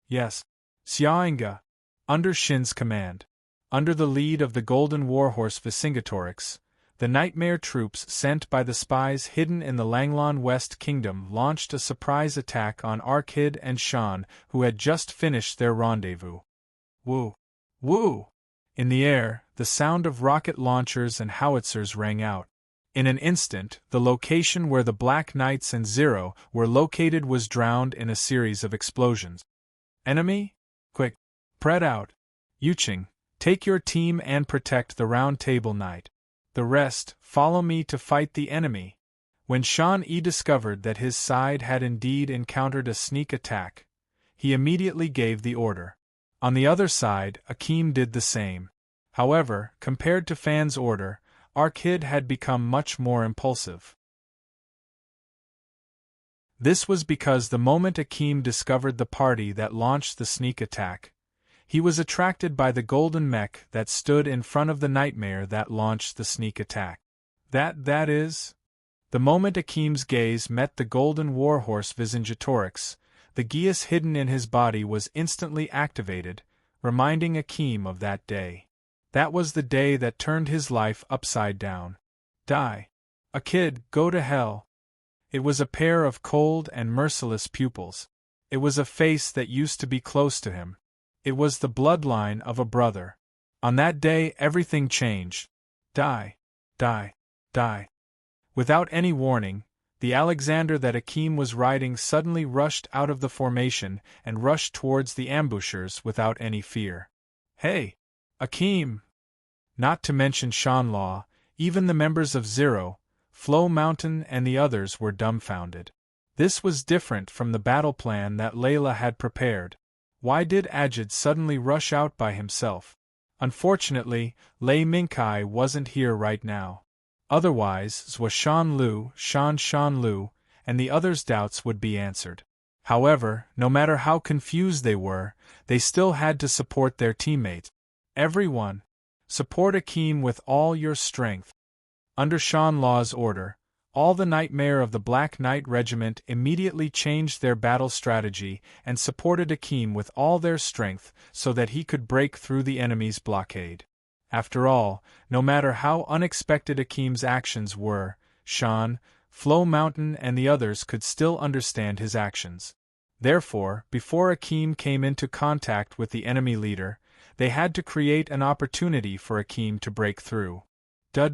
Yes. Xiaoinga, under Shin's command. Under the lead of the golden warhorse Vercingetorix, the nightmare troops sent by the spies hidden in the Langlon West Kingdom launched a surprise attack on Arkid and Shan, who had just finished their rendezvous. Woo! Woo! In the air, the sound of rocket launchers and howitzers rang out. In an instant, the location where the Black Knights and Zero were located was drowned in a series of explosions. Enemy? Quick! Spread out! Yuching, take your team and protect the Round Table Knight. The rest, follow me to fight the enemy. When Shan Yi discovered that his side had indeed encountered a sneak attack, he immediately gave the order. On the other side, Akim did the same. However, compared to Fan's order, Arkid had become much more impulsive. This was because the moment Akim discovered the party that launched the sneak attack, he was attracted by the golden mech that stood in front of the nightmare that launched the sneak attack. That is? The moment Akim's gaze met the golden warhorse Vercingetorix, the geas hidden in his body was instantly activated, reminding Akim of that day. That was the day that turned his life upside down. Die. A kid, go to hell. It was a pair of cold and merciless pupils. It was a face that used to be close to him. It was the bloodline of a brother. On that day everything changed. Die. Die. Die. Without any warning, the Alexander that Akim was riding suddenly rushed out of the formation and rushed towards the ambushers without any fear. Hey! Akim! Not to mention Shanlaw, even the members of Zero, Flow Mountain and the others were dumbfounded. This was different from the battle plan that Layla had prepared. Why did Ajid suddenly rush out by himself? Unfortunately, Lei Minkai wasn't here right now. Otherwise, Zhua Shan Lu, and the others' doubts would be answered. However, no matter how confused they were, they still had to support their teammates. Everyone, support Akim with all your strength. Under Shan Law's order, all the nightmare of the Black Knight Regiment immediately changed their battle strategy and supported Akim with all their strength so that he could break through the enemy's blockade. After all, no matter how unexpected Akim's actions were, Shan, Flow Mountain and the others could still understand his actions. Therefore, before Akim came into contact with the enemy leader, they had to create an opportunity for Akim to break through. Da.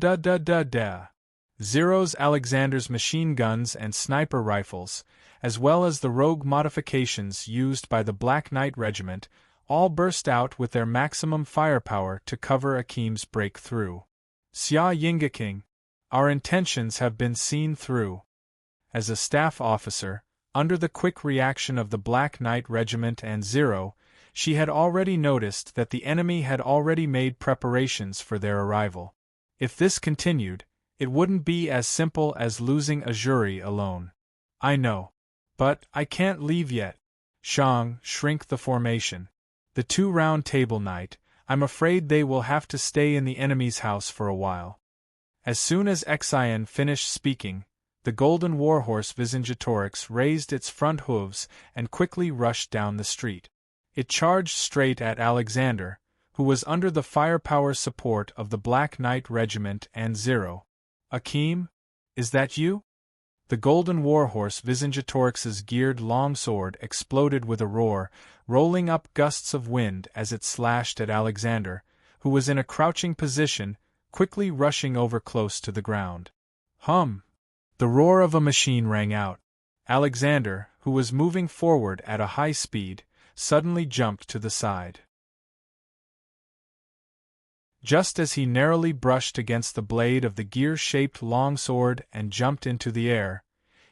Zero's Alexander's machine guns and sniper rifles, as well as the rogue modifications used by the Black Knight Regiment, all burst out with their maximum firepower to cover Akim's breakthrough. Xia Yingaking, our intentions have been seen through. As a staff officer, Under the quick reaction of the Black Knight Regiment and Zero, she had already noticed that the enemy had already made preparations for their arrival. If this continued, it wouldn't be as simple as losing a jury alone. I know. But I can't leave yet. Shang, shrink the formation. The 2 round table knight, I'm afraid they will have to stay in the enemy's house for a while. As soon as Xian finished speaking, the golden warhorse Visingetorix raised its front hooves and quickly rushed down the street. It charged straight at Alexander, who was under the firepower support of the Black Knight Regiment and Zero. Akeem? Is that you? The golden warhorse Visingetorix's geared longsword exploded with a roar, rolling up gusts of wind as it slashed at Alexander, who was in a crouching position, quickly rushing over close to the ground. Hum! The roar of a machine rang out. Alexander, who was moving forward at a high speed, suddenly jumped to the side. Just as he narrowly brushed against the blade of the gear-shaped longsword and jumped into the air,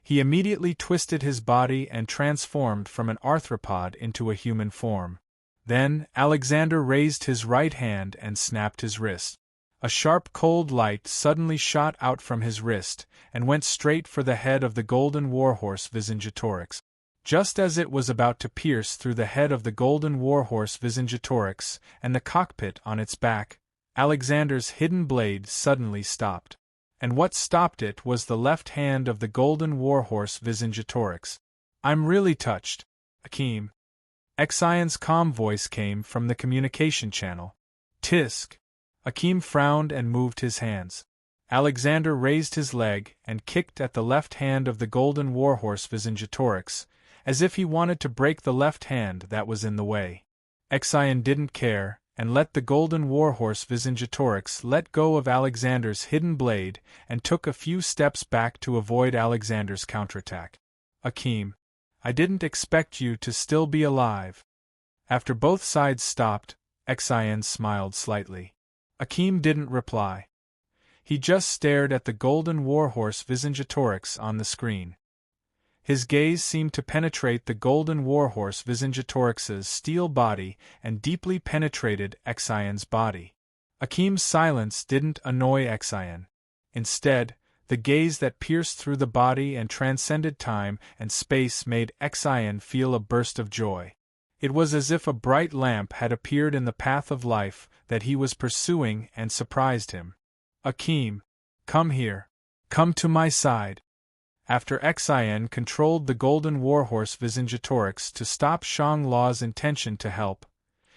he immediately twisted his body and transformed from an arthropod into a human form. Then, Alexander raised his right hand and snapped his wrist. A sharp cold light suddenly shot out from his wrist, and went straight for the head of the golden warhorse Visingetorix. Just as it was about to pierce through the head of the golden warhorse Visingetorix and the cockpit on its back, Alexander's hidden blade suddenly stopped. And what stopped it was the left hand of the golden warhorse Visingetorix. I'm really touched, Akeem. Xian's calm voice came from the communication channel. Tisk. Akeem frowned and moved his hands. Alexander raised his leg and kicked at the left hand of the golden warhorse Visingetorix, as if he wanted to break the left hand that was in the way. Xian didn't care, and let the golden warhorse Visingetorix let go of Alexander's hidden blade and took a few steps back to avoid Alexander's counterattack. Akeem, I didn't expect you to still be alive. After both sides stopped, Xian smiled slightly. Akeem didn't reply. He just stared at the golden warhorse Visingetorix on the screen. His gaze seemed to penetrate the golden warhorse Visingetorix's steel body and deeply penetrated Xian's body. Akeem's silence didn't annoy Xian. Instead, the gaze that pierced through the body and transcended time and space made Xian feel a burst of joy. It was as if a bright lamp had appeared in the path of life that he was pursuing and surprised him. Akeem, come here. Come to my side. After Xian controlled the golden warhorse Visingetorix to stop Shang Lao's intention to help,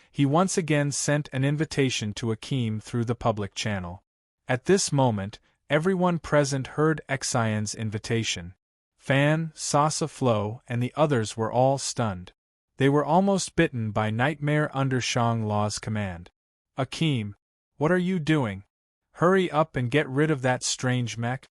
he once again sent an invitation to Akeem through the public channel. At this moment, everyone present heard Xian's invitation. Fan, Sasa Flo, and the others were all stunned. They were almost bitten by nightmare under Shang Lao's command. Akeem, what are you doing? Hurry up and get rid of that strange mech.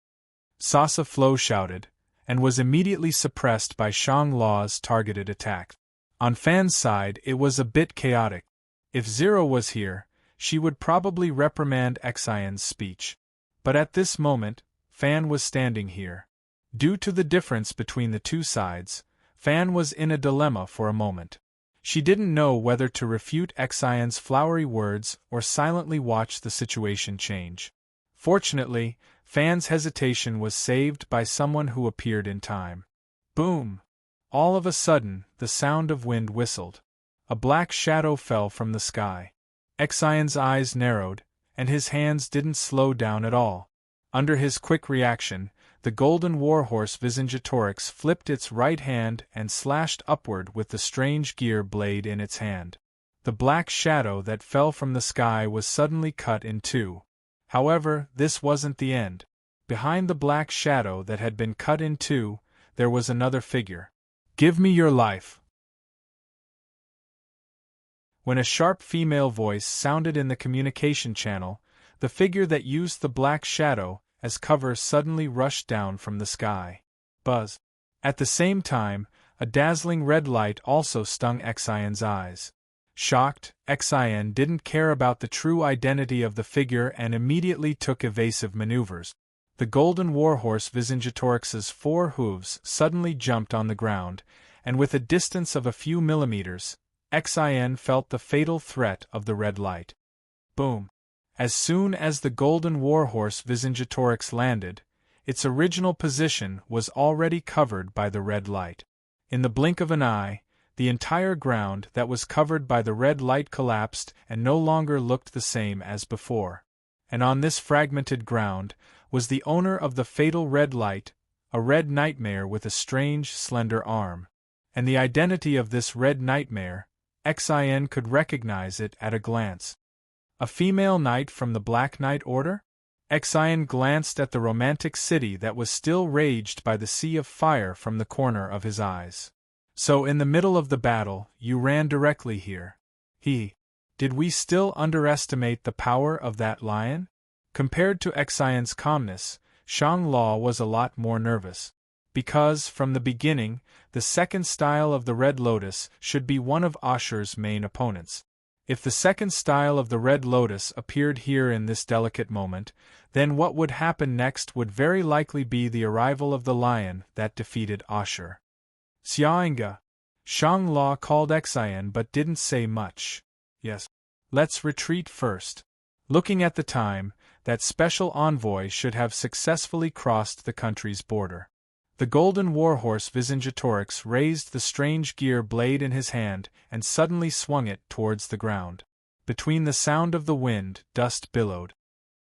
Sasa Flo shouted, and was immediately suppressed by Shang Lao's targeted attack. On Fan's side it was a bit chaotic. If Zero was here, she would probably reprimand Xian's speech. But at this moment, Fan was standing here. Due to the difference between the two sides, Fan was in a dilemma for a moment. She didn't know whether to refute Xian's flowery words or silently watch the situation change. Fortunately, Fan's hesitation was saved by someone who appeared in time. Boom! All of a sudden, the sound of wind whistled. A black shadow fell from the sky. Xian's eyes narrowed, and his hands didn't slow down at all. Under his quick reaction, the golden warhorse Visingetorix flipped its right hand and slashed upward with the strange gear blade in its hand. The black shadow that fell from the sky was suddenly cut in two. However, this wasn't the end. Behind the black shadow that had been cut in two, there was another figure. Give me your life. When a sharp female voice sounded in the communication channel, the figure that used the black shadow as cover suddenly rushed down from the sky. Buzz. At the same time, a dazzling red light also stung Xian's eyes. Shocked, Xian didn't care about the true identity of the figure and immediately took evasive maneuvers. The golden warhorse Vercingetorix's 4 hooves suddenly jumped on the ground, and with a distance of a few millimeters, Xin felt the fatal threat of the red light. Boom! As soon as the golden warhorse Vercingetorix landed, its original position was already covered by the red light. In the blink of an eye, the entire ground that was covered by the red light collapsed and no longer looked the same as before. And on this fragmented ground was the owner of the fatal red light, a red nightmare with a strange, slender arm. And the identity of this red nightmare, Xin could recognize it at a glance. A female knight from the Black Knight Order? Xin glanced at the romantic city that was still raged by the sea of fire from the corner of his eyes. So in the middle of the battle, you ran directly here. Did we still underestimate the power of that lion? Compared to Xion's calmness, Shang-Lao was a lot more nervous. Because, from the beginning, the second style of the Red Lotus should be one of Ashur's main opponents. If the second style of the Red Lotus appeared here in this delicate moment, then what would happen next would very likely be the arrival of the lion that defeated Ashur. Xiaoyinga. Shang-Lao called Xian but didn't say much. Yes. Let's retreat first. Looking at the time, that special envoy should have successfully crossed the country's border. The golden warhorse Vercingetorix raised the strange gear blade in his hand and suddenly swung it towards the ground. Between the sound of the wind, dust billowed.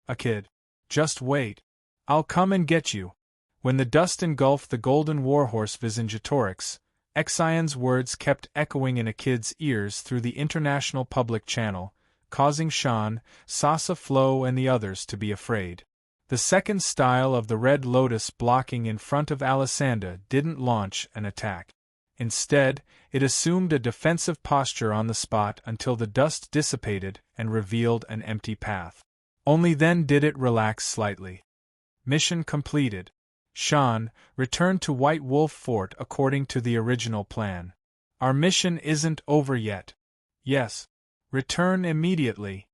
A kid. Just wait. I'll come and get you. When the dust engulfed the golden warhorse Vercingetorix, Xion's words kept echoing in a kid's ears through the international public channel, causing Shan, Sasa Flo and the others to be afraid. The second style of the Red Lotus blocking in front of Alisanda didn't launch an attack. Instead, it assumed a defensive posture on the spot until the dust dissipated and revealed an empty path. Only then did it relax slightly. Mission completed. Shan, return to White Wolf Fort according to the original plan. Our mission isn't over yet. Yes. Return immediately.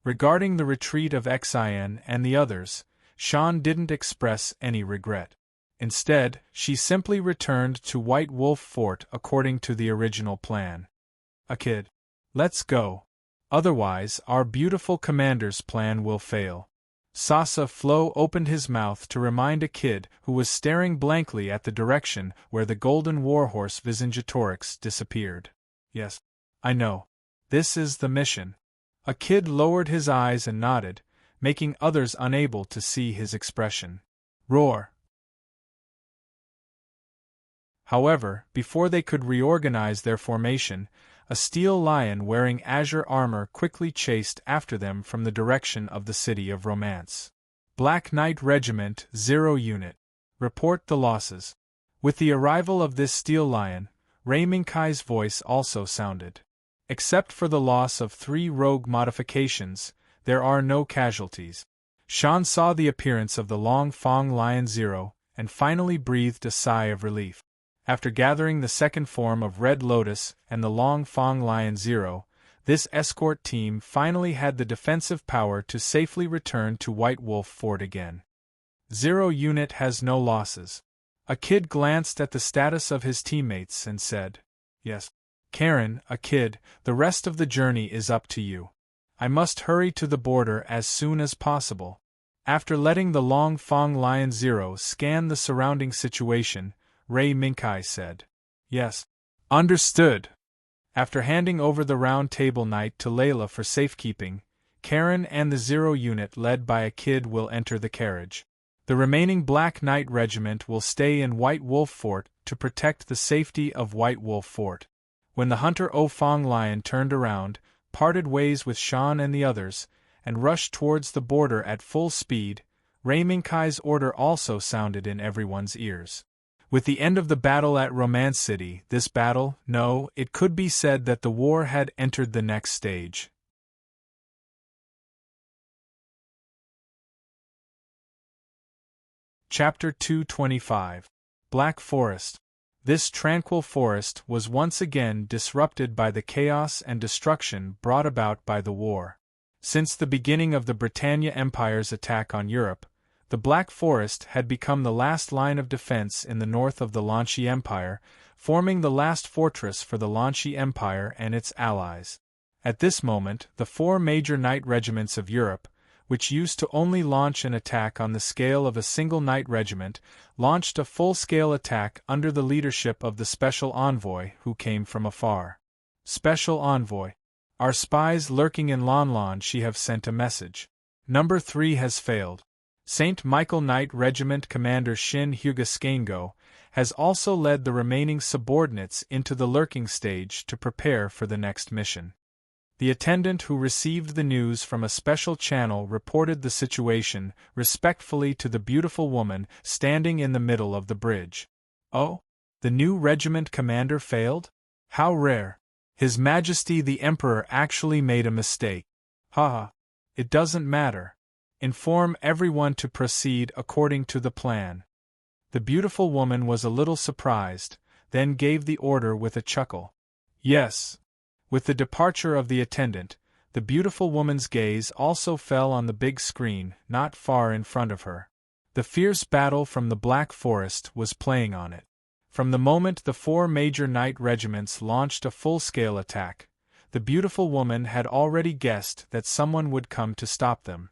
Regarding the retreat of Xian and the others, Shan didn't express any regret. Instead, she simply returned to White Wolf Fort according to the original plan. A kid. Let's go. Otherwise, our beautiful commander's plan will fail. Sasa Flo opened his mouth to remind a kid who was staring blankly at the direction where the golden warhorse Vercingetorix disappeared. Yes. I know. This is the mission. A kid lowered his eyes and nodded, making others unable to see his expression. Roar! However, before they could reorganize their formation, a steel lion wearing azure armor quickly chased after them from the direction of the City of Romance. Black Knight Regiment, 0 Unit. Report the losses. With the arrival of this steel lion, Rei Minkai's voice also sounded. Except for the loss of 3 rogue modifications, there are no casualties. Shan saw the appearance of the Long Fong Lion 0, and finally breathed a sigh of relief. After gathering the second form of Red Lotus and the Long Fong Lion 0, this escort team finally had the defensive power to safely return to White Wolf Fort again. 0 Unit has no losses. A kid glanced at the status of his teammates and said, Yes. Karen, a kid, the rest of the journey is up to you. I must hurry to the border as soon as possible. After letting the Long Fong Lion 0 scan the surrounding situation, Rei Minkai said, Yes. Understood. After handing over the Round Table Knight to Layla for safekeeping, Karen and the 0 Unit led by a kid will enter the carriage. The remaining Black Knight Regiment will stay in White Wolf Fort to protect the safety of White Wolf Fort. When the hunter O Fong Lion turned around, parted ways with Shan and the others, and rushed towards the border at full speed, Rei Minkai's order also sounded in everyone's ears. With the end of the battle at Romance City, this battle, it could be said that the war had entered the next stage. Chapter 225. Black Forest. This tranquil forest was once again disrupted by the chaos and destruction brought about by the war. Since the beginning of the Britannia Empire's attack on Europe, The Black Forest had become the last line of defense in the north of the Lanchi Empire, forming the last fortress for the Lanchi Empire and its allies. At this moment, the 4 major knight regiments of Europe, which used to only launch an attack on the scale of a single knight regiment, launched a full-scale attack under the leadership of the Special Envoy who came from afar. Special Envoy. Our spies lurking in Lanlanchi have sent a message. Number 3 has failed. St. Michael Knight Regiment Commander Shin Hyuga has also led the remaining subordinates into the lurking stage to prepare for the next mission. The attendant who received the news from a special channel reported the situation respectfully to the beautiful woman standing in the middle of the bridge. Oh? The new regiment commander failed? How rare! His Majesty the Emperor actually made a mistake. Haha. It doesn't matter. Inform everyone to proceed according to the plan. The beautiful woman was a little surprised, then gave the order with a chuckle. Yes. With the departure of the attendant, the beautiful woman's gaze also fell on the big screen not far in front of her. The fierce battle from the Black Forest was playing on it. From the moment the 4 major knight regiments launched a full-scale attack, the beautiful woman had already guessed that someone would come to stop them.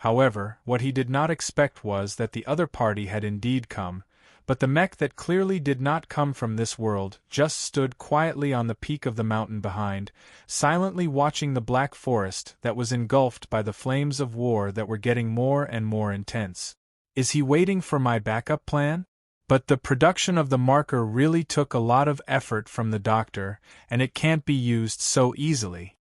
However, what he did not expect was that the other party had indeed come, but the mech that clearly did not come from this world just stood quietly on the peak of the mountain behind, silently watching the Black Forest that was engulfed by the flames of war that were getting more and more intense. Is he waiting for my backup plan? But the production of the marker really took a lot of effort from the doctor, and it can't be used so easily.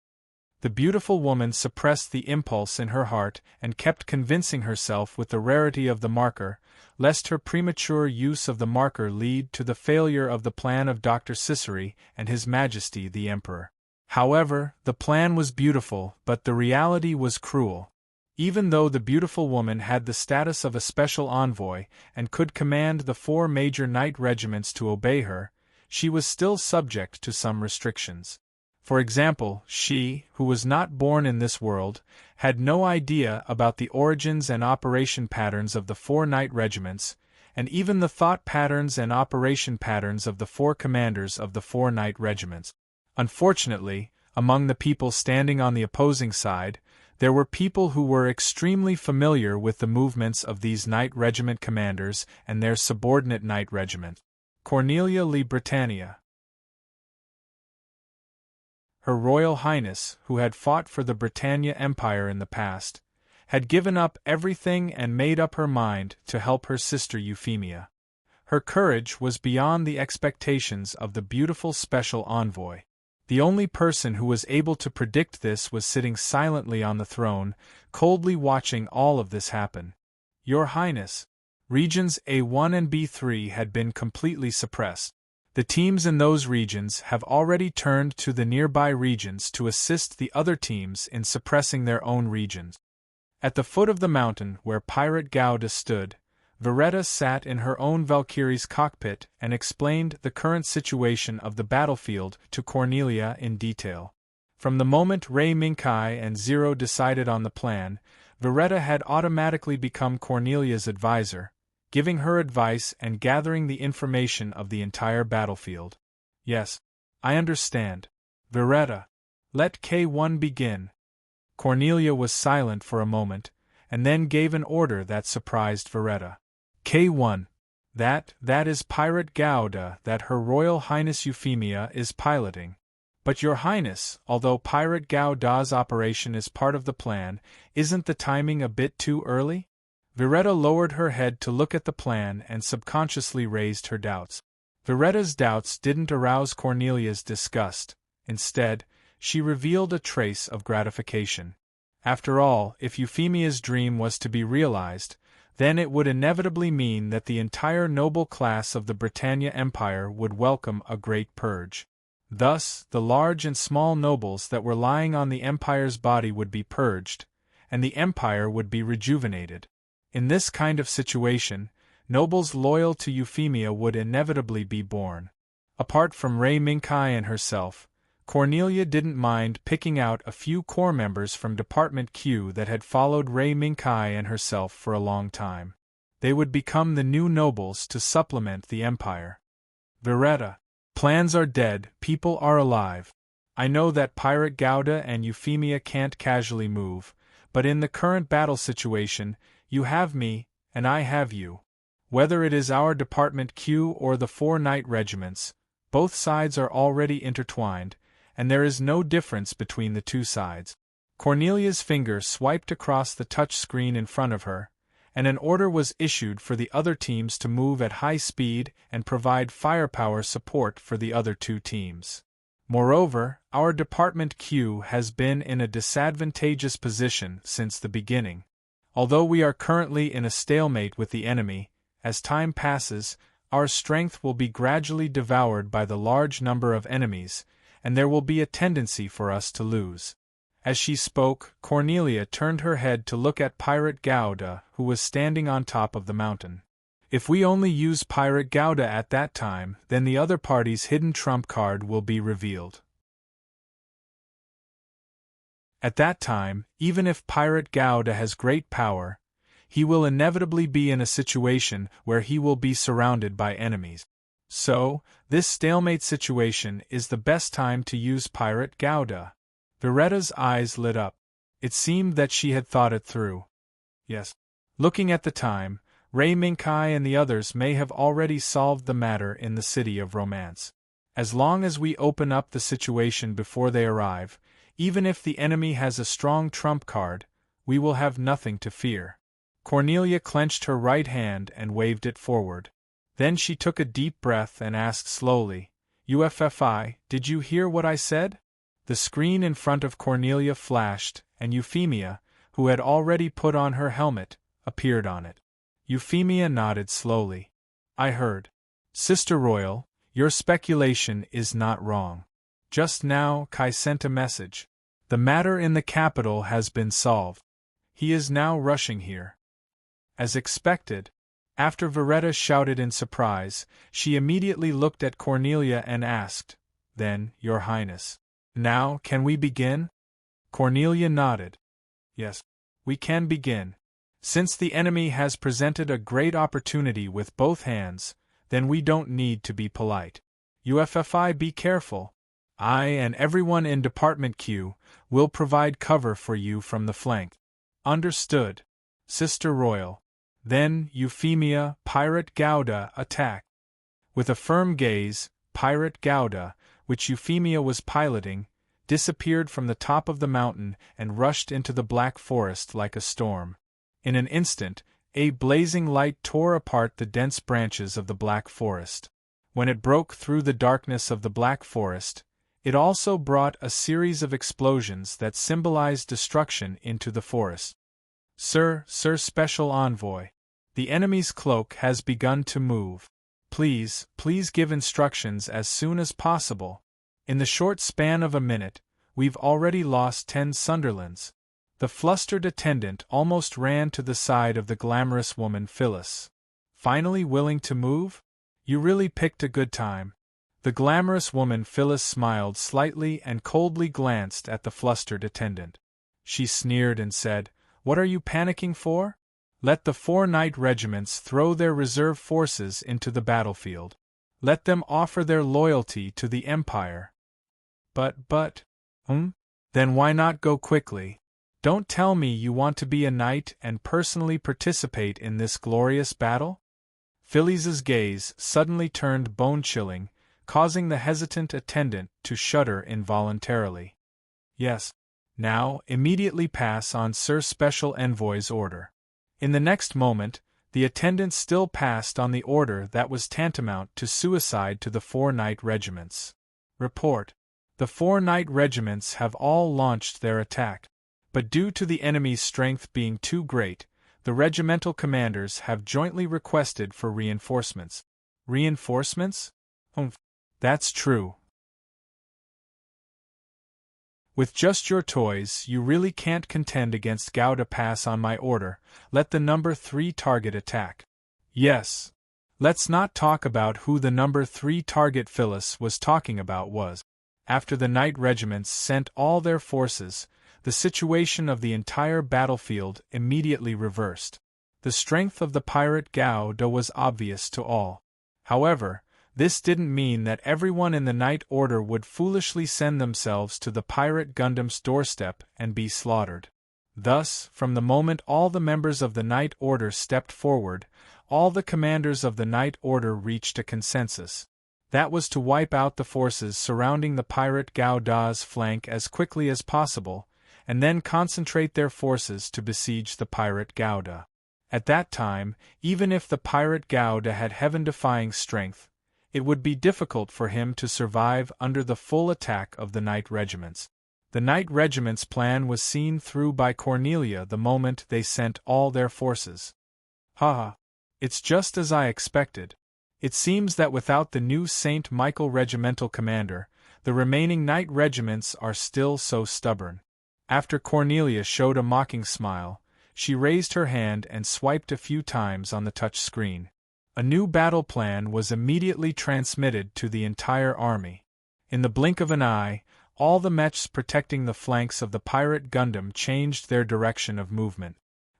The beautiful woman suppressed the impulse in her heart and kept convincing herself with the rarity of the marker, lest her premature use of the marker lead to the failure of the plan of Dr. Ciceri and His Majesty the Emperor. However, the plan was beautiful, but the reality was cruel. Even though the beautiful woman had the status of a special envoy and could command the 4 major knight regiments to obey her, she was still subject to some restrictions. For example, she, who was not born in this world, had no idea about the origins and operation patterns of the 4 knight regiments, and even the thought patterns and operation patterns of the 4 commanders of the 4 knight regiments. Unfortunately, among the people standing on the opposing side, there were people who were extremely familiar with the movements of these knight regiment commanders and their subordinate knight regiment. Cornelia Le Britannia. Her Royal Highness, who had fought for the Britannia Empire in the past, had given up everything and made up her mind to help her sister Euphemia. Her courage was beyond the expectations of the beautiful special envoy. The only person who was able to predict this was sitting silently on the throne, coldly watching all of this happen. Your Highness, regions A1 and B3 had been completely suppressed. The teams in those regions have already turned to the nearby regions to assist the other teams in suppressing their own regions. At the foot of the mountain where Pirate Gauda stood, Veretta sat in her own Valkyrie's cockpit and explained the current situation of the battlefield to Cornelia in detail. From the moment Ray Minkai and Zero decided on the plan, Veretta had automatically become Cornelia's advisor, giving her advice and gathering the information of the entire battlefield. Yes, I understand. Veretta, let K1 begin. Cornelia was silent for a moment, and then gave an order that surprised Veretta. K1. That is Pirate Gauda that Her Royal Highness Euphemia is piloting. But Your Highness, although Pirate Gauda's operation is part of the plan, isn't the timing a bit too early? Veretta lowered her head to look at the plan and subconsciously raised her doubts. Veretta's doubts didn't arouse Cornelia's disgust. Instead, she revealed a trace of gratification. After all, if Euphemia's dream was to be realized, then it would inevitably mean that the entire noble class of the Britannia Empire would welcome a great purge. Thus, the large and small nobles that were lying on the Empire's body would be purged, and the Empire would be rejuvenated. In this kind of situation, nobles loyal to Euphemia would inevitably be born. Apart from Ray Minkai and herself, Cornelia didn't mind picking out a few core members from Department Q that had followed Ray Minkai and herself for a long time. They would become the new nobles to supplement the empire. Veretta. Plans are dead, people are alive. I know that Pirate Gouda and Euphemia can't casually move, but in the current battle situation, you have me, and I have you. Whether it is our Department Q or the 4 knight regiments, both sides are already intertwined, and there is no difference between the two sides. Cornelia's finger swiped across the touch screen in front of her, and an order was issued for the other teams to move at high speed and provide firepower support for the other 2 teams. Moreover, our Department Q has been in a disadvantageous position since the beginning. Although we are currently in a stalemate with the enemy, as time passes, our strength will be gradually devoured by the large number of enemies, and there will be a tendency for us to lose. As she spoke, Cornelia turned her head to look at Pirate Gouda, who was standing on top of the mountain. If we only use Pirate Gouda at that time, then the other party's hidden trump card will be revealed. At that time, even if Pirate Gouda has great power, he will inevitably be in a situation where he will be surrounded by enemies. So, this stalemate situation is the best time to use Pirate Gouda. Veretta's eyes lit up. It seemed that she had thought it through. Yes. Looking at the time, Ray Minkai and the others may have already solved the matter in the City of Romance. As long as we open up the situation before they arrive, even if the enemy has a strong trump card, we will have nothing to fear. Cornelia clenched her right hand and waved it forward. Then she took a deep breath and asked slowly, "UFFI, did you hear what I said?" The screen in front of Cornelia flashed, and Euphemia, who had already put on her helmet, appeared on it. Euphemia nodded slowly. "I heard. Sister Royal, your speculation is not wrong. Just now Kai sent a message. The matter in the capital has been solved. He is now rushing here." As expected, after Veretta shouted in surprise, she immediately looked at Cornelia and asked, "Then, Your Highness, now can we begin?" Cornelia nodded. "Yes, we can begin. Since the enemy has presented a great opportunity with both hands, then we don't need to be polite. UFFI, be careful. I and everyone in Department Q will provide cover for you from the flank." "Understood, Sister Royal." Then, Euphemia, Pirate Gouda, attack. With a firm gaze, Pirate Gouda, which Euphemia was piloting, disappeared from the top of the mountain and rushed into the black forest like a storm. In an instant, a blazing light tore apart the dense branches of the black forest. When it broke through the darkness of the black forest, it also brought a series of explosions that symbolized destruction into the forest. Sir Special Envoy, the enemy's cloak has begun to move. Please give instructions as soon as possible. In the short span of a minute, we've already lost 10 Sunderlands." The flustered attendant almost ran to the side of the glamorous woman Phyllis. "Finally willing to move? You really picked a good time." The glamorous woman Phyllis smiled slightly and coldly glanced at the flustered attendant. She sneered and said, "What are you panicking for? Let the 4 knight regiments throw their reserve forces into the battlefield. Let them offer their loyalty to the Empire." But, then why not go quickly? Don't tell me you want to be a knight and personally participate in this glorious battle? Phyllis's gaze suddenly turned bone-chilling, causing the hesitant attendant to shudder involuntarily. "Yes. Now, immediately pass on Sir Special Envoy's order." In the next moment, the attendant still passed on the order that was tantamount to suicide to the 4 knight regiments. Report. The 4 knight regiments have all launched their attack. But due to the enemy's strength being too great, the regimental commanders have jointly requested for reinforcements. Reinforcements? That's true. With just your toys, you really can't contend against Gouda. Pass on my order. Let the number 3 target attack. Yes. Let's not talk about who the number 3 target Phyllis was talking about was. After the knight regiments sent all their forces, the situation of the entire battlefield immediately reversed. The strength of the pirate Gauda was obvious to all. However, this didn't mean that everyone in the Night Order would foolishly send themselves to the pirate Gundam's doorstep and be slaughtered. Thus, from the moment all the members of the Night Order stepped forward, all the commanders of the Night Order reached a consensus. That was to wipe out the forces surrounding the pirate Gauda's flank as quickly as possible, and then concentrate their forces to besiege the pirate Gauda. At that time, even if the pirate Gauda had heaven-defying strength, it would be difficult for him to survive under the full attack of the Night Regiments. The Night Regiment's plan was seen through by Cornelia the moment they sent all their forces. Haha. It's just as I expected. It seems that without the new St. Michael regimental commander, the remaining Night Regiments are still so stubborn. After Cornelia showed a mocking smile, she raised her hand and swiped a few times on the touch screen. A new battle plan was immediately transmitted to the entire army. In the blink of an eye, all the mechs protecting the flanks of the pirate Gundam changed their direction of movement.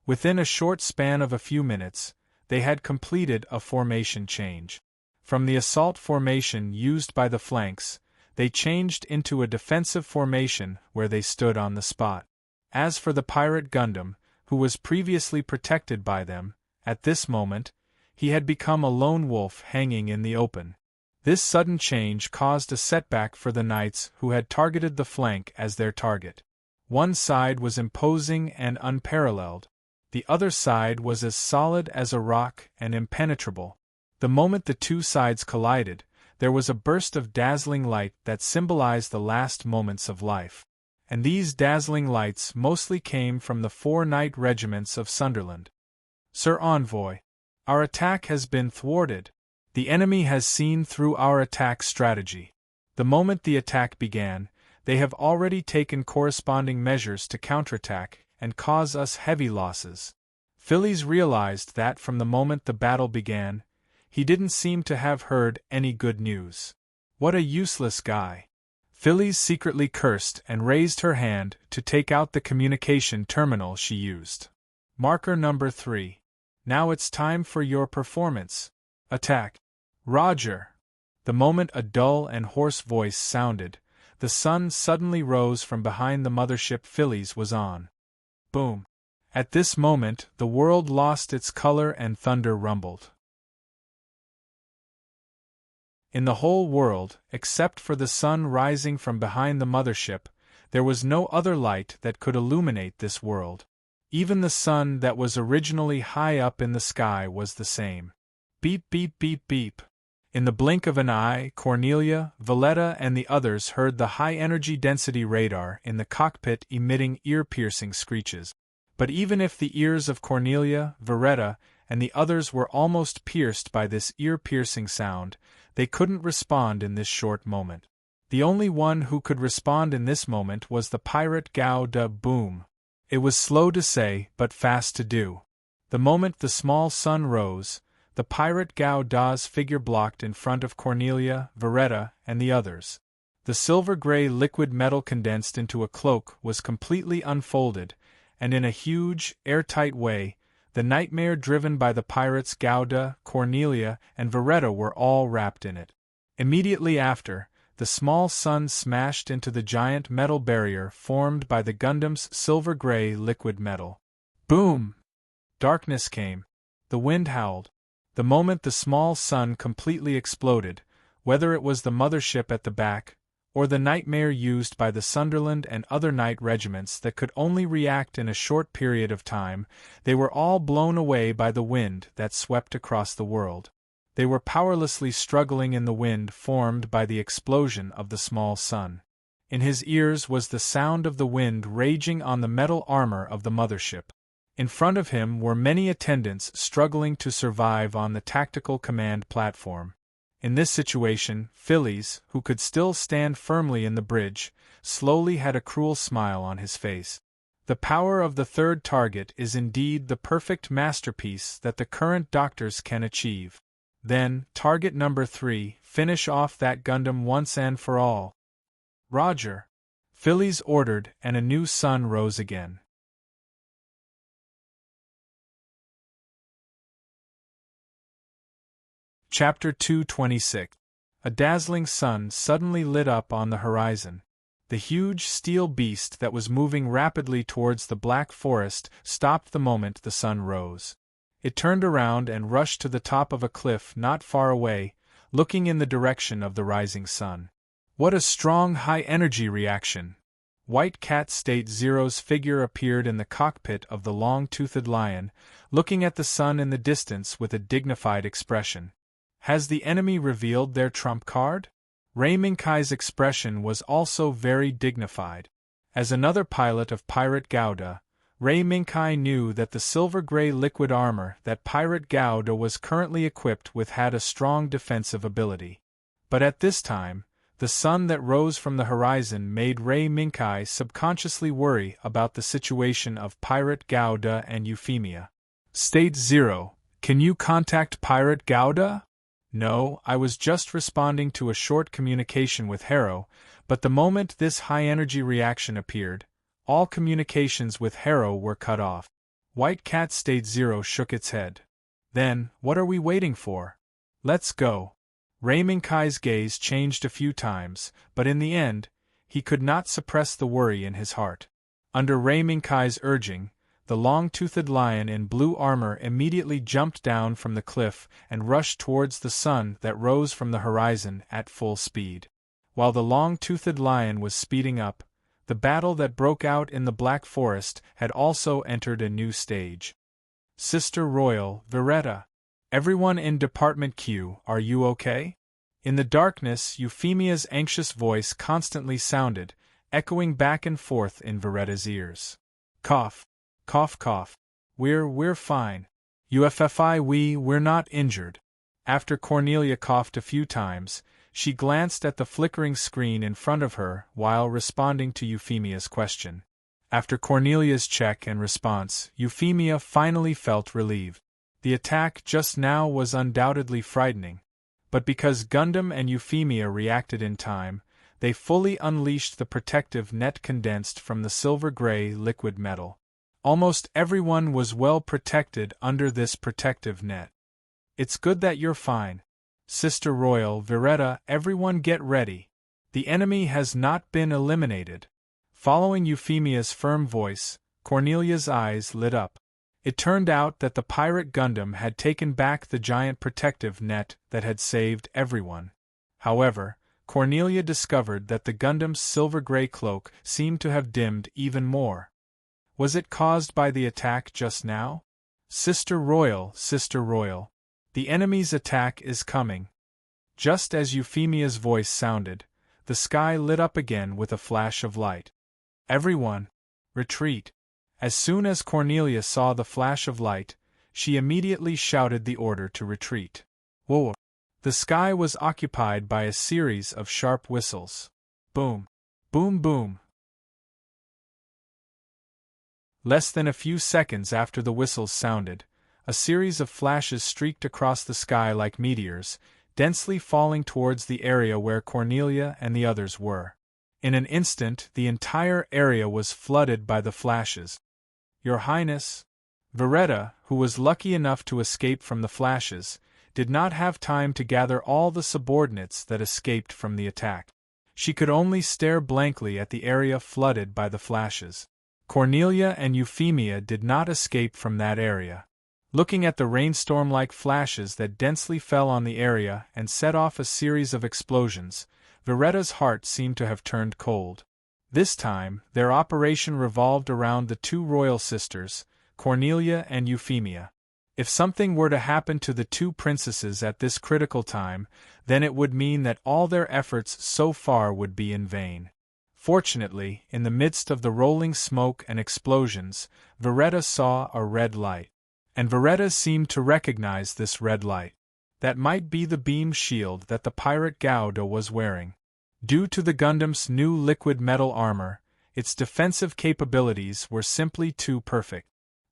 Within a short span of a few minutes, they had completed a formation change. From the assault formation used by the flanks, they changed into a defensive formation where they stood on the spot. As for the pirate Gundam, who was previously protected by them, at this moment, he had become a lone wolf hanging in the open. This sudden change caused a setback for the knights who had targeted the flank as their target. One side was imposing and unparalleled. The other side was as solid as a rock and impenetrable. The moment the two sides collided, there was a burst of dazzling light that symbolized the last moments of life. And these dazzling lights mostly came from the 4 Night Regiments of Sunderland. Sir Envoy, our attack has been thwarted. The enemy has seen through our attack strategy. The moment the attack began, they have already taken corresponding measures to counterattack and cause us heavy losses. Phillies realized that from the moment the battle began, he didn't seem to have heard any good news. What a useless guy. Phillies secretly cursed and raised her hand to take out the communication terminal she used. Marker number 3. Now it's time for your performance. Attack. Roger. The moment a dull and hoarse voice sounded, the sun suddenly rose from behind the mothership Phillies was on. Boom. At this moment, the world lost its color and thunder rumbled. In the whole world, except for the sun rising from behind the mothership, there was no other light that could illuminate this world. Even the sun that was originally high up in the sky was the same. Beep beep beep beep. In the blink of an eye, Cornelia, Valletta and the others heard the high-energy density radar in the cockpit emitting ear-piercing screeches. But even if the ears of Cornelia, Valletta, and the others were almost pierced by this ear-piercing sound, they couldn't respond in this short moment. The only one who could respond in this moment was the pirate Gauda. Boom. It was slow to say, but fast to do. The moment the small sun rose, the pirate Gauda's figure blocked in front of Cornelia, Valletta, and the others. The silver-gray liquid metal condensed into a cloak was completely unfolded, and in a huge, airtight way, the nightmare driven by the pirates Gauda, Cornelia, and Valletta were all wrapped in it. Immediately after, the small sun smashed into the giant metal barrier formed by the Gundam's silver-gray liquid metal. Boom! Darkness came. The wind howled. The moment the small sun completely exploded, whether it was the mothership at the back, or the nightmare used by the Sunderland and other night regiments that could only react in a short period of time, they were all blown away by the wind that swept across the world. They were powerlessly struggling in the wind formed by the explosion of the small sun. In his ears was the sound of the wind raging on the metal armor of the mothership. In front of him were many attendants struggling to survive on the tactical command platform. In this situation, Phillies, who could still stand firmly in the bridge, slowly had a cruel smile on his face. The power of the third target is indeed the perfect masterpiece that the current doctors can achieve. Then, target number 3, finish off that Gundam once and for all. Roger. Phillies ordered, and a new sun rose again. Chapter 226. A dazzling sun suddenly lit up on the horizon. The huge steel beast that was moving rapidly towards the black forest stopped the moment the sun rose. It turned around and rushed to the top of a cliff not far away, looking in the direction of the rising sun. What a strong high-energy reaction! White Cat State Zero's figure appeared in the cockpit of the long-toothed lion, looking at the sun in the distance with a dignified expression. Has the enemy revealed their trump card? Ray Minkai's expression was also very dignified. As another pilot of Pirate Gouda, Ray Minkai knew that the silver-gray liquid armor that Pirate Gouda was currently equipped with had a strong defensive ability. But at this time, the sun that rose from the horizon made Ray Minkai subconsciously worry about the situation of Pirate Gouda and Euphemia. State Zero, can you contact Pirate Gouda? No, I was just responding to a short communication with Harrow, but the moment this high-energy reaction appeared, all communications with Harrow were cut off. White Cat State Zero shook its head. Then, what are we waiting for? Let's go. Ray Minkai's gaze changed a few times, but in the end, he could not suppress the worry in his heart. Under Ray Minkai's urging, the long-toothed lion in blue armor immediately jumped down from the cliff and rushed towards the sun that rose from the horizon at full speed. While the long-toothed lion was speeding up, the battle that broke out in the Black Forest had also entered a new stage. Sister Royal, Veretta. Everyone in Department Q, are you okay? In the darkness, Euphemia's anxious voice constantly sounded, echoing back and forth in Veretta's ears. Cough. Cough cough. We're fine. UFFI we're not injured. After Cornelia coughed a few times, she glanced at the flickering screen in front of her while responding to Euphemia's question. After Cornelia's check and response, Euphemia finally felt relieved. The attack just now was undoubtedly frightening, but because Gundam and Euphemia reacted in time, they fully unleashed the protective net condensed from the silver-gray liquid metal. Almost everyone was well protected under this protective net. It's good that you're fine. Sister Royal, Veretta, everyone get ready. The enemy has not been eliminated. Following Euphemia's firm voice, Cornelia's eyes lit up. It turned out that the pirate Gundam had taken back the giant protective net that had saved everyone. However, Cornelia discovered that the Gundam's silver-gray cloak seemed to have dimmed even more. Was it caused by the attack just now? Sister Royal, the enemy's attack is coming. Just as Euphemia's voice sounded, the sky lit up again with a flash of light. Everyone, retreat. As soon as Cornelia saw the flash of light, she immediately shouted the order to retreat. Whoa! The sky was occupied by a series of sharp whistles. Boom! Boom boom! Less than a few seconds after the whistles sounded, a series of flashes streaked across the sky like meteors, densely falling towards the area where Cornelia and the others were. In an instant, the entire area was flooded by the flashes. Your Highness, Veretta, who was lucky enough to escape from the flashes, did not have time to gather all the subordinates that escaped from the attack. She could only stare blankly at the area flooded by the flashes. Cornelia and Euphemia did not escape from that area. Looking at the rainstorm-like flashes that densely fell on the area and set off a series of explosions, Veretta's heart seemed to have turned cold. This time, their operation revolved around the two royal sisters, Cornelia and Euphemia. If something were to happen to the two princesses at this critical time, then it would mean that all their efforts so far would be in vain. Fortunately, in the midst of the rolling smoke and explosions, Veretta saw a red light. And Veretta seemed to recognize this red light. That might be the beam shield that the pirate Gouda was wearing. Due to the Gundam's new liquid metal armor, its defensive capabilities were simply too perfect.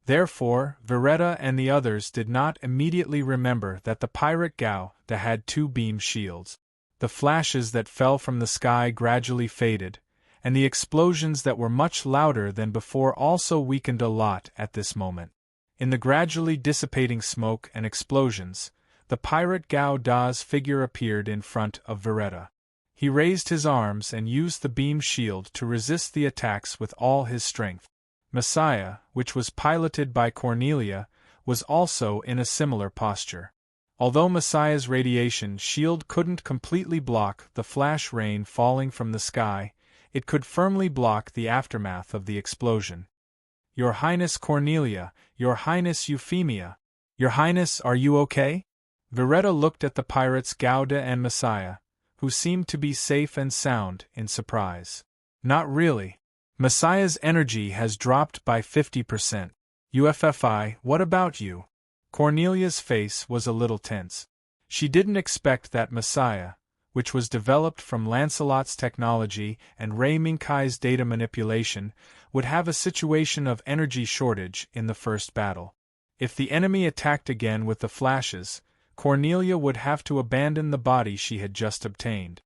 Therefore, Veretta and the others did not immediately remember that the pirate Gouda had two beam shields. The flashes that fell from the sky gradually faded, and the explosions that were much louder than before also weakened a lot at this moment. In the gradually dissipating smoke and explosions, the pirate Gauda's figure appeared in front of Veretta. He raised his arms and used the beam shield to resist the attacks with all his strength. Messiah, which was piloted by Cornelia, was also in a similar posture. Although Messiah's radiation shield couldn't completely block the flash rain falling from the sky, it could firmly block the aftermath of the explosion. "Your Highness Cornelia, Your Highness Euphemia. Your Highness, are you okay?" Veretta looked at the pirates Gauda and Messiah, who seemed to be safe and sound, in surprise. "Not really. Messiah's energy has dropped by 50%. UFFI, what about you?" Cornelia's face was a little tense. She didn't expect that Messiah, which was developed from Lancelot's technology and Ray Minkai's data manipulation, would have a situation of energy shortage in the first battle. If the enemy attacked again with the flashes, Cornelia would have to abandon the body she had just obtained.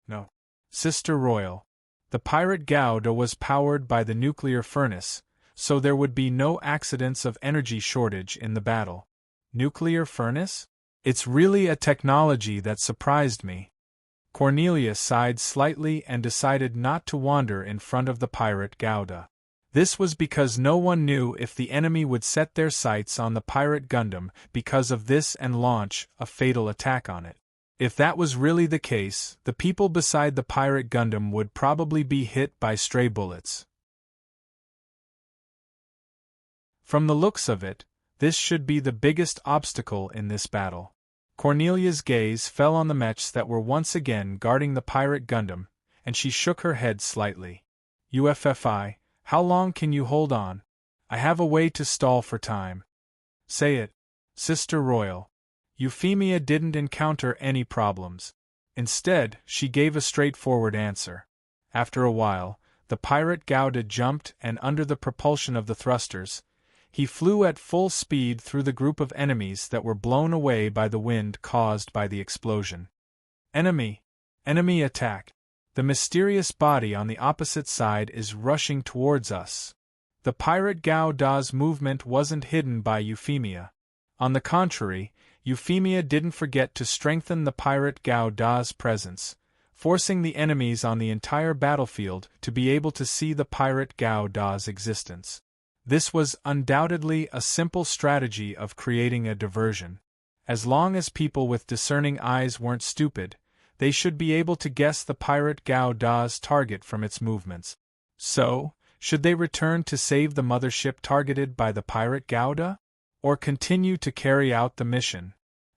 "No, Sister Royal. The pirate Gauda was powered by the nuclear furnace, so there would be no accidents of energy shortage in the battle." "Nuclear furnace? It's really a technology that surprised me." Cornelia sighed slightly and decided not to wander in front of the pirate Gauda. This was because no one knew if the enemy would set their sights on the pirate Gundam because of this and launch a fatal attack on it. If that was really the case, the people beside the pirate Gundam would probably be hit by stray bullets. From the looks of it, this should be the biggest obstacle in this battle. Cornelia's gaze fell on the mechs that were once again guarding the pirate Gundam, and she shook her head slightly. "UFFI, how long can you hold on? I have a way to stall for time." "Say it, Sister Royal." Euphemia didn't encounter any problems. Instead, she gave a straightforward answer. After a while, the pirate Gauda jumped and under the propulsion of the thrusters, he flew at full speed through the group of enemies that were blown away by the wind caused by the explosion. "Enemy! Enemy attack! The mysterious body on the opposite side is rushing towards us." The pirate Gauda's movement wasn't hidden by Euphemia. On the contrary, Euphemia didn't forget to strengthen the pirate Gauda's presence, forcing the enemies on the entire battlefield to be able to see the pirate Gauda's existence. This was undoubtedly a simple strategy of creating a diversion. As long as people with discerning eyes weren't stupid, they should be able to guess the pirate Gauda's target from its movements. So, should they return to save the mothership targeted by the pirate Gauda? Or continue to carry out the mission?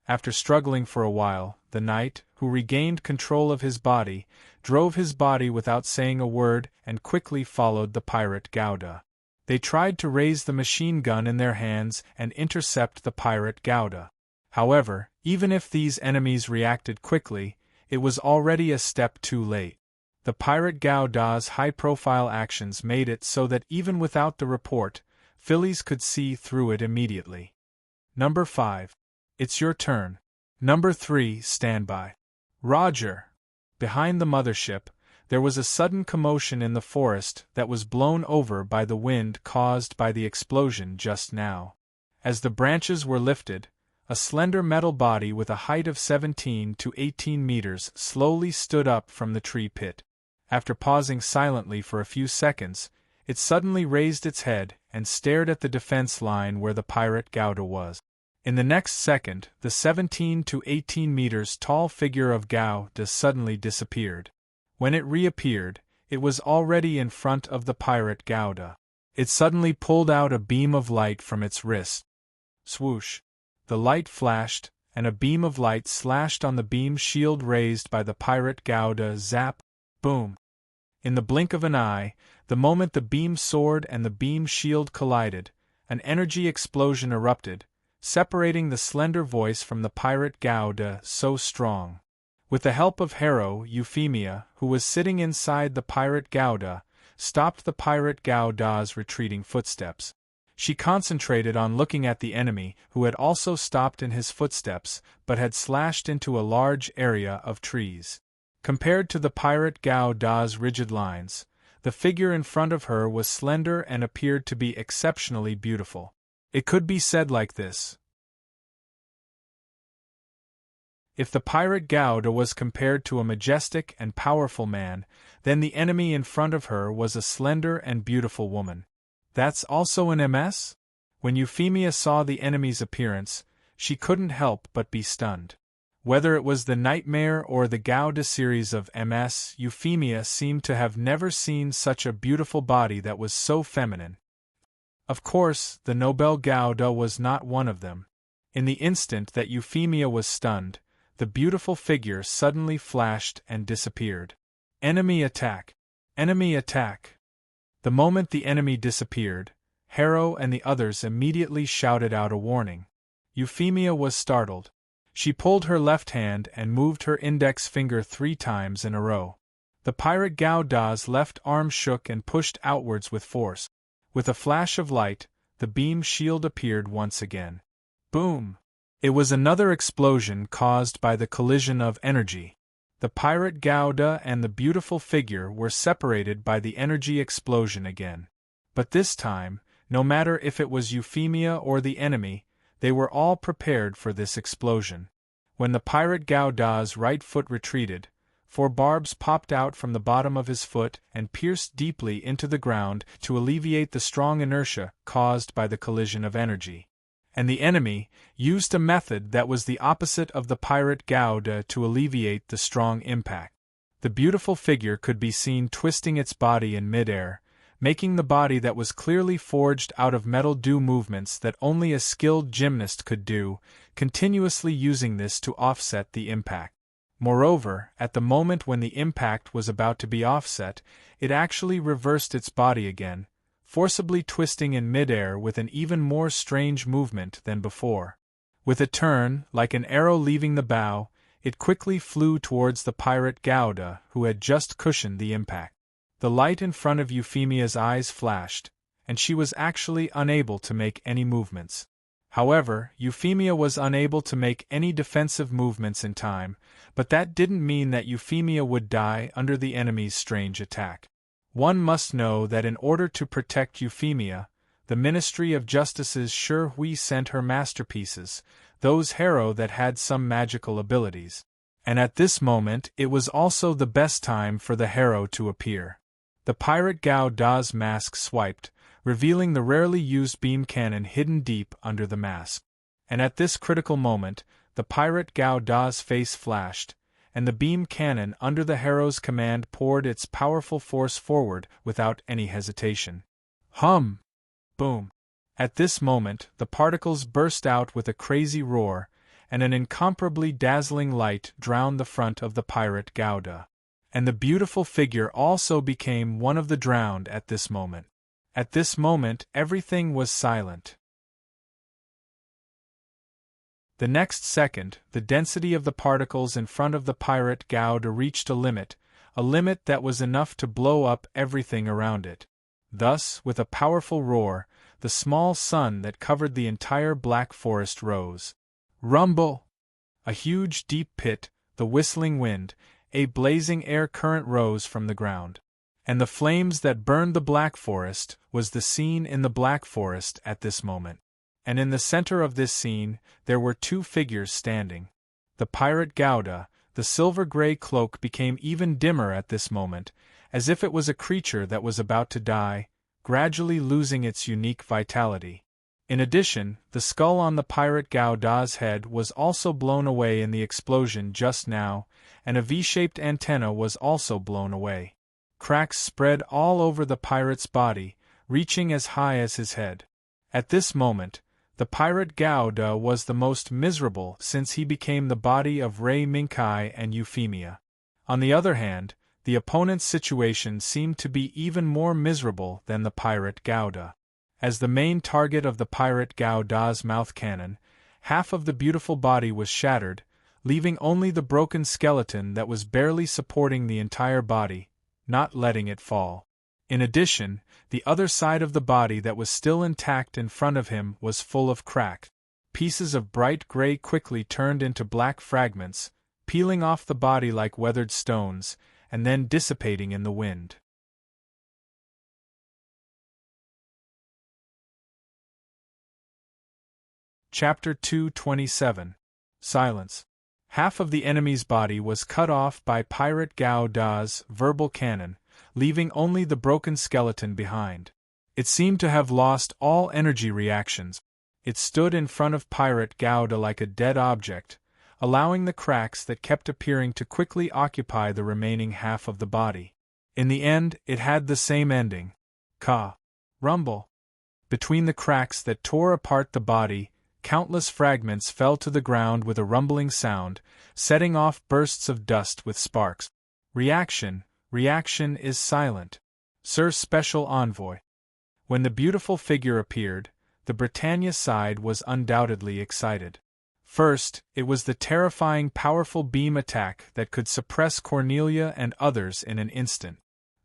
After struggling for a while, the knight, who regained control of his body, drove his body without saying a word and quickly followed the pirate Gauda. They tried to raise the machine gun in their hands and intercept the pirate Gauda. However, even if these enemies reacted quickly, it was already a step too late. The pirate Gauda's high-profile actions made it so that even without the report, Phillies could see through it immediately. Number 5. It's your turn. Number 3, stand by. Roger. Behind the mothership, there was a sudden commotion in the forest that was blown over by the wind caused by the explosion just now. As the branches were lifted, a slender metal body with a height of 17 to 18 meters slowly stood up from the tree pit. After pausing silently for a few seconds, it suddenly raised its head and stared at the defense line where the pirate Gauda was. In the next second, the 17 to 18 meters tall figure of Gauda suddenly disappeared. When it reappeared, it was already in front of the pirate Gauda. It suddenly pulled out a beam of light from its wrist. Swoosh! The light flashed, and a beam of light slashed on the beam shield raised by the pirate Gauda. Zap! Boom! In the blink of an eye, the moment the beam soared and the beam shield collided, an energy explosion erupted, separating the slender voice from the pirate Gauda so strong. With the help of Hero, Euphemia, who was sitting inside the pirate Gauda, stopped the pirate Gauda's retreating footsteps. She concentrated on looking at the enemy, who had also stopped in his footsteps, but had slashed into a large area of trees. Compared to the pirate Gauda's rigid lines, the figure in front of her was slender and appeared to be exceptionally beautiful. It could be said like this. If the pirate Gauda was compared to a majestic and powerful man, then the enemy in front of her was a slender and beautiful woman. That's also an MS? When Euphemia saw the enemy's appearance, she couldn't help but be stunned. Whether it was the nightmare or the Gauda series of MS, Euphemia seemed to have never seen such a beautiful body that was so feminine. Of course, the Nobel Gauda was not one of them. In the instant that Euphemia was stunned, the beautiful figure suddenly flashed and disappeared. Enemy attack! Enemy attack! The moment the enemy disappeared, Harrow and the others immediately shouted out a warning. Euphemia was startled. She pulled her left hand and moved her index finger 3 times in a row. The pirate Gauda's left arm shook and pushed outwards with force. With a flash of light, the beam shield appeared once again. Boom! It was another explosion caused by the collision of energy. The pirate Gauda and the beautiful figure were separated by the energy explosion again. But this time, no matter if it was Euphemia or the enemy, they were all prepared for this explosion. When the pirate Gauda's right foot retreated, 4 barbs popped out from the bottom of his foot and pierced deeply into the ground to alleviate the strong inertia caused by the collision of energy. And the enemy used a method that was the opposite of the pirate Gauda to alleviate the strong impact. The beautiful figure could be seen twisting its body in midair, making the body that was clearly forged out of metal do movements that only a skilled gymnast could do, continuously using this to offset the impact. Moreover, at the moment when the impact was about to be offset, it actually reversed its body again, forcibly twisting in midair with an even more strange movement than before. With a turn, like an arrow leaving the bow, it quickly flew towards the pirate Gauda, who had just cushioned the impact. The light in front of Euphemia's eyes flashed, and she was actually unable to make any movements. However, Euphemia was unable to make any defensive movements in time, but that didn't mean that Euphemia would die under the enemy's strange attack. One must know that in order to protect Euphemia, the Ministry of Justice's Sure Hui sent her masterpieces, those Harrow that had some magical abilities. And at this moment it was also the best time for the Harrow to appear. The pirate Gauda's mask swiped, revealing the rarely used beam cannon hidden deep under the mask. And at this critical moment, the pirate Gauda's face flashed, and the beam cannon under the Harrow's command poured its powerful force forward without any hesitation. Hum! Boom! At this moment, the particles burst out with a crazy roar, and an incomparably dazzling light drowned the front of the pirate Gauda. And the beautiful figure also became one of the drowned at this moment. At this moment, everything was silent. The next second, the density of the particles in front of the pirate Gauda reached a limit that was enough to blow up everything around it. Thus, with a powerful roar, the small sun that covered the entire black forest rose. Rumble! A huge deep pit, the whistling wind, a blazing air current rose from the ground. And the flames that burned the Black Forest was the scene in the Black Forest at this moment. And in the center of this scene, there were 2 figures standing. The pirate Gauda, the silver-gray cloak became even dimmer at this moment, as if it was a creature that was about to die, gradually losing its unique vitality. In addition, the skull on the pirate Gauda's head was also blown away in the explosion just now, and a V-shaped antenna was also blown away. Cracks spread all over the pirate's body, reaching as high as his head. At this moment, the pirate Gauda was the most miserable since he became the body of Ray Minkai and Euphemia. On the other hand, the opponent's situation seemed to be even more miserable than the pirate Gauda. As the main target of the pirate Gauda's mouth cannon, half of the beautiful body was shattered, leaving only the broken skeleton that was barely supporting the entire body, not letting it fall. In addition, the other side of the body that was still intact in front of him was full of crack. Pieces of bright gray quickly turned into black fragments, peeling off the body like weathered stones, and then dissipating in the wind. Chapter 227. Silence. Half of the enemy's body was cut off by Pirate Gauda's verbal cannon, leaving only the broken skeleton behind. It seemed to have lost all energy reactions. It stood in front of Pirate Gauda like a dead object, allowing the cracks that kept appearing to quickly occupy the remaining half of the body. In the end, it had the same ending. Ka. Rumble. Between the cracks that tore apart the body, countless fragments fell to the ground with a rumbling sound, setting off bursts of dust with sparks. Reaction is silent. Sir Special Envoy. When the beautiful figure appeared, the Britannia side was undoubtedly excited. First, it was the terrifying powerful beam attack that could suppress Cornelia and others in an instant.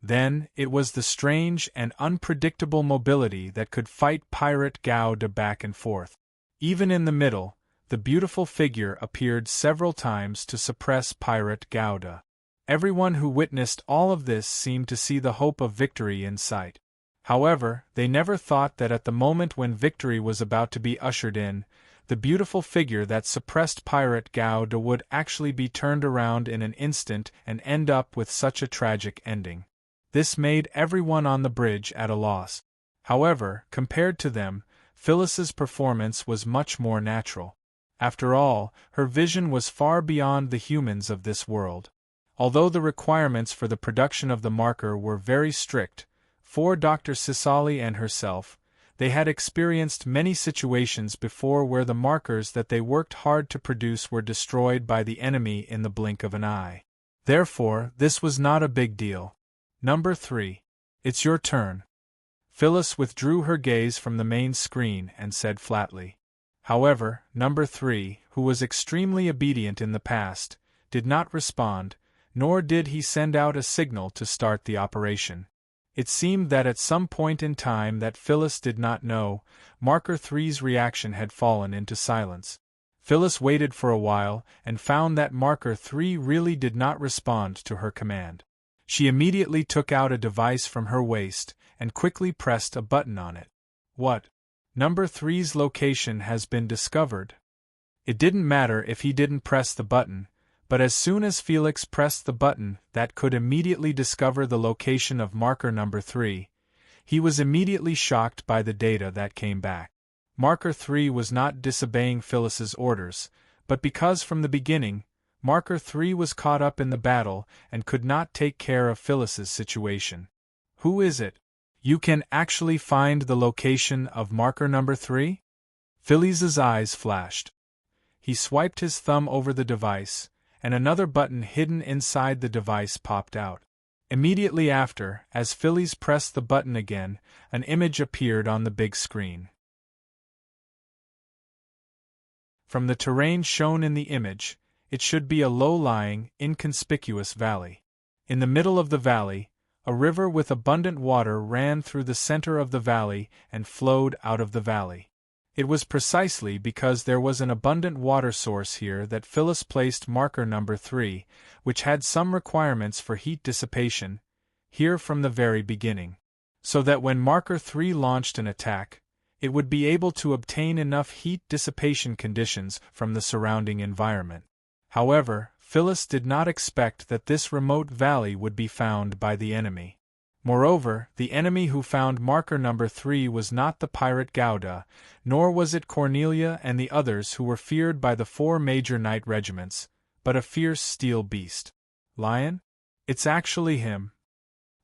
Then, it was the strange and unpredictable mobility that could fight Pirate Gauda back and forth. Even in the middle, the beautiful figure appeared several times to suppress Pirate Gauda. Everyone who witnessed all of this seemed to see the hope of victory in sight. However, they never thought that at the moment when victory was about to be ushered in, the beautiful figure that suppressed Pirate Gauda would actually be turned around in an instant and end up with such a tragic ending. This made everyone on the bridge at a loss. However, compared to them, Phyllis's performance was much more natural. After all, her vision was far beyond the humans of this world. Although the requirements for the production of the marker were very strict, for Dr. Cicely and herself, they had experienced many situations before where the markers that they worked hard to produce were destroyed by the enemy in the blink of an eye. Therefore, this was not a big deal. Number 3. It's your turn. Phyllis withdrew her gaze from the main screen and said flatly. However, Number 3, who was extremely obedient in the past, did not respond, nor did he send out a signal to start the operation. It seemed that at some point in time that Phyllis did not know, Marker 3's reaction had fallen into silence. Phyllis waited for a while and found that Marker 3 really did not respond to her command. She immediately took out a device from her waist and quickly pressed a button on it. What? Number 3's location has been discovered. It didn't matter if he didn't press the button, but as soon as Felix pressed the button that could immediately discover the location of Marker Number 3, he was immediately shocked by the data that came back. Marker 3 was not disobeying Phyllis's orders, but because from the beginning, Marker 3 was caught up in the battle and could not take care of Phyllis's situation. Who is it? You can actually find the location of Marker Number 3? Phyllis's eyes flashed. He swiped his thumb over the device, and another button hidden inside the device popped out. Immediately after, as Phyllis pressed the button again, an image appeared on the big screen. From the terrain shown in the image, it should be a low-lying, inconspicuous valley. In the middle of the valley, a river with abundant water ran through the center of the valley and flowed out of the valley. It was precisely because there was an abundant water source here that Phyllis placed Marker Number 3, which had some requirements for heat dissipation, here from the very beginning. So that when Marker 3 launched an attack, it would be able to obtain enough heat dissipation conditions from the surrounding environment. However, Phyllis did not expect that this remote valley would be found by the enemy. Moreover, the enemy who found Marker Number 3 was not the pirate Gauda, nor was it Cornelia and the others who were feared by the 4 major knight regiments, but a fierce steel beast. Lion? It's actually him.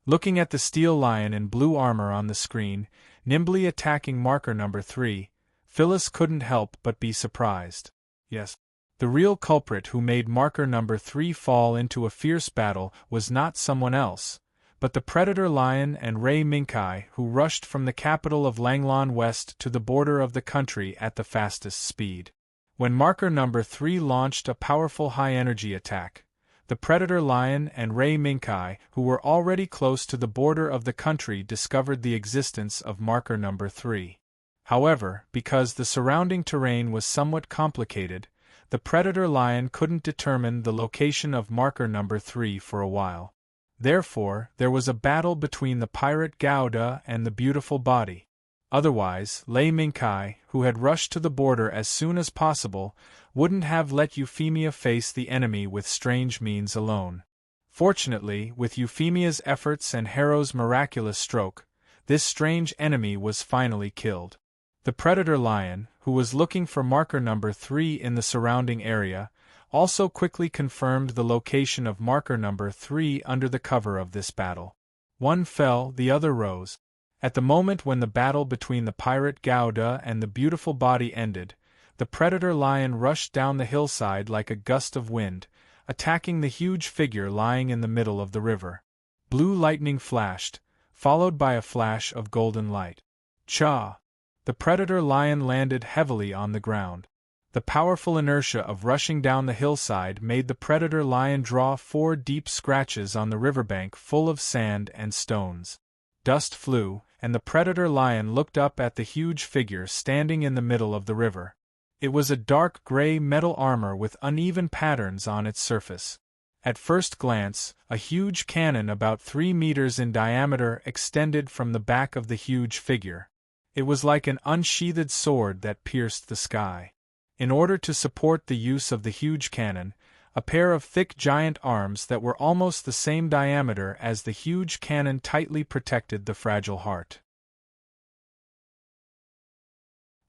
Looking at the steel lion in blue armor on the screen, nimbly attacking Marker Number 3, Phyllis couldn't help but be surprised. Yes. The real culprit who made Marker Number 3 fall into a fierce battle was not someone else, but the predator lion and Ray Minkai who rushed from the capital of Langlon west to the border of the country at the fastest speed. When Marker Number 3 launched a powerful high-energy attack, the predator lion and Ray Minkai who were already close to the border of the country discovered the existence of Marker Number 3. However, because the surrounding terrain was somewhat complicated, the predator lion couldn't determine the location of Marker Number 3 for a while. Therefore, there was a battle between the pirate Gauda and the beautiful body. Otherwise, Lei Mingkai, who had rushed to the border as soon as possible, wouldn't have let Euphemia face the enemy with strange means alone. Fortunately, with Euphemia's efforts and Harrow's miraculous stroke, this strange enemy was finally killed. The predator lion, who was looking for marker number 3 in the surrounding area, also quickly confirmed the location of marker number 3 under the cover of this battle. One fell, the other rose. At the moment when the battle between the pirate Gauda and the beautiful body ended, the predator lion rushed down the hillside like a gust of wind, attacking the huge figure lying in the middle of the river. Blue lightning flashed, followed by a flash of golden light. Cha! The predator lion landed heavily on the ground. The powerful inertia of rushing down the hillside made the predator lion draw 4 deep scratches on the riverbank full of sand and stones. Dust flew, and the predator lion looked up at the huge figure standing in the middle of the river. It was a dark gray metal armor with uneven patterns on its surface. At first glance, a huge cannon about 3 meters in diameter extended from the back of the huge figure. It was like an unsheathed sword that pierced the sky. In order to support the use of the huge cannon, a pair of thick giant arms that were almost the same diameter as the huge cannon tightly protected the fragile heart.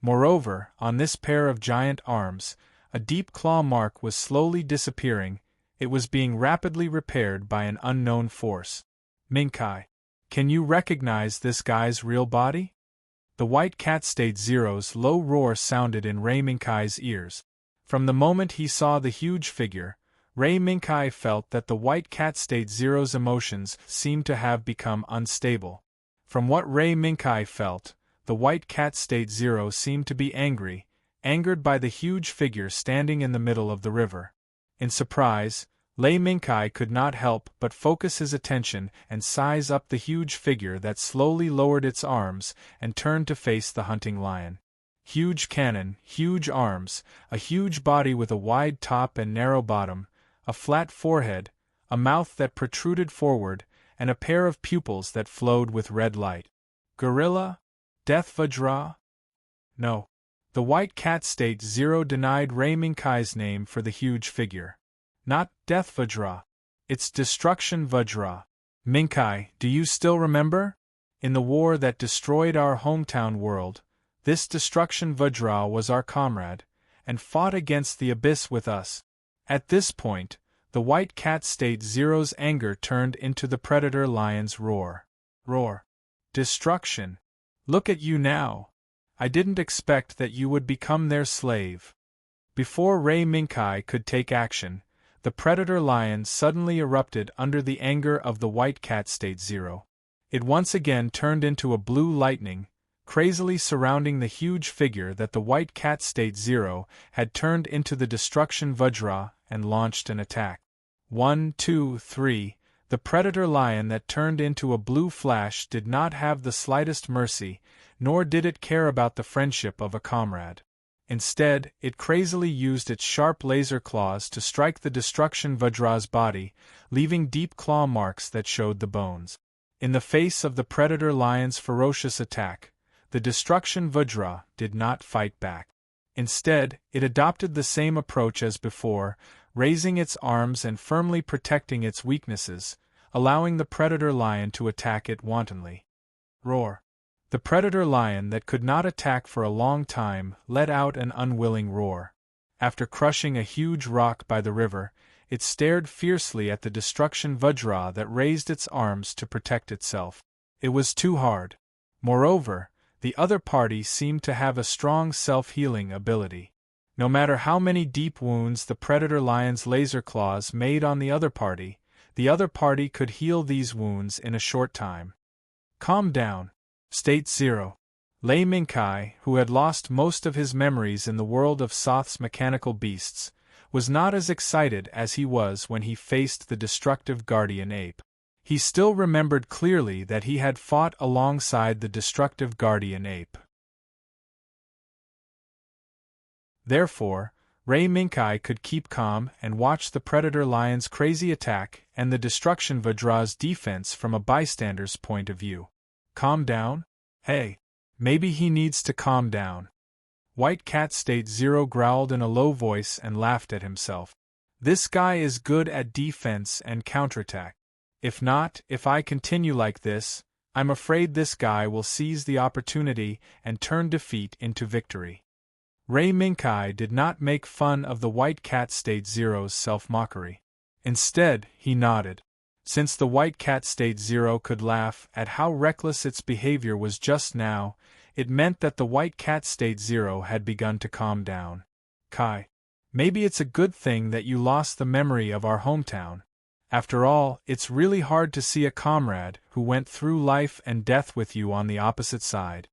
Moreover, on this pair of giant arms, a deep claw mark was slowly disappearing. It was being rapidly repaired by an unknown force. Mingkai, can you recognize this guy's real body? The White Cat State Zero's low roar sounded in Ray Minkai's ears. From the moment he saw the huge figure, Ray Mingkai felt that the White Cat State Zero's emotions seemed to have become unstable. From what Ray Mingkai felt, the White Cat State Zero seemed to be angered by the huge figure standing in the middle of the river. In surprise, Lei Mingkai could not help but focus his attention and size up the huge figure that slowly lowered its arms and turned to face the hunting lion. Huge cannon, huge arms, a huge body with a wide top and narrow bottom, a flat forehead, a mouth that protruded forward, and a pair of pupils that flowed with red light. Gorilla? Death Vajra? No. The White Cat State Zero denied Ray Minkai's name for the huge figure. Not Death Vajra. It's Destruction Vajra. Mingkai, do you still remember? In the war that destroyed our hometown world, this Destruction Vajra was our comrade, and fought against the abyss with us. At this point, the White Cat State Zero's anger turned into the predator lion's roar. Roar. Destruction. Look at you now. I didn't expect that you would become their slave. Before Ray Mingkai could take action, the predator lion suddenly erupted under the anger of the White Cat State Zero. It once again turned into a blue lightning, crazily surrounding the huge figure that the White Cat State Zero had turned into the Destruction Vajra and launched an attack. 1, 2, 3. The predator lion that turned into a blue flash did not have the slightest mercy, nor did it care about the friendship of a comrade. Instead, it crazily used its sharp laser claws to strike the Destruction Vajra's body, leaving deep claw marks that showed the bones. In the face of the predator lion's ferocious attack, the Destruction Vajra did not fight back. Instead, it adopted the same approach as before, raising its arms and firmly protecting its weaknesses, allowing the predator lion to attack it wantonly. Roar. The predator lion that could not attack for a long time let out an unwilling roar. After crushing a huge rock by the river, it stared fiercely at the Destruction Vajra that raised its arms to protect itself. It was too hard. Moreover, the other party seemed to have a strong self-healing ability. No matter how many deep wounds the predator lion's laser claws made on the other party could heal these wounds in a short time. Calm down. State Zero. Lei Mingkai, who had lost most of his memories in the world of Soth's mechanical beasts, was not as excited as he was when he faced the destructive guardian ape. He still remembered clearly that he had fought alongside the destructive guardian ape. Therefore, Ray Mingkai could keep calm and watch the predator lion's crazy attack and the Destruction Vajra's defense from a bystander's point of view. Calm down? Hey! Maybe he needs to calm down. White Cat State Zero growled in a low voice and laughed at himself. This guy is good at defense and counterattack. If I continue like this, I'm afraid this guy will seize the opportunity and turn defeat into victory. Ray Minkai did not make fun of the White Cat State Zero's self-mockery. Instead, he nodded. Since the White Cat State Zero could laugh at how reckless its behavior was just now, it meant that the White Cat State Zero had begun to calm down. Kai, maybe it's a good thing that you lost the memory of our hometown. After all, it's really hard to see a comrade who went through life and death with you on the opposite side.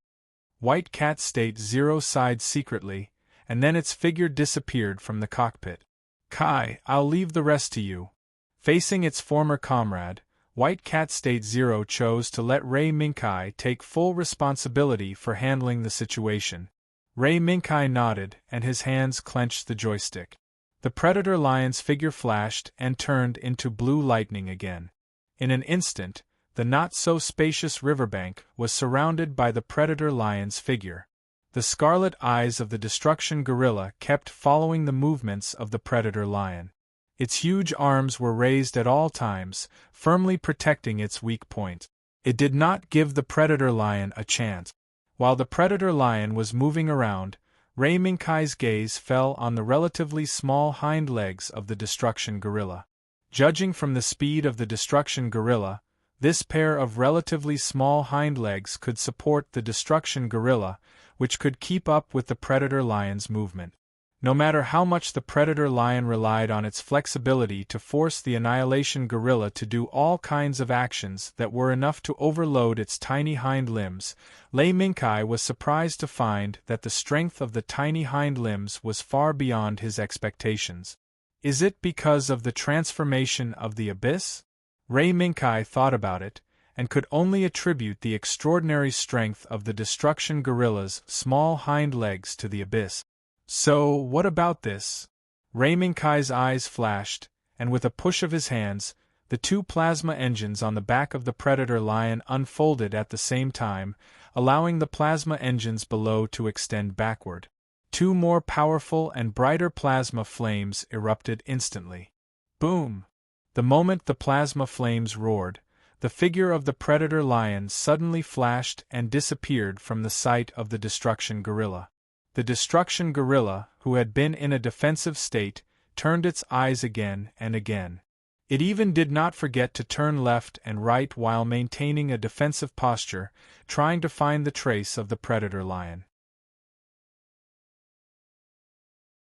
White Cat State Zero sighed secretly, and then its figure disappeared from the cockpit. Kai, I'll leave the rest to you. Facing its former comrade, White Cat State Zero chose to let Ray Minkai take full responsibility for handling the situation. Ray Minkai nodded, and his hands clenched the joystick. The Predator Lion's figure flashed and turned into blue lightning again. In an instant, the not-so-spacious riverbank was surrounded by the Predator Lion's figure. The scarlet eyes of the Destruction Gorilla kept following the movements of the Predator Lion. Its huge arms were raised at all times, firmly protecting its weak point. It did not give the Predator Lion a chance. While the Predator Lion was moving around, Ray Minkai's gaze fell on the relatively small hind legs of the Destruction Gorilla. Judging from the speed of the Destruction Gorilla, this pair of relatively small hind legs could support the Destruction Gorilla, which could keep up with the Predator Lion's movement. No matter how much the Predator Lion relied on its flexibility to force the Annihilation Gorilla to do all kinds of actions that were enough to overload its tiny hind limbs, Ray Minkai was surprised to find that the strength of the tiny hind limbs was far beyond his expectations. Is it because of the transformation of the abyss? Ray Minkai thought about it, and could only attribute the extraordinary strength of the Destruction Gorilla's small hind legs to the abyss. So, what about this? Ray Minkai's eyes flashed, and with a push of his hands, the two plasma engines on the back of the Predator Lion unfolded at the same time, allowing the plasma engines below to extend backward. Two more powerful and brighter plasma flames erupted instantly. Boom! The moment the plasma flames roared, the figure of the Predator Lion suddenly flashed and disappeared from the sight of the Destruction Gorilla. The Destruction Gorilla, who had been in a defensive state, turned its eyes again and again. It even did not forget to turn left and right while maintaining a defensive posture, trying to find the trace of the Predator Lion.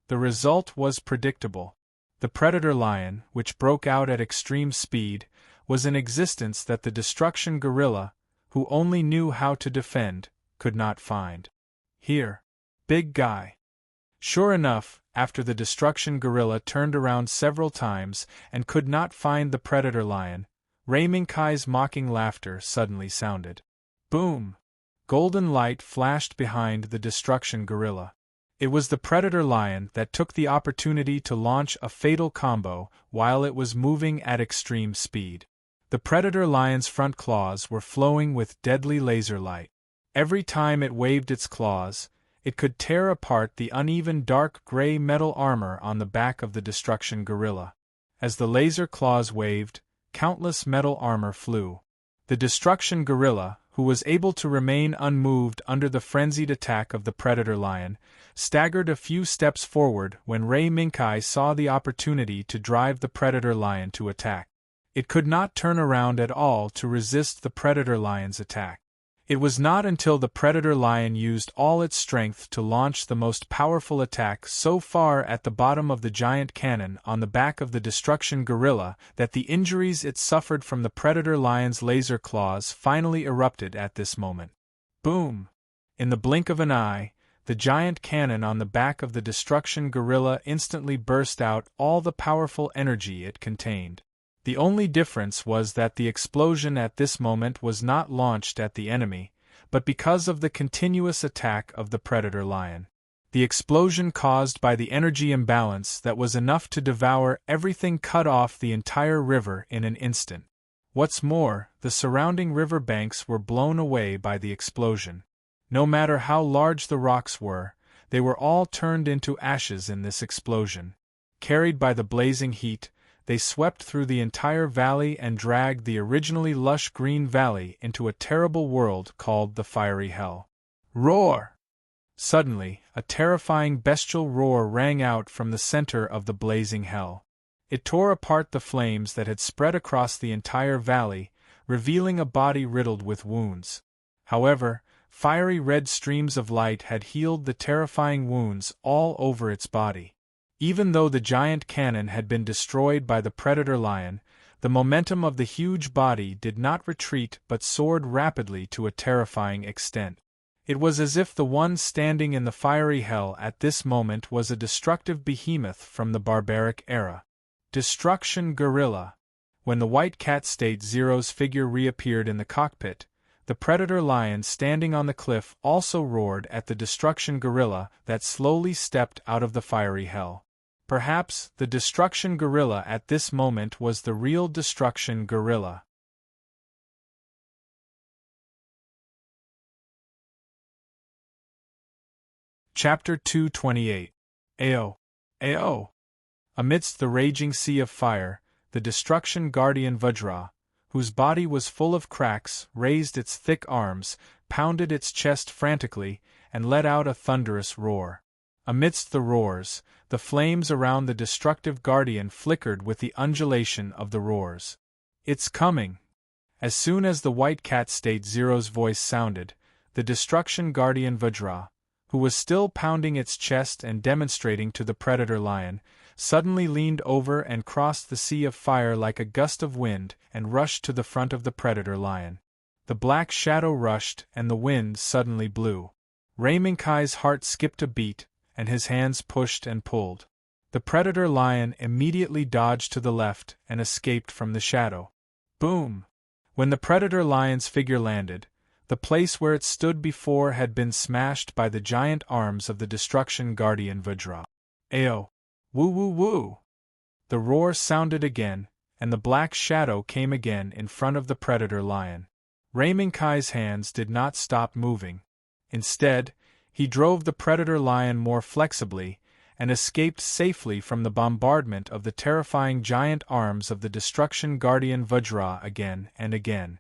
The result was predictable. The Predator Lion, which broke out at extreme speed, was an existence that the Destruction Gorilla, who only knew how to defend, could not find. Here. Big guy. Sure enough, after the Destruction Gorilla turned around several times and could not find the Predator Lion, Ray Minkai's mocking laughter suddenly sounded. Boom! Golden light flashed behind the Destruction Gorilla. It was the Predator Lion that took the opportunity to launch a fatal combo while it was moving at extreme speed. The Predator Lion's front claws were flowing with deadly laser light. Every time it waved its claws, it could tear apart the uneven dark gray metal armor on the back of the Destruction Gorilla. As the laser claws waved, countless metal armor flew. The Destruction Gorilla, who was able to remain unmoved under the frenzied attack of the Predator Lion, staggered a few steps forward when Ray Minkai saw the opportunity to drive the Predator Lion to attack. It could not turn around at all to resist the Predator Lion's attack. It was not until the Predator Lion used all its strength to launch the most powerful attack so far at the bottom of the giant cannon on the back of the Destruction Gorilla that the injuries it suffered from the Predator Lion's laser claws finally erupted at this moment. Boom! In the blink of an eye, the giant cannon on the back of the Destruction Gorilla instantly burst out all the powerful energy it contained. The only difference was that the explosion at this moment was not launched at the enemy, but because of the continuous attack of the Predator Lion. The explosion caused by the energy imbalance that was enough to devour everything cut off the entire river in an instant. What's more, the surrounding river banks were blown away by the explosion. No matter how large the rocks were, they were all turned into ashes in this explosion. Carried by the blazing heat, they swept through the entire valley and dragged the originally lush green valley into a terrible world called the fiery hell. Roar! Suddenly, a terrifying bestial roar rang out from the center of the blazing hell. It tore apart the flames that had spread across the entire valley, revealing a body riddled with wounds. However, fiery red streams of light had healed the terrifying wounds all over its body. Even though the giant cannon had been destroyed by the predator lion, the momentum of the huge body did not retreat but soared rapidly to a terrifying extent. It was as if the one standing in the fiery hell at this moment was a destructive behemoth from the barbaric era. Destruction Gorilla. When the White Cat State Zero's figure reappeared in the cockpit, the predator lion standing on the cliff also roared at the Destruction Gorilla that slowly stepped out of the fiery hell. Perhaps the Destruction Gorilla at this moment was the real Destruction Gorilla. Chapter 228. Ao. Ao. Amidst the raging sea of fire, the Destruction Guardian Vajra, whose body was full of cracks, raised its thick arms, pounded its chest frantically, and let out a thunderous roar. Amidst the roars, the flames around the destructive guardian flickered with the undulation of the roars. It's coming! As soon as the White Cat State Zero's voice sounded, the Destruction Guardian Vajra, who was still pounding its chest and demonstrating to the predator lion, suddenly leaned over and crossed the sea of fire like a gust of wind and rushed to the front of the predator lion. The black shadow rushed and the wind suddenly blew. Rei-Minkai's heart skipped a beat, and his hands pushed and pulled. The predator lion immediately dodged to the left and escaped from the shadow. Boom! When the predator lion's figure landed, the place where it stood before had been smashed by the giant arms of the Destruction Guardian Vajra. Ao! Woo woo woo! The roar sounded again, and the black shadow came again in front of the predator lion. Rei-Minkai's hands did not stop moving. Instead, he drove the predator lion more flexibly, and escaped safely from the bombardment of the terrifying giant arms of the Destruction Guardian Vajra again and again.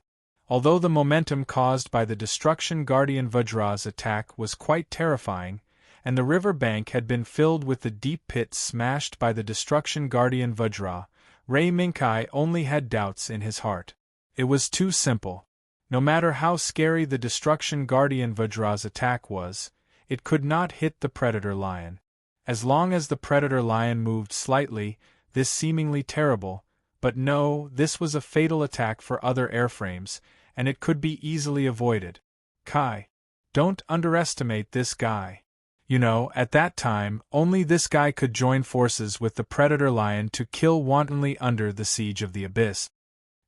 Although the momentum caused by the Destruction Guardian Vajra's attack was quite terrifying, and the river bank had been filled with the deep pit smashed by the Destruction Guardian Vajra, Rei-Minkai only had doubts in his heart. It was too simple. No matter how scary the Destruction Guardian Vajra's attack was, it could not hit the predator lion. As long as the predator lion moved slightly, this seemingly terrible, but no, this was a fatal attack for other airframes, and it could be easily avoided. Kai, don't underestimate this guy. You know, at that time, only this guy could join forces with the predator lion to kill wantonly under the siege of the abyss.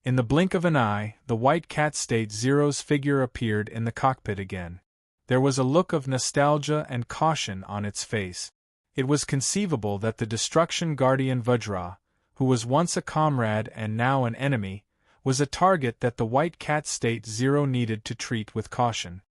In the blink of an eye, the White Cat State Zero's figure appeared in the cockpit again. There was a look of nostalgia and caution on its face. It was conceivable that the Destruction Guardian Vajra, who was once a comrade and now an enemy, was a target that the White Cat State Zero needed to treat with caution.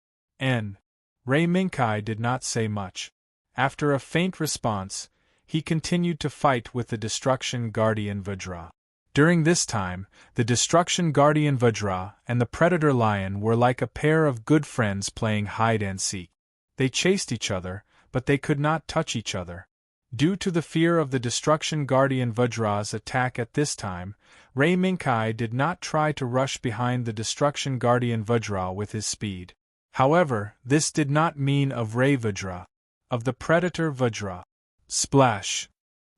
Rei-Minkai did not say much. After a faint response, he continued to fight with the Destruction Guardian Vajra. During this time, the Destruction Guardian Vajra and the Predator Lion were like a pair of good friends playing hide-and-seek. They chased each other, but they could not touch each other. Due to the fear of the Destruction Guardian Vajra's attack at this time, Rei-Minkai did not try to rush behind the Destruction Guardian Vajra with his speed. However, this did not mean of Rei-Vajra. Of the Predator Vajra. Splash!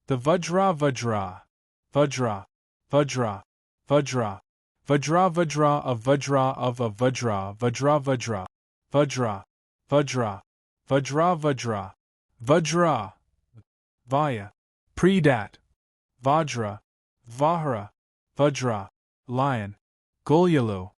The Vajra Vajra. Vajra. Vajra. Vajra. Vajra Vajra of Vajra of a Vajra Vajra Vajra. Vajra. Vajra. Vajra Vajra. Vajra. Vaya. Predat. Vajra. Vahara. Vajra. Lion. Gulyalu.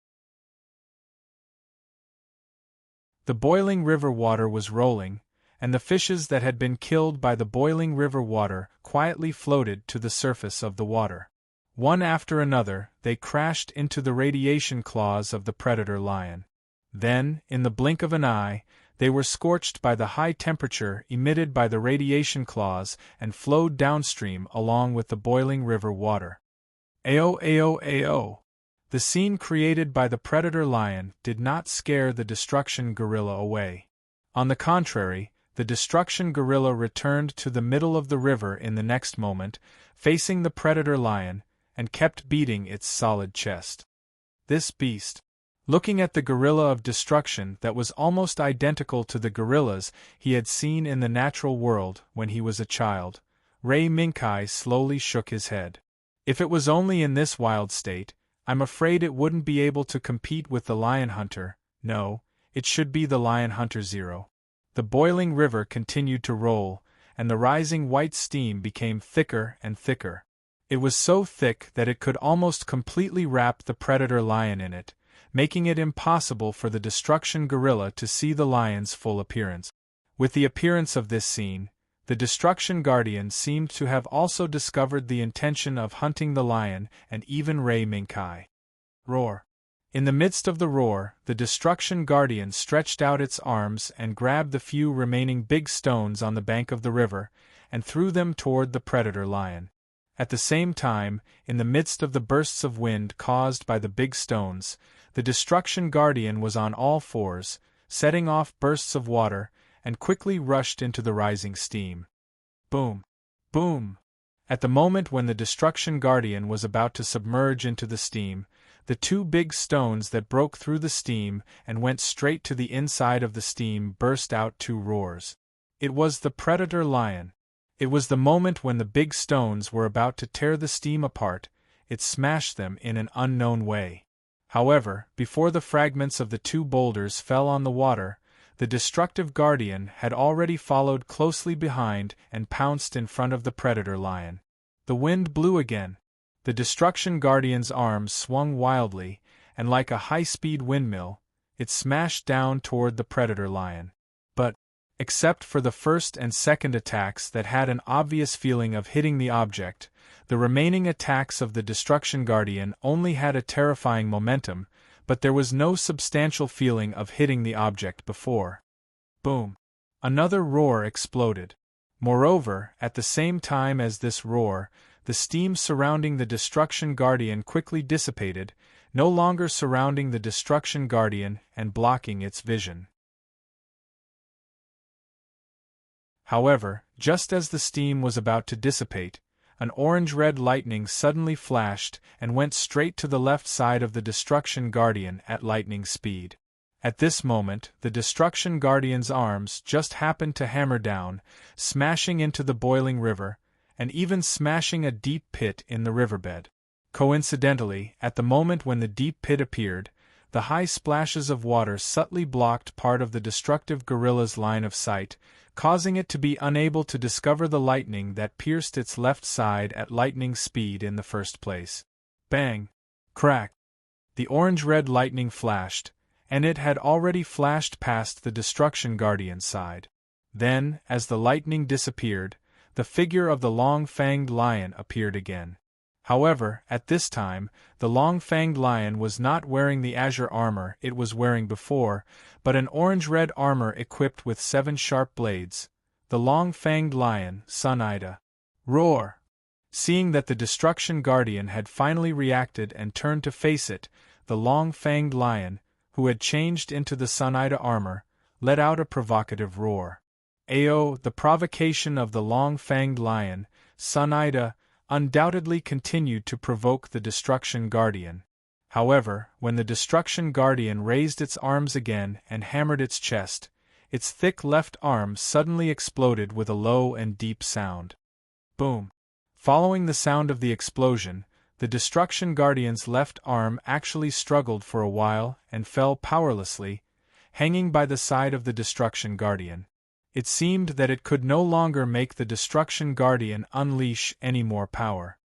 The boiling river water was rolling, and the fishes that had been killed by the boiling river water quietly floated to the surface of the water. One after another, they crashed into the radiation claws of the predator lion. Then, in the blink of an eye, They were scorched by the high temperature emitted by the radiation claws and flowed downstream along with the boiling river water. Ao ao ao. The scene created by the predator lion did not scare the destruction gorilla away. On the contrary, the destruction gorilla returned to the middle of the river in the next moment, facing the predator lion, and kept beating its solid chest. This beast, looking at the gorilla of destruction that was almost identical to the gorillas he had seen in the natural world when he was a child, Ray Minkai slowly shook his head. If it was only in this wild state, I'm afraid it wouldn't be able to compete with the lion hunter. No, it should be the lion hunter zero. The boiling river continued to roll, and the rising white steam became thicker and thicker. It was so thick that it could almost completely wrap the predator lion in it, making it impossible for the destruction gorilla to see the lion's full appearance. With the appearance of this scene, the destruction guardian seemed to have also discovered the intention of hunting the lion and even Ray Minkai. Roar. In the midst of the roar, the destruction guardian stretched out its arms and grabbed the few remaining big stones on the bank of the river, and threw them toward the predator lion. At the same time, in the midst of the bursts of wind caused by the big stones, the destruction guardian was on all fours, setting off bursts of water, and quickly rushed into the rising steam. Boom! Boom! At the moment when the destruction guardian was about to submerge into the steam, the two big stones that broke through the steam and went straight to the inside of the steam burst out two roars. It was the predator lion. It was the moment when the big stones were about to tear the steam apart. It smashed them in an unknown way. However, before the fragments of the two boulders fell on the water, the destructive guardian had already followed closely behind and pounced in front of the predator lion. The wind blew again. The destruction guardian's arms swung wildly, and like a high-speed windmill, it smashed down toward the predator lion. But, except for the first and second attacks that had an obvious feeling of hitting the object, the remaining attacks of the destruction guardian only had a terrifying momentum, but there was no substantial feeling of hitting the object before. Boom! Another roar exploded. Moreover, at the same time as this roar, the steam surrounding the destruction guardian quickly dissipated, no longer surrounding the destruction guardian and blocking its vision. However, just as the steam was about to dissipate, an orange-red lightning suddenly flashed and went straight to the left side of the destruction guardian at lightning speed. At this moment, the destruction guardian's arms just happened to hammer down, smashing into the boiling river, and even smashing a deep pit in the riverbed. Coincidentally, at the moment when the deep pit appeared, the high splashes of water subtly blocked part of the destructive gorilla's line of sight, causing it to be unable to discover the lightning that pierced its left side at lightning speed in the first place. Bang! Crack! The orange-red lightning flashed, and it had already flashed past the destruction guardian's side. Then, as the lightning disappeared, the figure of the long-fanged lion appeared again. However, at this time, the long-fanged lion was not wearing the azure armor it was wearing before, but an orange-red armor equipped with 7 sharp blades. The long-fanged lion, Sunida. Roar! Seeing that the destruction guardian had finally reacted and turned to face it, the long-fanged lion, who had changed into the Sunida armor, let out a provocative roar. Ao, the provocation of the long-fanged lion, Sunida, undoubtedly continued to provoke the destruction guardian. However, when the destruction guardian raised its arms again and hammered its chest, its thick left arm suddenly exploded with a low and deep sound. Boom! Following the sound of the explosion, the destruction guardian's left arm actually struggled for a while and fell powerlessly, hanging by the side of the destruction guardian. It seemed that it could no longer make the destruction guardian unleash any more power.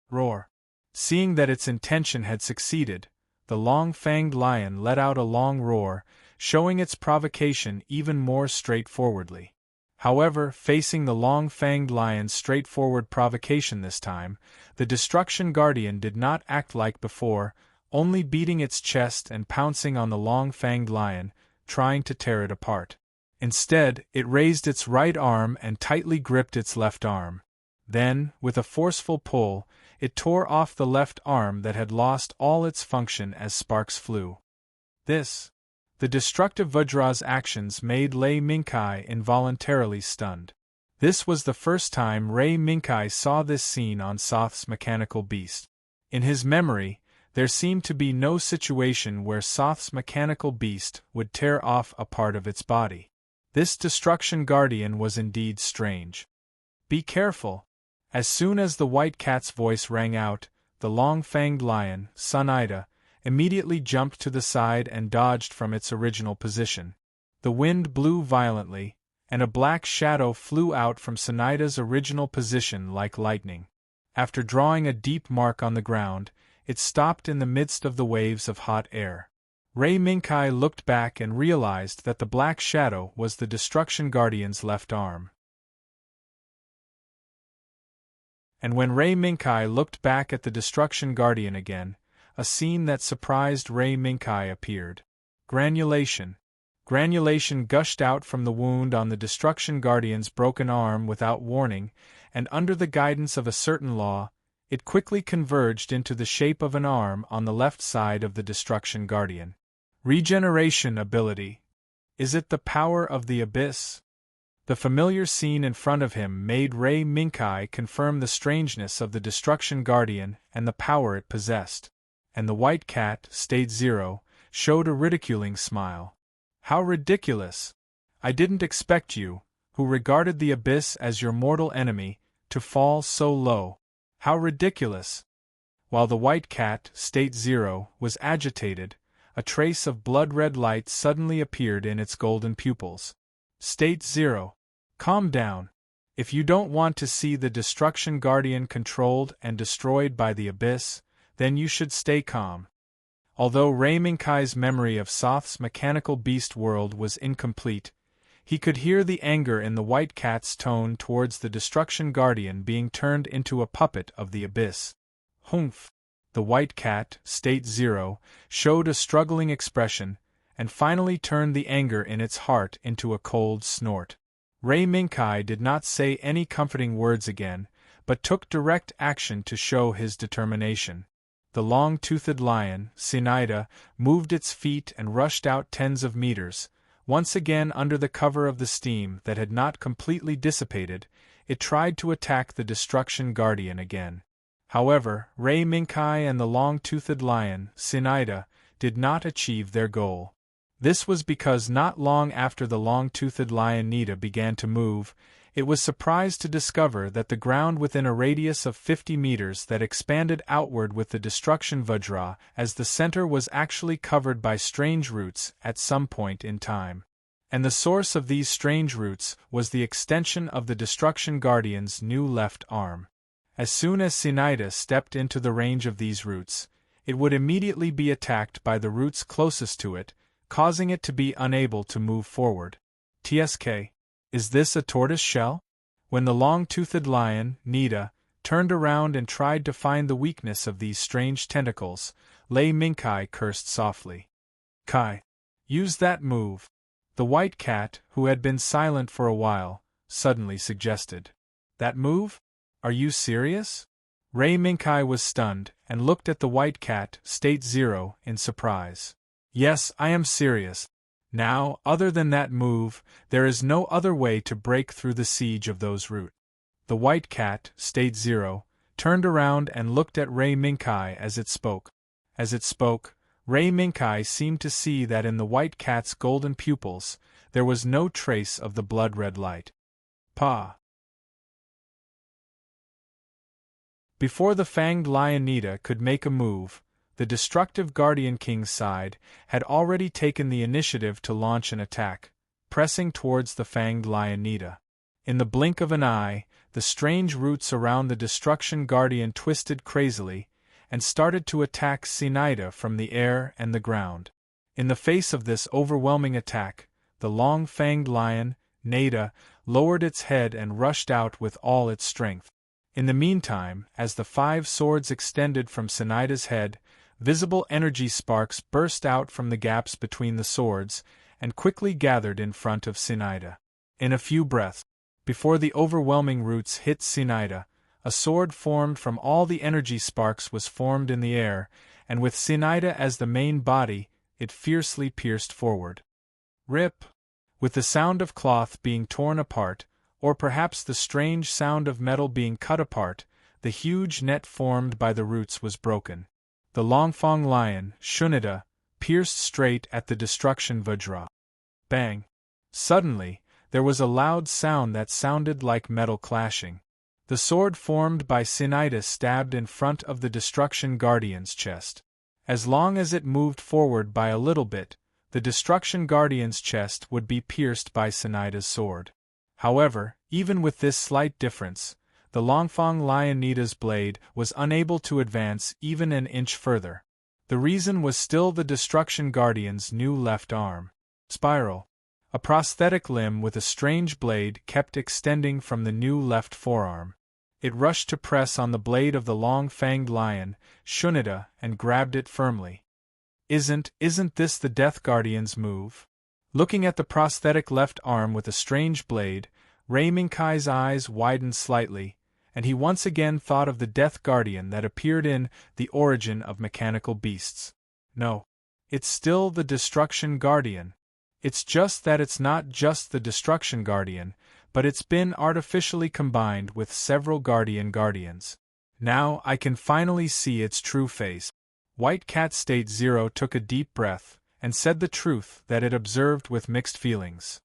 Roar! Seeing that its intention had succeeded, the long-fanged lion let out a long roar, showing its provocation even more straightforwardly. However, facing the long-fanged lion's straightforward provocation this time, the destruction guardian did not act like before, only beating its chest and pouncing on the long-fanged lion, trying to tear it apart. Instead, it raised its right arm and tightly gripped its left arm. Then, with a forceful pull, it tore off the left arm that had lost all its function as sparks flew. The destructive Vajra's actions made Lei Mingkai involuntarily stunned. This was the first time Rei Mingkai saw this scene on Soth's mechanical beast. In his memory, there seemed to be no situation where Soth's mechanical beast would tear off a part of its body. This destruction guardian was indeed strange. Be careful! As soon as the white cat's voice rang out, the long-fanged lion, Sunaida, immediately jumped to the side and dodged from its original position. The wind blew violently, and a black shadow flew out from Sunaida's original position like lightning. After drawing a deep mark on the ground, it stopped in the midst of the waves of hot air. Rei Mingkai looked back and realized that the black shadow was the Destruction Guardian's left arm. And when Rei Mingkai looked back at the Destruction Guardian again, a scene that surprised Rei Mingkai appeared. Granulation. Granulation gushed out from the wound on the Destruction Guardian's broken arm without warning, and under the guidance of a certain law, it quickly converged into the shape of an arm on the left side of the Destruction Guardian. Regeneration ability. Is it the power of the abyss? The familiar scene in front of him made Rei Mingkai confirm the strangeness of the Destruction Guardian and the power it possessed. And the white cat, State 0, showed a ridiculing smile. How ridiculous! I didn't expect you, who regarded the abyss as your mortal enemy, to fall so low. How ridiculous! While the white cat, State 0, was agitated, a trace of blood-red light suddenly appeared in its golden pupils. State 0. Calm down. If you don't want to see the Destruction Guardian controlled and destroyed by the abyss, then you should stay calm. Although Rei Mingkai's memory of Soth's mechanical beast world was incomplete, he could hear the anger in the white cat's tone towards the Destruction Guardian being turned into a puppet of the abyss. Humph! The white cat, State 0, showed a struggling expression, and finally turned the anger in its heart into a cold snort. Rei Mingkai did not say any comforting words again, but took direct action to show his determination. The long-toothed lion, Sunaida, moved its feet and rushed out tens of meters. Once again under the cover of the steam that had not completely dissipated, it tried to attack the Destruction Guardian again. However, Rei Mingkai and the long-toothed lion, Sunaida, did not achieve their goal. This was because not long after the long-toothed lion Nida began to move, it was surprised to discover that the ground within a radius of 50 meters that expanded outward with the Destruction Vajra as the center was actually covered by strange roots at some point in time. And the source of these strange roots was the extension of the Destruction Guardian's new left arm. As soon as Sunaida stepped into the range of these roots, it would immediately be attacked by the roots closest to it, causing it to be unable to move forward. TSK. Is this a tortoise shell? When the long-toothed lion, Nida, turned around and tried to find the weakness of these strange tentacles, Lei Mingkai cursed softly. Kai. Use that move. The white cat, who had been silent for a while, suddenly suggested. That move? Are you serious? Rei Mingkai was stunned, and looked at the white cat, State 0, in surprise. Yes, I am serious. Now, other than that move, there is no other way to break through the siege of those roots. The white cat, State 0, turned around and looked at Rei Mingkai as it spoke. As it spoke, Rei Mingkai seemed to see that in the white cat's golden pupils, there was no trace of the blood-red light. Pa! Before the fanged lion Nida could make a move, the destructive Guardian King's side had already taken the initiative to launch an attack, pressing towards the fanged lion Nida. In the blink of an eye, the strange roots around the Destruction Guardian twisted crazily, and started to attack Sunaida from the air and the ground. In the face of this overwhelming attack, the long-fanged lion, Nida, lowered its head and rushed out with all its strength. In the meantime, as the 5 swords extended from Sunaida's head, visible energy sparks burst out from the gaps between the swords, and quickly gathered in front of Sinaida. In a few breaths, before the overwhelming roots hit Sinaida, a sword formed from all the energy sparks was formed in the air, and with Sinaida as the main body, it fiercely pierced forward. Rip! With the sound of cloth being torn apart, or perhaps the strange sound of metal being cut apart, the huge net formed by the roots was broken. The Longfang lion, Shunida, pierced straight at the destruction Vajra. Bang! Suddenly, there was a loud sound that sounded like metal clashing. The sword formed by Sinaida stabbed in front of the Destruction Guardian's chest. As long as it moved forward by a little bit, the Destruction Guardian's chest would be pierced by Sinaida's sword. However, even with this slight difference, the Longfang Lionida's blade was unable to advance even an inch further. The reason was still the Destruction Guardian's new left arm. Spiral. A prosthetic limb with a strange blade kept extending from the new left forearm. It rushed to press on the blade of the long-fanged lion, Shunida, and grabbed it firmly. Isn't this the Death Guardian's move? Looking at the prosthetic left arm with a strange blade, Rei Minkai's eyes widened slightly, and he once again thought of the Death Guardian that appeared in The Origin of Mechanical Beasts. No. It's still the Destruction Guardian. It's just that it's not just the Destruction Guardian, but it's been artificially combined with several Guardians. Now I can finally see its true face. White Cat State Zero took a deep breath, and said the truth that it observed with mixed feelings.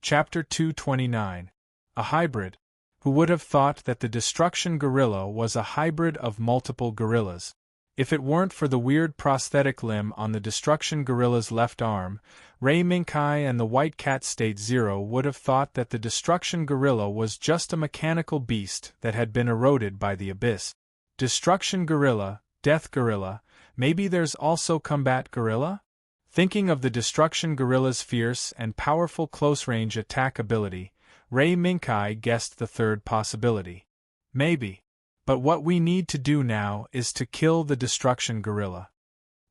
Chapter 229. A Hybrid. Who would have thought that the Destruction Gorilla was a hybrid of multiple gorillas? If it weren't for the weird prosthetic limb on the Destruction Gorilla's left arm, Rei Minkai and the White Cat State Zero would have thought that the Destruction Gorilla was just a mechanical beast that had been eroded by the abyss. Destruction Gorilla, Death Gorilla, maybe there's also Combat Gorilla? Thinking of the Destruction Gorilla's fierce and powerful close-range attack ability, Rei Minkai guessed the third possibility. Maybe. But what we need to do now is to kill the Destruction Gorilla.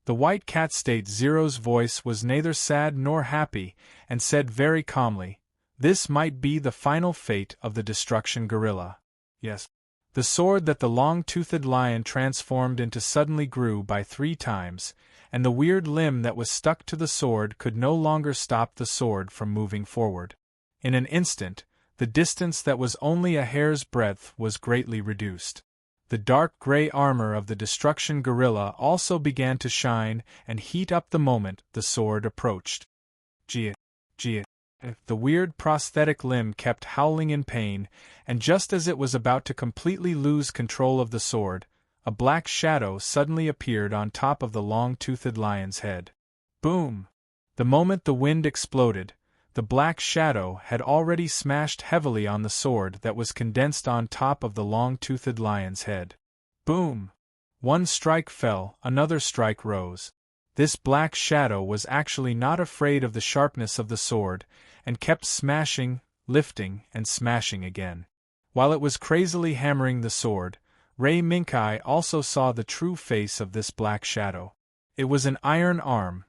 The White Cat State Zero's voice was neither sad nor happy, and said very calmly, "This might be the final fate of the Destruction Gorilla." Yes. The sword that the long-toothed lion transformed into suddenly grew by 3 times, and the weird limb that was stuck to the sword could no longer stop the sword from moving forward. In an instant, the distance that was only a hair's breadth was greatly reduced. The dark gray armor of the Destruction Gorilla also began to shine and heat up the moment the sword approached. Gia. The weird prosthetic limb kept howling in pain, and just as it was about to completely lose control of the sword, a black shadow suddenly appeared on top of the long-toothed lion's head. Boom! The moment the wind exploded, the black shadow had already smashed heavily on the sword that was condensed on top of the long-toothed lion's head. Boom! One strike fell, another strike rose. This black shadow was actually not afraid of the sharpness of the sword, and kept smashing, lifting, and smashing again. While it was crazily hammering the sword, Rei Minkai also saw the true face of this black shadow. It was an iron arm,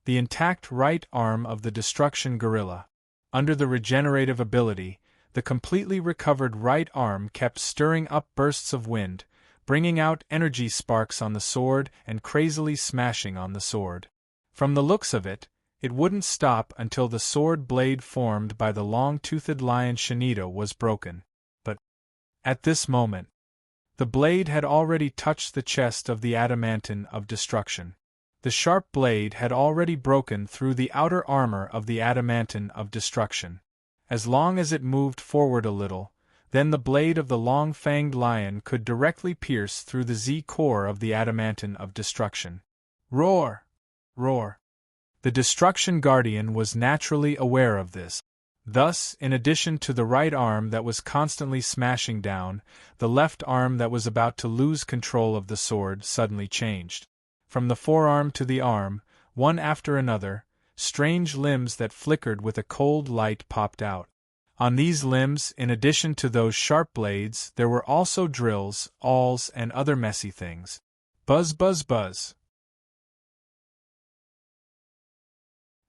the intact right arm of the Destruction Gorilla. Under the regenerative ability, the completely recovered right arm kept stirring up bursts of wind, bringing out energy sparks on the sword and crazily smashing on the sword. From the looks of it, it wouldn't stop until the sword blade formed by the long-toothed lion Shinida was broken. But at this moment, the blade had already touched the chest of the adamantine of destruction. The sharp blade had already broken through the outer armor of the adamantine of destruction. As long as it moved forward a little, then the blade of the long-fanged lion could directly pierce through the Z-core of the adamantine of destruction. Roar! Roar! The Destruction Guardian was naturally aware of this. Thus, in addition to the right arm that was constantly smashing down, the left arm that was about to lose control of the sword suddenly changed. From the forearm to the arm, one after another, strange limbs that flickered with a cold light popped out. On these limbs, in addition to those sharp blades, there were also drills, awls, and other messy things. Buzz, buzz, buzz.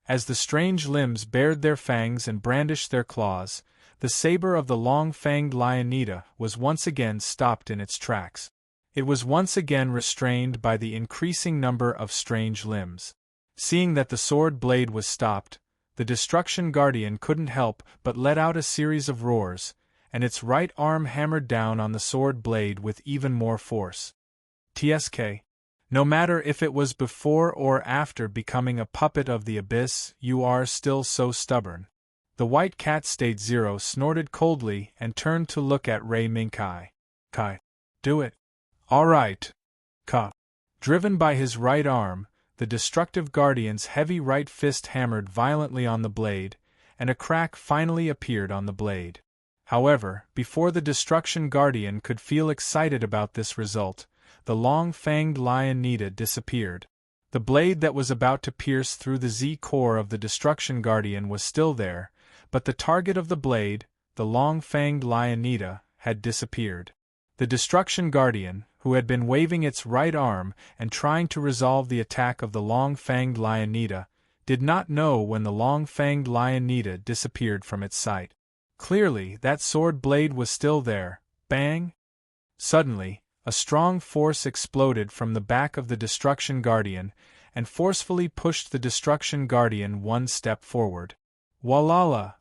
As the strange limbs bared their fangs and brandished their claws, the saber of the long-fanged Lionheart was once again stopped in its tracks. It was once again restrained by the increasing number of strange limbs. Seeing that the sword blade was stopped, the Destruction Guardian couldn't help but let out a series of roars, and its right arm hammered down on the sword blade with even more force. TSK. No matter if it was before or after becoming a puppet of the abyss, you are still so stubborn. The white cat State Zero snorted coldly and turned to look at Ray Minkai. Kai. Do it. All right. Ka. Driven by his right arm, the destructive guardian's heavy right fist hammered violently on the blade, and a crack finally appeared on the blade. However, before the Destruction Guardian could feel excited about this result, the long-fanged Lionheart disappeared. The blade that was about to pierce through the Z-core of the Destruction Guardian was still there, but the target of the blade, the long-fanged Lionheart, had disappeared. The Destruction Guardian, who had been waving its right arm and trying to resolve the attack of the long-fanged Lionheart, did not know when the long-fanged Lionheart disappeared from its sight. Clearly, that sword blade was still there. Bang! Suddenly, a strong force exploded from the back of the Destruction Guardian and forcefully pushed the Destruction Guardian one step forward. Walala!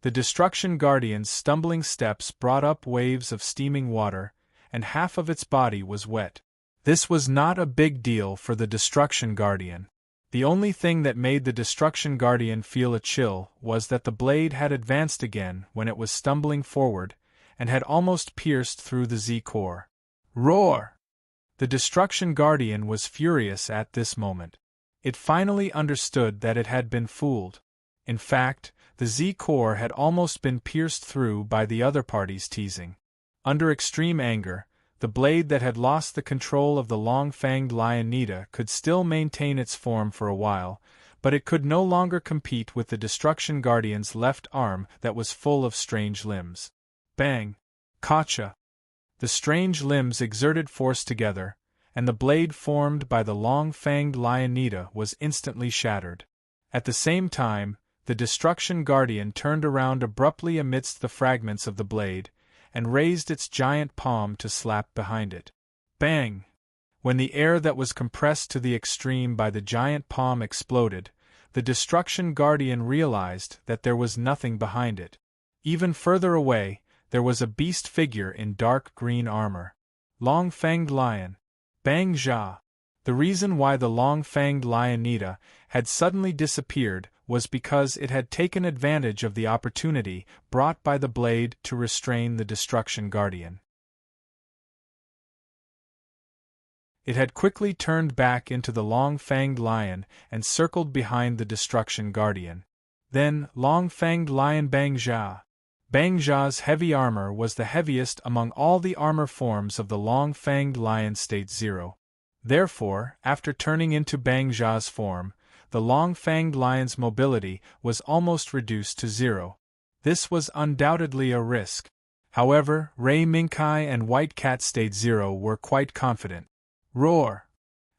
The Destruction Guardian's stumbling steps brought up waves of steaming water, and half of its body was wet. This was not a big deal for the Destruction Guardian. The only thing that made the Destruction Guardian feel a chill was that the blade had advanced again when it was stumbling forward, and had almost pierced through the Z-core. Roar! The Destruction Guardian was furious at this moment. It finally understood that it had been fooled. In fact, the Z-core had almost been pierced through by the other party's teasing. Under extreme anger, the blade that had lost the control of the long-fanged Lionheart could still maintain its form for a while, but it could no longer compete with the Destruction Guardian's left arm that was full of strange limbs. Bang! Gotcha! The strange limbs exerted force together, and the blade formed by the long-fanged Lionheart was instantly shattered. At the same time, the Destruction Guardian turned around abruptly amidst the fragments of the blade, and raised its giant palm to slap behind it. Bang! When the air that was compressed to the extreme by the giant palm exploded, the Destruction Guardian realized that there was nothing behind it. Even further away, there was a beast figure in dark green armor. Long-fanged lion. Bang Jia! The reason why the long-fanged Lionheart had suddenly disappeared was because it had taken advantage of the opportunity brought by the blade to restrain the Destruction Guardian. It had quickly turned back into the long-fanged lion and circled behind the Destruction Guardian. Then, long-fanged lion Bang Jia. Bang Jia's heavy armor was the heaviest among all the armor forms of the long-fanged lion State Zero. Therefore, after turning into Bang Jia's form, the long-fanged lion's mobility was almost reduced to zero. This was undoubtedly a risk. However, Ray Minkai and White Cat State Zero were quite confident. Roar!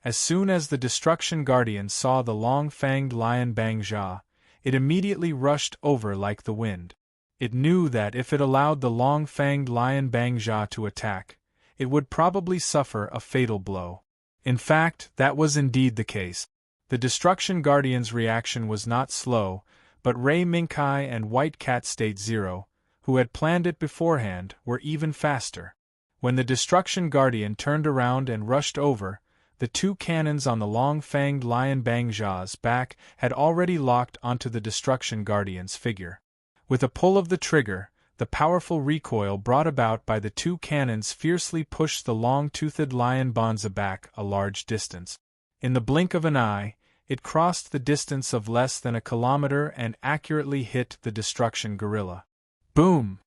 As soon as the Destruction Guardian saw the long-fanged lion Bang Jia, it immediately rushed over like the wind. It knew that if it allowed the long-fanged lion Bang Jia to attack, it would probably suffer a fatal blow. In fact, that was indeed the case. The Destruction Guardian's reaction was not slow, but Ray Minkai and White Cat State Zero, who had planned it beforehand, were even faster. When the Destruction Guardian turned around and rushed over, the two cannons on the long-fanged lion Bang Jia's back had already locked onto the Destruction Guardian's figure. With a pull of the trigger, the powerful recoil brought about by the two cannons fiercely pushed the long-toothed lion Bonza back a large distance. In the blink of an eye, it crossed the distance of less than a kilometer and accurately hit the Destruction Gorilla. Boom!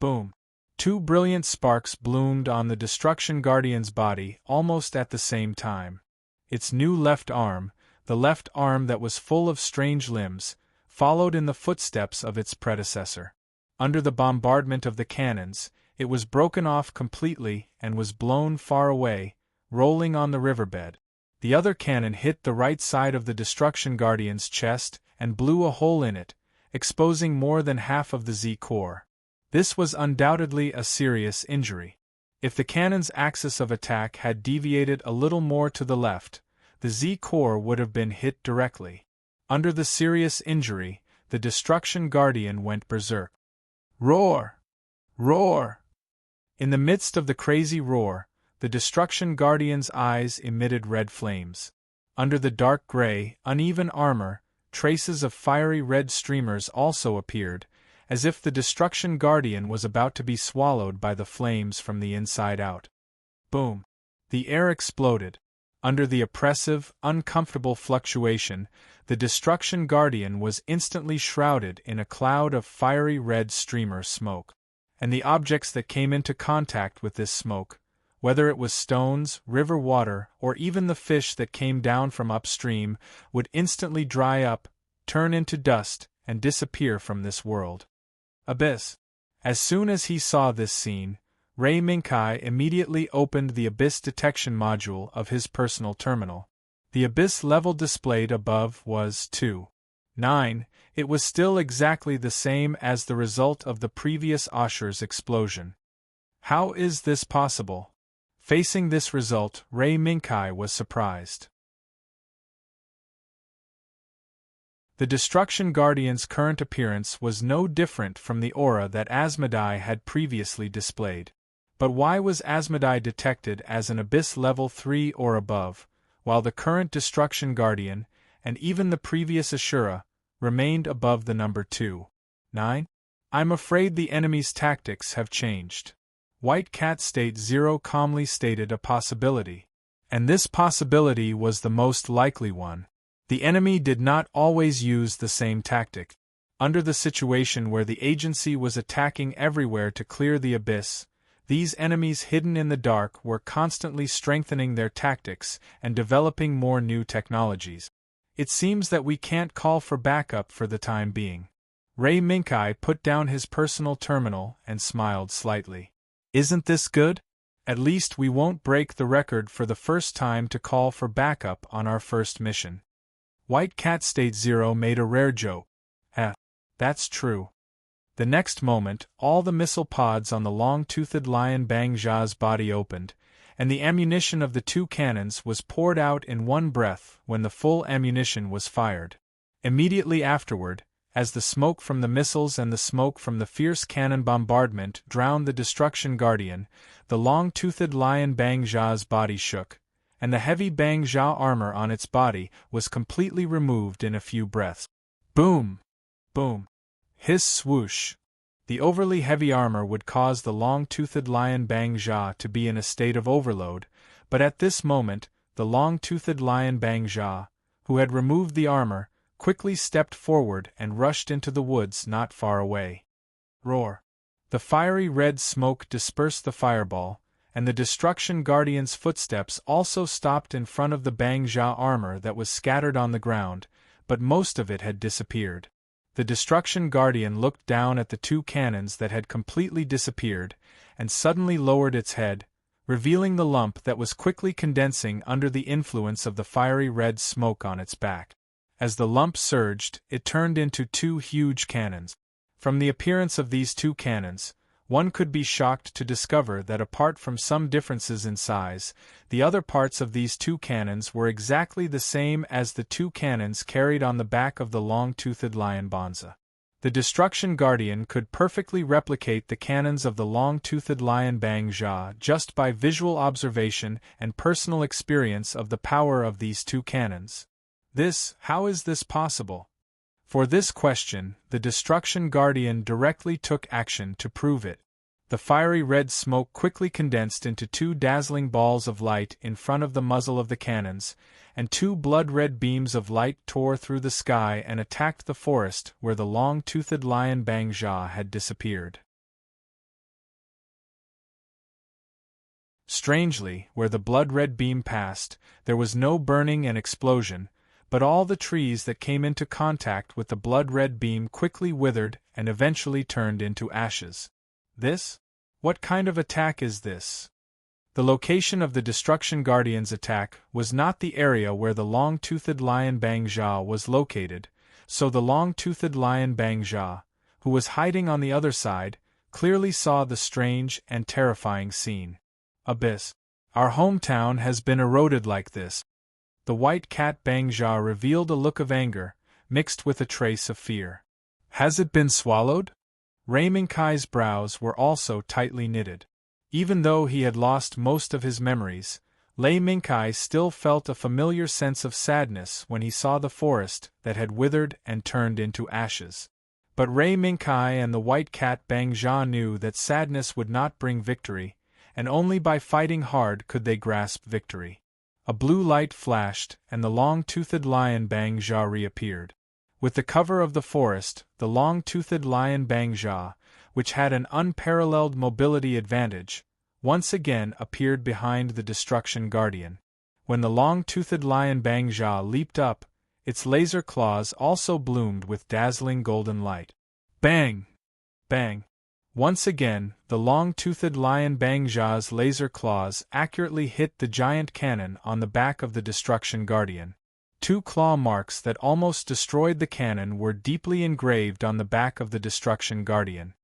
Boom! Two brilliant sparks bloomed on the Destruction Guardian's body almost at the same time. Its new left arm, the left arm that was full of strange limbs, followed in the footsteps of its predecessor. Under the bombardment of the cannons, it was broken off completely and was blown far away, rolling on the riverbed. The other cannon hit the right side of the Destruction Guardian's chest and blew a hole in it, exposing more than half of the Z-core. This was undoubtedly a serious injury. If the cannon's axis of attack had deviated a little more to the left, the Z-core would have been hit directly. Under the serious injury, the Destruction Guardian went berserk. Roar! Roar! In the midst of the crazy roar, the Destruction Guardian's eyes emitted red flames. Under the dark gray, uneven armor, traces of fiery red streamers also appeared, as if the Destruction Guardian was about to be swallowed by the flames from the inside out. Boom! The air exploded. Under the oppressive, uncomfortable fluctuation, the Destruction Guardian was instantly shrouded in a cloud of fiery red streamer smoke. And the objects that came into contact with this smoke, whether it was stones, river water, or even the fish that came down from upstream, would instantly dry up, turn into dust, and disappear from this world. Abyss. As soon as he saw this scene, Ray Minkai immediately opened the Abyss detection module of his personal terminal. The Abyss level displayed above was 2.9. It was still exactly the same as the result of the previous Osher's explosion. How is this possible? Facing this result, Ray Minkai was surprised. The Destruction Guardian's current appearance was no different from the aura that Asmodai had previously displayed. But why was Asmodai detected as an Abyss level 3 or above, while the current Destruction Guardian, and even the previous Ashura, remained above the number 2.9? I'm afraid the enemy's tactics have changed. White Cat State Zero calmly stated a possibility. And this possibility was the most likely one. The enemy did not always use the same tactic. Under the situation where the agency was attacking everywhere to clear the Abyss, these enemies hidden in the dark were constantly strengthening their tactics and developing more new technologies. It seems that we can't call for backup for the time being. Ray Minkai put down his personal terminal and smiled slightly. Isn't this good? At least we won't break the record for the first time to call for backup on our first mission. White Cat State Zero made a rare joke. That's true. The next moment, all the missile pods on the long-toothed lion Bang Jia's body opened, and the ammunition of the two cannons was poured out in one breath when the full ammunition was fired. Immediately afterward, as the smoke from the missiles and the smoke from the fierce cannon bombardment drowned the Destruction Guardian, the long-toothed lion Bang Jia's body shook, and the heavy Bang Jia armor on its body was completely removed in a few breaths. Boom! Boom! Hiss swoosh! The overly heavy armor would cause the long-toothed lion Bang Jia to be in a state of overload, but at this moment, the long-toothed lion Bang Jia, who had removed the armor, quickly stepped forward and rushed into the woods not far away. Roar! The fiery red smoke dispersed the fireball, and the Destruction Guardian's footsteps also stopped in front of the Bang Jia armor that was scattered on the ground, but most of it had disappeared. The Destruction Guardian looked down at the two cannons that had completely disappeared, and suddenly lowered its head, revealing the lump that was quickly condensing under the influence of the fiery red smoke on its back. As the lump surged, it turned into two huge cannons. From the appearance of these two cannons, one could be shocked to discover that apart from some differences in size, the other parts of these two cannons were exactly the same as the two cannons carried on the back of the long-toothed lion Bonza. The Destruction Guardian could perfectly replicate the cannons of the long-toothed lion Bang Jia just by visual observation and personal experience of the power of these two cannons. How is this possible? For this question, the Destruction Guardian directly took action to prove it. The fiery red smoke quickly condensed into two dazzling balls of light in front of the muzzle of the cannons, and two blood-red beams of light tore through the sky and attacked the forest where the long-toothed lion Bang Jia had disappeared. Strangely, where the blood-red beam passed, there was no burning and explosion, but all the trees that came into contact with the blood-red beam quickly withered and eventually turned into ashes. This? What kind of attack is this? The location of the Destruction Guardian's attack was not the area where the long-toothed lion Bang Jia was located, so the long-toothed lion Bang Jia, who was hiding on the other side, clearly saw the strange and terrifying scene. Abyss. Our hometown has been eroded like this. The white cat Bang Jia revealed a look of anger, mixed with a trace of fear. Has it been swallowed? Ray Minkai's brows were also tightly knitted. Even though he had lost most of his memories, Lei Minkai still felt a familiar sense of sadness when he saw the forest that had withered and turned into ashes. But Ray Minkai and the white cat Bang Jia knew that sadness would not bring victory, and only by fighting hard could they grasp victory. A blue light flashed, and the long-toothed lion Bang Jia reappeared. With the cover of the forest, the long-toothed lion Bang Jia, which had an unparalleled mobility advantage, once again appeared behind the Destruction Guardian. When the long-toothed lion Bang Jia leaped up, its laser claws also bloomed with dazzling golden light. Bang! Bang! Once again, the long-toothed lion Bang Jia's laser claws accurately hit the giant cannon on the back of the Destruction Guardian. 2 claw marks that almost destroyed the cannon were deeply engraved on the back of the Destruction Guardian.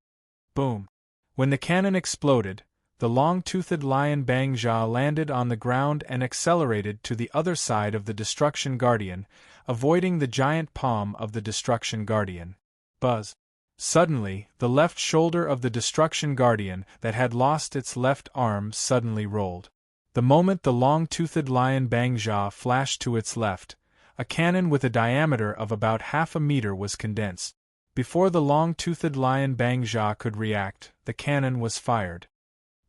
Boom! When the cannon exploded, the long-toothed lion Bang Jia landed on the ground and accelerated to the other side of the Destruction Guardian, avoiding the giant palm of the Destruction Guardian. Buzz! Suddenly, the left shoulder of the Destruction Guardian that had lost its left arm suddenly rolled. The moment the long-toothed lion Bang Jia flashed to its left, a cannon with a diameter of about half a meter was condensed. Before the long-toothed lion Bang Jia could react, the cannon was fired.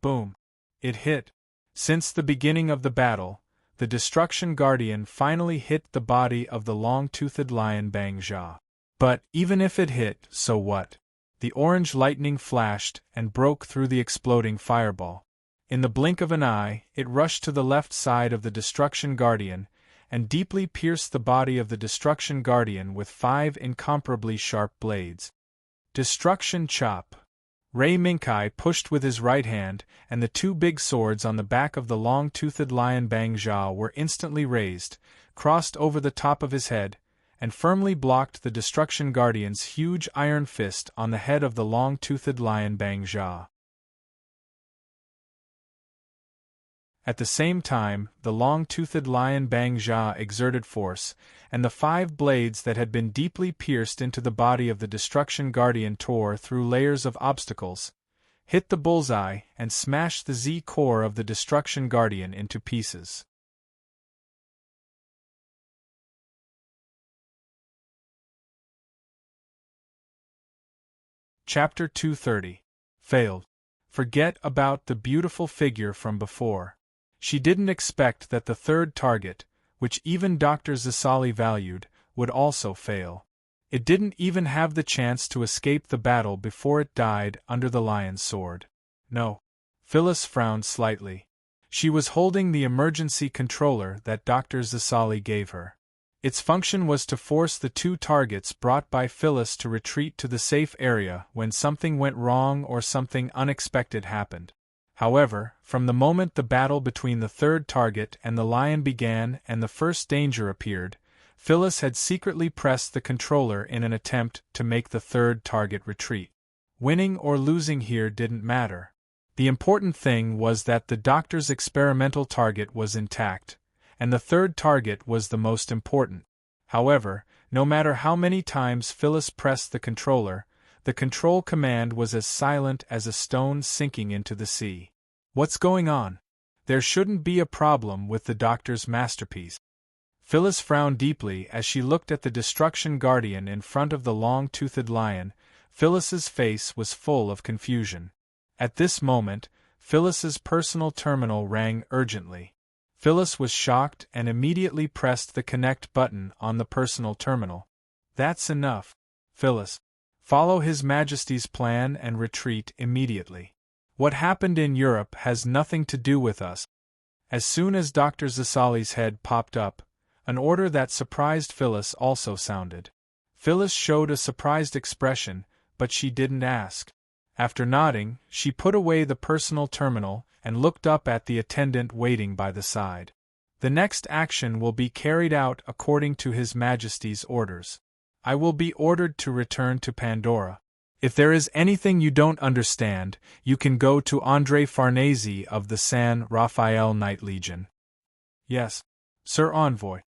Boom! It hit. Since the beginning of the battle, the Destruction Guardian finally hit the body of the long-toothed lion Bang Jia. But, even if it hit, so what? The orange lightning flashed and broke through the exploding fireball. In the blink of an eye, it rushed to the left side of the Destruction Guardian, and deeply pierced the body of the Destruction Guardian with 5 incomparably sharp blades. Destruction Chop! Ray Minkai pushed with his right hand, and the 2 big swords on the back of the long-toothed lion Bang Jia were instantly raised, crossed over the top of his head, and firmly blocked the Destruction Guardian's huge iron fist on the head of the long-toothed lion Bang Jia. At the same time, the long-toothed lion Bang Jia exerted force, and the 5 blades that had been deeply pierced into the body of the Destruction Guardian tore through layers of obstacles, hit the bullseye, and smashed the Z-core of the Destruction Guardian into pieces. Chapter 230. Failed. Forget about the beautiful figure from before. She didn't expect that the third target, which even Dr. Zasali valued, would also fail. It didn't even have the chance to escape the battle before it died under the lion's sword. No. Phyllis frowned slightly. She was holding the emergency controller that Dr. Zasali gave her. Its function was to force the 2 targets brought by Phyllis to retreat to the safe area when something went wrong or something unexpected happened. However, from the moment the battle between the third target and the lion began and the first danger appeared, Phyllis had secretly pressed the controller in an attempt to make the third target retreat. Winning or losing here didn't matter. The important thing was that the doctor's experimental target was intact, and the third target was the most important. However, no matter how many times Phyllis pressed the controller, the control command was as silent as a stone sinking into the sea. What's going on? There shouldn't be a problem with the doctor's masterpiece. Phyllis frowned deeply as she looked at the Destruction Guardian in front of the long-toothed lion. Phyllis's face was full of confusion. At this moment, Phyllis's personal terminal rang urgently. Phyllis was shocked and immediately pressed the connect button on the personal terminal. That's enough, Phyllis. Follow His Majesty's plan and retreat immediately. What happened in Europe has nothing to do with us. As soon as Dr. Zasali's head popped up, An order that surprised Phyllis also sounded. Phyllis showed a surprised expression, but she didn't ask. After nodding, she put away the personal terminal and looked up at the attendant waiting by the side. The next action will be carried out according to His Majesty's orders. I will be ordered to return to Pandora. If there is anything you don't understand, you can go to Andre Farnese of the San Rafael Knight Legion. Yes, Sir Envoy.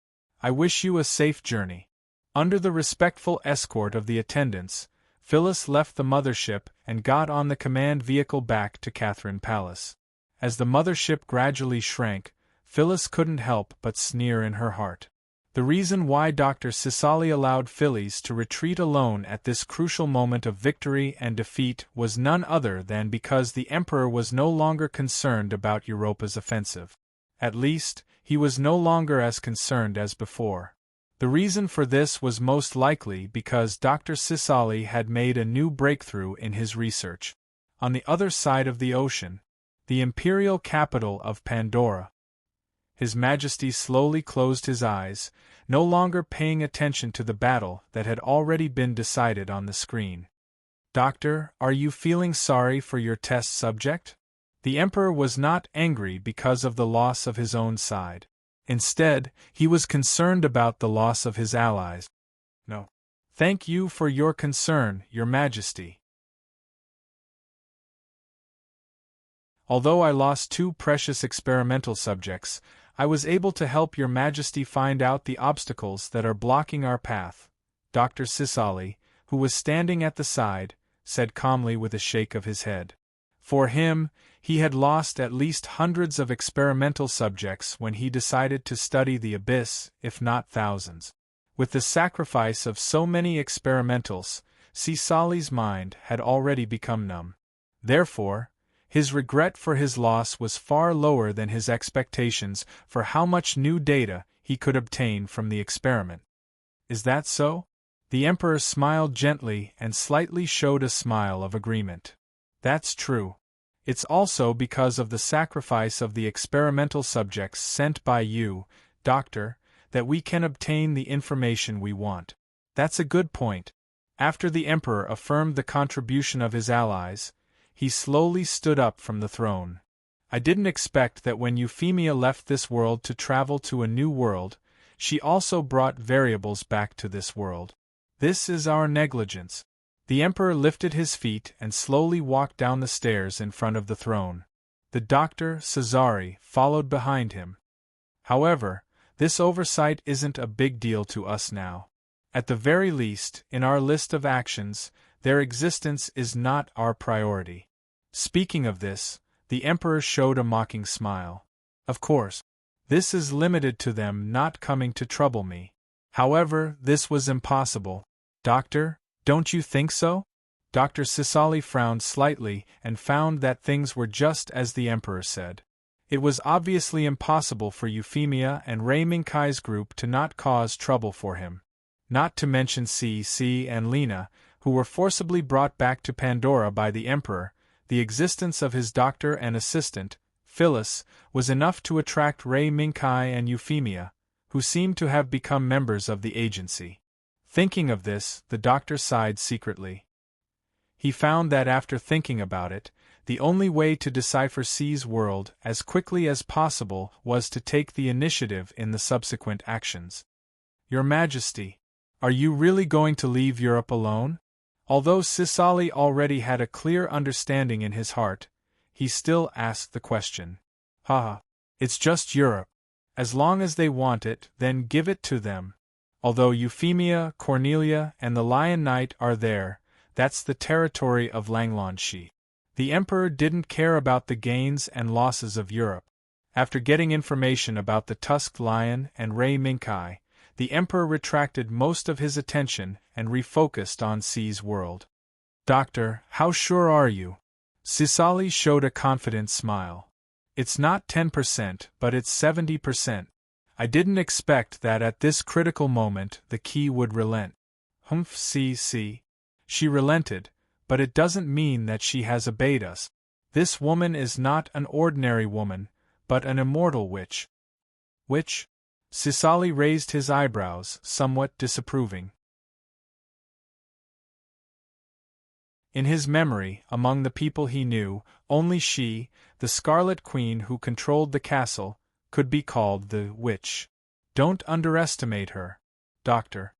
I wish you a safe journey. Under the respectful escort of the attendants, Phyllis left the mothership and got on the command vehicle back to Catherine Palace. As the mothership gradually shrank, Phyllis couldn't help but sneer in her heart. The reason why Dr. Cicely allowed Phyllis to retreat alone at this crucial moment of victory and defeat was none other than because the Emperor was no longer concerned about Europa's offensive. At least, he was no longer as concerned as before. The reason for this was most likely because Dr. Cicely had made a new breakthrough in his research. On the other side of the ocean, the imperial capital of Pandora. His Majesty slowly closed his eyes, no longer paying attention to the battle that had already been decided on the screen. Doctor, are you feeling sorry for your test subject? The Emperor was not angry because of the loss of his own side. Instead, he was concerned about the loss of his allies. No. Thank you for your concern, Your Majesty. Although I lost 2 precious experimental subjects, I was able to help Your Majesty find out the obstacles that are blocking our path, Dr. Cicely, who was standing at the side, said calmly with a shake of his head. For him, he had lost at least hundreds of experimental subjects when he decided to study the abyss, if not thousands. With the sacrifice of so many experimentals, Cicely's mind had already become numb. Therefore, his regret for his loss was far lower than his expectations for how much new data he could obtain from the experiment. Is that so? The Emperor smiled gently and slightly showed a smile of agreement. That's true. It's also because of the sacrifice of the experimental subjects sent by you, Doctor, that we can obtain the information we want. That's a good point. After the Emperor affirmed the contribution of his allies, he slowly stood up from the throne. I didn't expect that when Euphemia left this world to travel to a new world, she also brought variables back to this world. This is our negligence. The Emperor lifted his feet and slowly walked down the stairs in front of the throne. The Dr. Cesare followed behind him. However, this oversight isn't a big deal to us now. At the very least, in our list of actions, their existence is not our priority. Speaking of this, the Emperor showed a mocking smile. Of course, this is limited to them not coming to trouble me. However, this was impossible. Doctor, don't you think so? Dr. Cicely frowned slightly and found that things were just as the Emperor said. It was obviously impossible for Euphemia and Rei Minkai's group to not cause trouble for him. Not to mention C and Lena, who were forcibly brought back to Pandora by the Emperor. The existence of his doctor and assistant, Phyllis, was enough to attract Rei Minkai and Euphemia, who seemed to have become members of the agency. Thinking of this, the doctor sighed secretly. He found that after thinking about it, the only way to decipher C's world as quickly as possible was to take the initiative in the subsequent actions. Your Majesty, are you really going to leave Europe alone? Although Cicely already had a clear understanding in his heart, he still asked the question. Haha, it's just Europe. As long as they want it, then give it to them. Although Euphemia, Cornelia, and the Lion Knight are there, that's the territory of Langlonshi. The Emperor didn't care about the gains and losses of Europe. After getting information about the Tusked Lion and Rei Minkai, the Emperor retracted most of his attention and refocused on C's world. Doctor, how sure are you? Cicely showed a confident smile. It's not 10%, but it's 70%. I didn't expect that at this critical moment the key would relent. Humph, C. She relented, but it doesn't mean that she has obeyed us. This woman is not an ordinary woman, but an immortal witch. Witch? Sisali raised his eyebrows, somewhat disapproving. In his memory, among the people he knew, only she, the Scarlet Queen who controlled the castle, could be called the witch. Don't underestimate her, Doctor.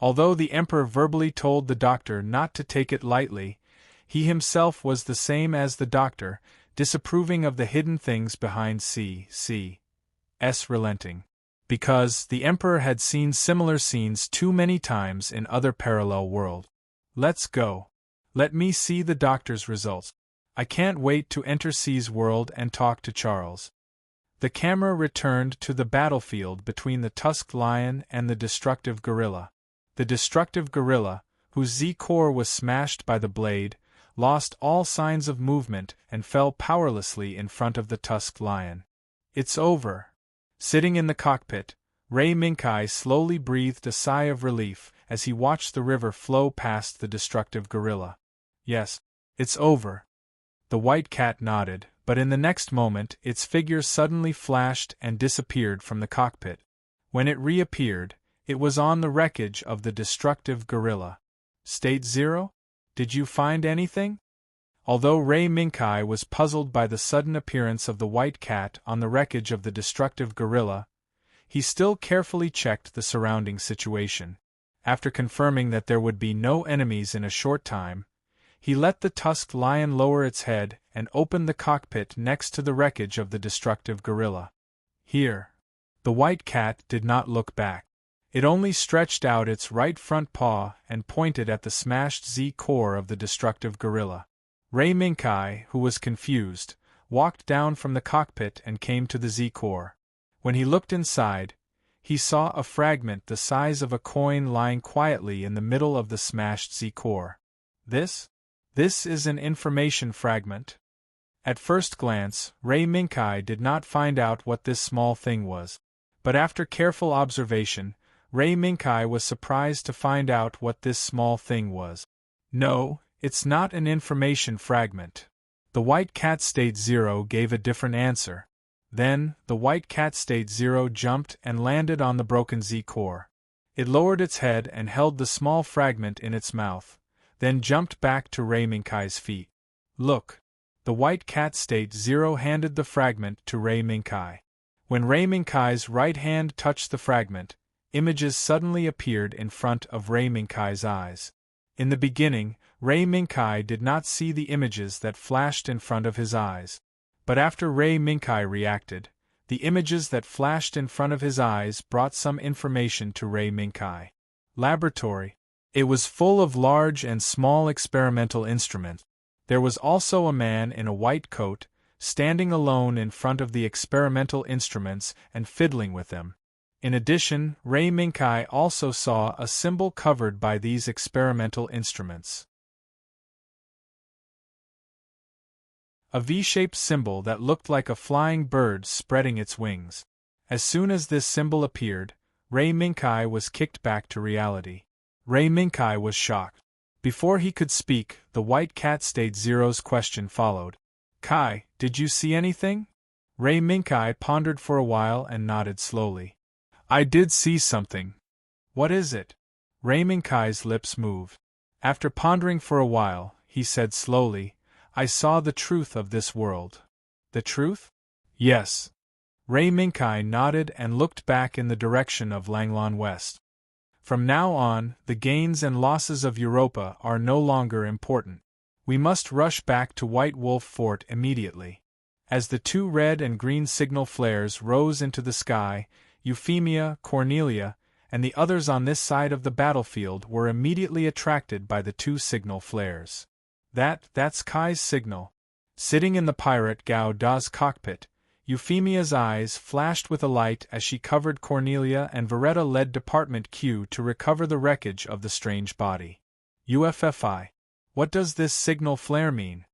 Although the Emperor verbally told the doctor not to take it lightly, he himself was the same as the doctor, disapproving of the hidden things behind C.C.'s relenting. Because the Emperor had seen similar scenes too many times in other parallel worlds. Let's go. Let me see the doctor's results. I can't wait to enter C's world and talk to Charles. The camera returned to the battlefield between the tusked lion and the destructive gorilla. The destructive gorilla, whose Z-core was smashed by the blade, lost all signs of movement and fell powerlessly in front of the tusked lion. It's over. Sitting in the cockpit, Ray Minkai slowly breathed a sigh of relief as he watched the river flow past the destructive gorilla. Yes, it's over. The white cat nodded, but in the next moment its figure suddenly flashed and disappeared from the cockpit. When it reappeared, it was on the wreckage of the destructive gorilla. State 0? Did you find anything? Although Ray Minkai was puzzled by the sudden appearance of the white cat on the wreckage of the destructive gorilla, he still carefully checked the surrounding situation. After confirming that there would be no enemies in a short time, he let the tusked lion lower its head and opened the cockpit next to the wreckage of the destructive gorilla. Here. The white cat did not look back. It only stretched out its right front paw and pointed at the smashed Z-core of the destructive gorilla. Ray Minkai, who was confused, walked down from the cockpit and came to the Z-core. When he looked inside, he saw a fragment the size of a coin lying quietly in the middle of the smashed Z-core. This is an information fragment. At first glance, Ray Minkai did not find out what this small thing was. But after careful observation, Ray Minkai was surprised to find out what this small thing was. No, it's not an information fragment. The white cat State 0 gave a different answer. Then, the white cat State 0 jumped and landed on the broken Z-core. It lowered its head and held the small fragment in its mouth, then jumped back to Ray Minkai's feet. Look. The white cat State 0 handed the fragment to Ray Minkai. When Ray Minkai's right hand touched the fragment, images suddenly appeared in front of Ray Minkai's eyes. In the beginning, Ray Minkai did not see the images that flashed in front of his eyes. But after Ray Minkai reacted, the images that flashed in front of his eyes brought some information to Ray Minkai. Laboratory. It was full of large and small experimental instruments. There was also a man in a white coat, standing alone in front of the experimental instruments and fiddling with them. In addition, Ray Minkai also saw a symbol covered by these experimental instruments. A V-shaped symbol that looked like a flying bird spreading its wings. As soon as this symbol appeared, Ray Minkai was kicked back to reality. Ray Minkai was shocked. Before he could speak, the white cat State 0's question followed. Kai, did you see anything? Ray Minkai pondered for a while and nodded slowly. I did see something. What is it? Ray Minkai's lips moved. After pondering for a while, he said slowly, I saw the truth of this world. The truth? Yes. Ray Minkai nodded and looked back in the direction of Langlon West. From now on, the gains and losses of Europa are no longer important. We must rush back to White Wolf Fort immediately. As the two red and green signal flares rose into the sky, Euphemia, Cornelia, and the others on this side of the battlefield were immediately attracted by the two signal flares. That's Kai's signal. Sitting in the pirate Gauda's cockpit, Euphemia's eyes flashed with a light as she covered Cornelia, and Veretta led Department Q to recover the wreckage of the strange body. UFFI. What does this signal flare mean?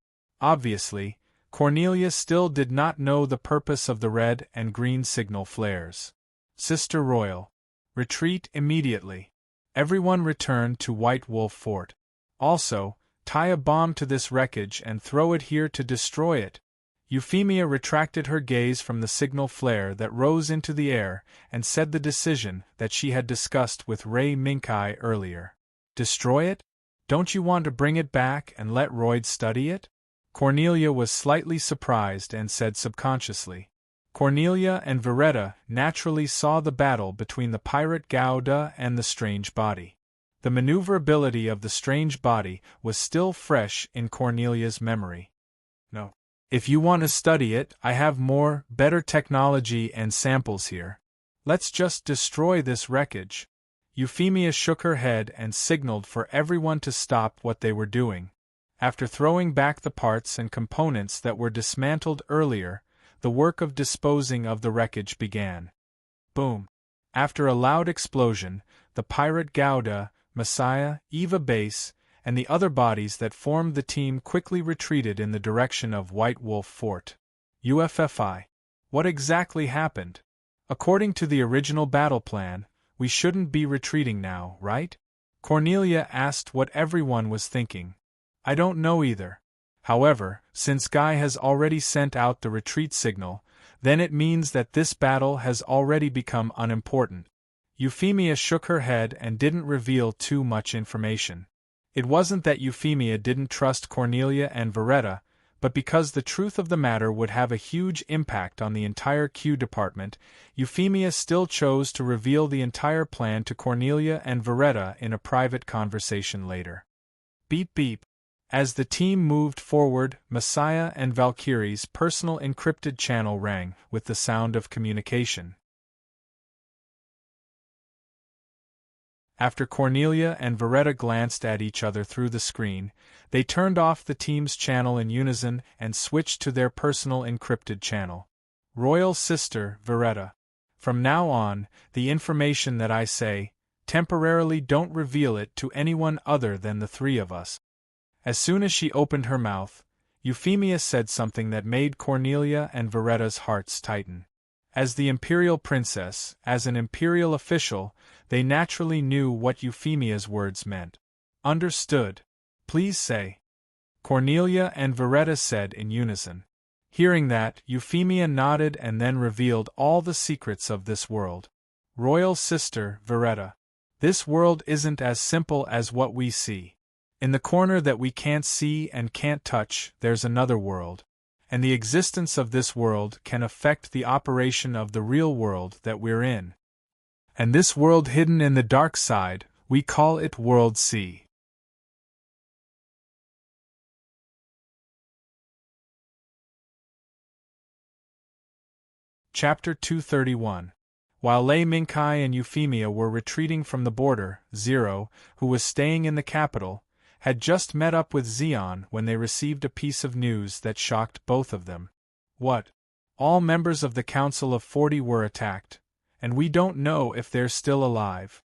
Obviously, Cornelia still did not know the purpose of the red and green signal flares. Sister Royal. Retreat immediately. Everyone return to White Wolf Fort. Also, tie a bomb to this wreckage and throw it here to destroy it. Euphemia retracted her gaze from the signal flare that rose into the air and said the decision that she had discussed with Ray Minkai earlier. Destroy it? Don't you want to bring it back and let Royd study it? Cornelia was slightly surprised and said subconsciously. Cornelia and Veretta naturally saw the battle between the pirate Gouda and the strange body. The maneuverability of the strange body was still fresh in Cornelia's memory. No. If you want to study it, I have more, better technology and samples here. Let's just destroy this wreckage. Euphemia shook her head and signaled for everyone to stop what they were doing. After throwing back the parts and components that were dismantled earlier, the work of disposing of the wreckage began. Boom! After a loud explosion, the pirate Gouda, Messiah, Eva Base, and the other bodies that formed the team quickly retreated in the direction of White Wolf Fort. UFFI. What exactly happened? According to the original battle plan, we shouldn't be retreating now, right? Cornelia asked what everyone was thinking. I don't know either. However, since Guy has already sent out the retreat signal, then it means that this battle has already become unimportant. Euphemia shook her head and didn't reveal too much information. It wasn't that Euphemia didn't trust Cornelia and Veretta, but because the truth of the matter would have a huge impact on the entire Q department, Euphemia still chose to reveal the entire plan to Cornelia and Veretta in a private conversation later. Beep beep. As the team moved forward, Messiah and Valkyrie's personal encrypted channel rang with the sound of communication. After Cornelia and Veretta glanced at each other through the screen, they turned off the team's channel in unison and switched to their personal encrypted channel. Royal Sister, Veretta. From now on, the information that I say, temporarily don't reveal it to anyone other than the three of us. As soon as she opened her mouth, Euphemia said something that made Cornelia and Veretta's hearts tighten. As the Imperial Princess, as an Imperial official, they naturally knew what Euphemia's words meant. Understood. Please say. Cornelia and Veretta said in unison. Hearing that, Euphemia nodded and then revealed all the secrets of this world. Royal Sister, Veretta. This world isn't as simple as what we see. In the corner that we can't see and can't touch, there's another world. And the existence of this world can affect the operation of the real world that we're in. And this world hidden in the dark side, we call it World C. Chapter 231. While Lei Minkai and Euphemia were retreating from the border, Zero, who was staying in the capital, had just met up with Zeon when they received a piece of news that shocked both of them. What? All members of the Council of 40 were attacked, and we don't know if they're still alive.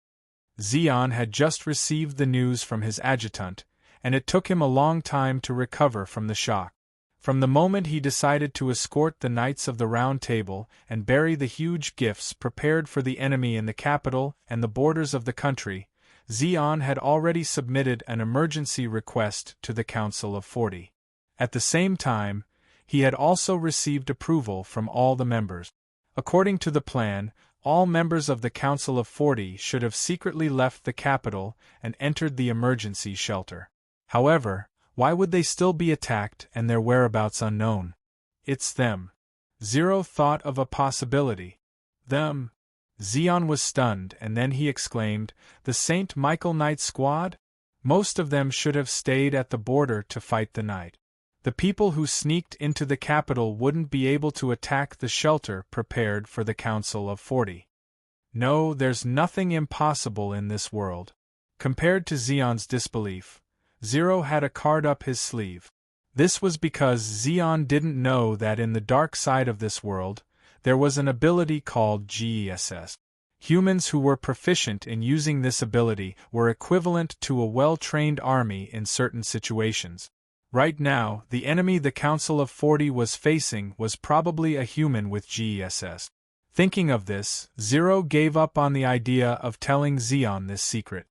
Zeon had just received the news from his adjutant, and it took him a long time to recover from the shock. From the moment he decided to escort the Knights of the Round Table and bury the huge gifts prepared for the enemy in the capital and the borders of the country, Zeon had already submitted an emergency request to the Council of 40. At the same time, he had also received approval from all the members. According to the plan, all members of the Council of 40 should have secretly left the capital and entered the emergency shelter. However, why would they still be attacked and their whereabouts unknown? It's them. Zero thought of a possibility. Them. Zeon was stunned, and then he exclaimed, "The St. Michael Knight Squad? Most of them should have stayed at the border to fight the night. The people who sneaked into the capital wouldn't be able to attack the shelter prepared for the Council of 40. No, there's nothing impossible in this world." Compared to Zeon's disbelief, Zero had a card up his sleeve. This was because Zeon didn't know that in the dark side of this world, there was an ability called GESS. Humans who were proficient in using this ability were equivalent to a well-trained army in certain situations. Right now, the enemy the Council of 40 was facing was probably a human with GESS. Thinking of this, Zero gave up on the idea of telling Zeon this secret.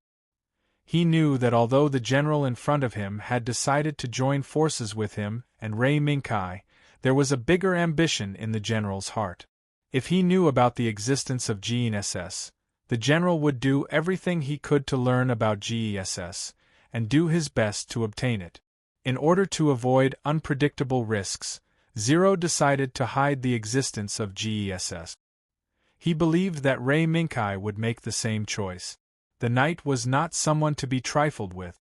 He knew that although the general in front of him had decided to join forces with him and Ray Minkai, there was a bigger ambition in the general's heart. If he knew about the existence of GESS, the general would do everything he could to learn about GESS, and do his best to obtain it. In order to avoid unpredictable risks, Zero decided to hide the existence of GESS. He believed that Ray Minkai would make the same choice. The knight was not someone to be trifled with.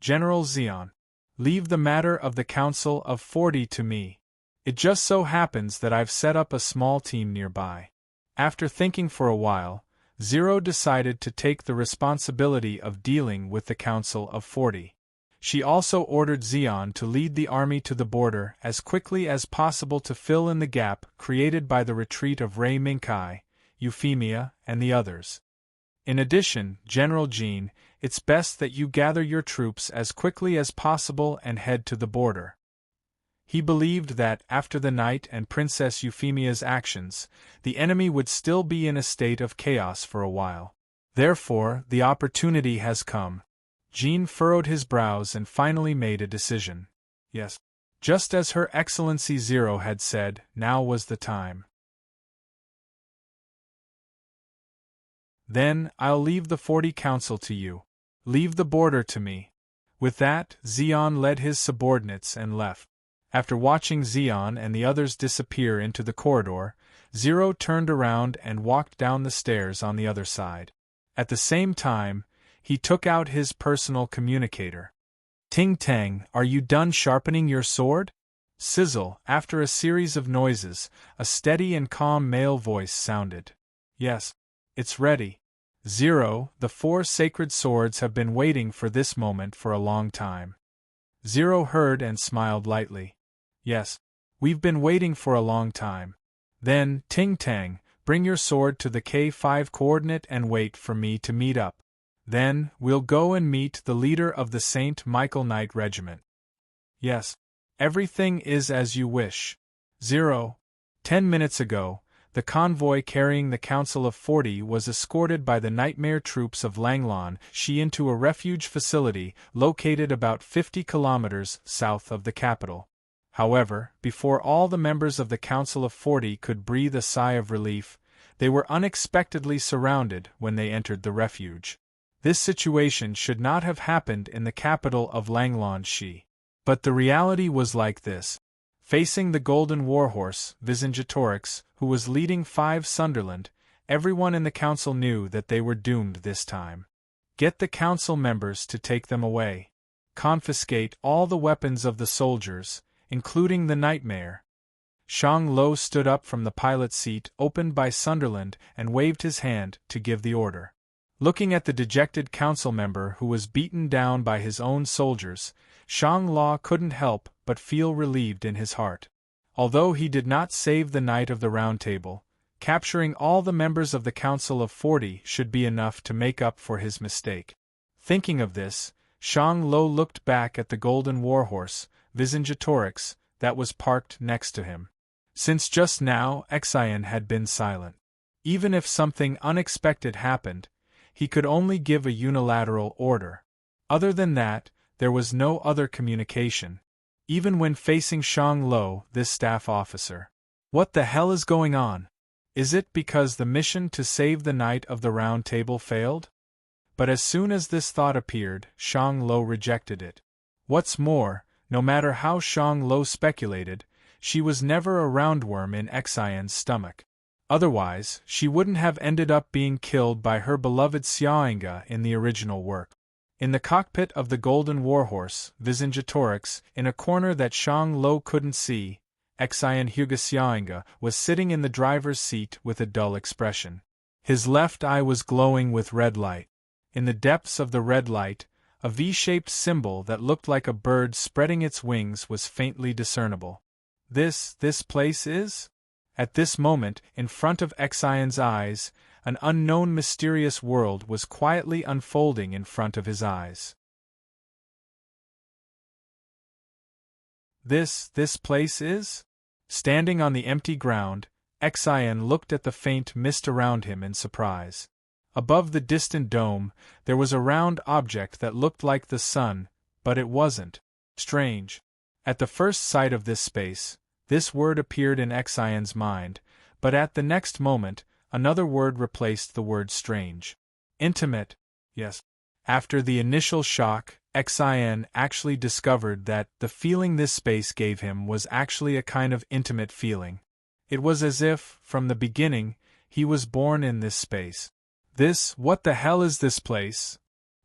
General Zeon, leave the matter of the Council of 40 to me. It just so happens that I've set up a small team nearby. After thinking for a while, Zero decided to take the responsibility of dealing with the Council of 40. She also ordered Zeon to lead the army to the border as quickly as possible to fill in the gap created by the retreat of Ray Minkai, Euphemia, and the others. In addition, General Jean, it's best that you gather your troops as quickly as possible and head to the border. He believed that, after the knight and Princess Euphemia's actions, the enemy would still be in a state of chaos for a while. Therefore, the opportunity has come. Jean furrowed his brows and finally made a decision. Yes. Just as Her Excellency Zero had said, now was the time. Then, I'll leave the 40 Council to you. Leave the border to me. With that, Zeon led his subordinates and left. After watching Zeon and the others disappear into the corridor, Zero turned around and walked down the stairs on the other side. At the same time, he took out his personal communicator. Ting Tang, are you done sharpening your sword? Sizzle, after a series of noises, a steady and calm male voice sounded. Yes. It's ready. Zero, the 4 sacred swords have been waiting for this moment for a long time. Zero heard and smiled lightly. Yes. We've been waiting for a long time. Then, Ting Tang, bring your sword to the K5 coordinate and wait for me to meet up. Then, we'll go and meet the leader of the St. Michael Knight Regiment. Yes. Everything is as you wish. Zero. 10 minutes ago, the convoy carrying the Council of 40 was escorted by the nightmare troops of Langlon Shi into a refuge facility located about 50 kilometers south of the capital. However, before all the members of the Council of 40 could breathe a sigh of relief, they were unexpectedly surrounded when they entered the refuge. This situation should not have happened in the capital of Langlon Shi. But the reality was like this. Facing the Golden Warhorse, Vercingetorix, who was leading 5 Sunderland, everyone in the council knew that they were doomed this time. Get the council members to take them away. Confiscate all the weapons of the soldiers, including the Nightmare. Shang Lo stood up from the pilot's seat opened by Sunderland and waved his hand to give the order. Looking at the dejected council member who was beaten down by his own soldiers, Shang Lo couldn't help but feel relieved in his heart. Although he did not save the Knight of the Round Table, capturing all the members of the Council of 40 should be enough to make up for his mistake. Thinking of this, Shang Lo looked back at the Golden Warhorse, Vercingetorix, that was parked next to him. Since just now Xian had been silent. Even if something unexpected happened, he could only give a unilateral order. Other than that, there was no other communication. Even when facing Shang Lo, this staff officer. What the hell is going on? Is it because the mission to save the Knight of the Round Table failed? But as soon as this thought appeared, Shang Lo rejected it. What's more, no matter how Shang Lo speculated, she was never a roundworm in Xian's stomach. Otherwise, she wouldn't have ended up being killed by her beloved Xiaoyinga in the original work. In the cockpit of the Golden Warhorse, Vercingetorix, in a corner that Shang Lo couldn't see, Xian Hugo Xiaoyinga was sitting in the driver's seat with a dull expression. His left eye was glowing with red light. In the depths of the red light, a V-shaped symbol that looked like a bird spreading its wings was faintly discernible. This place is? At this moment, in front of Xian's eyes, an unknown mysterious world was quietly unfolding in front of his eyes. This place is? Standing on the empty ground, Xian looked at the faint mist around him in surprise. Above the distant dome, there was a round object that looked like the sun, but it wasn't. Strange. At the first sight of this space, This word appeared in Xian's mind, but at the next moment, another word replaced the word strange. Intimate, yes. After the initial shock, Xian actually discovered that the feeling this space gave him was actually a kind of intimate feeling. It was as if, from the beginning, he was born in this space. What the hell is this place?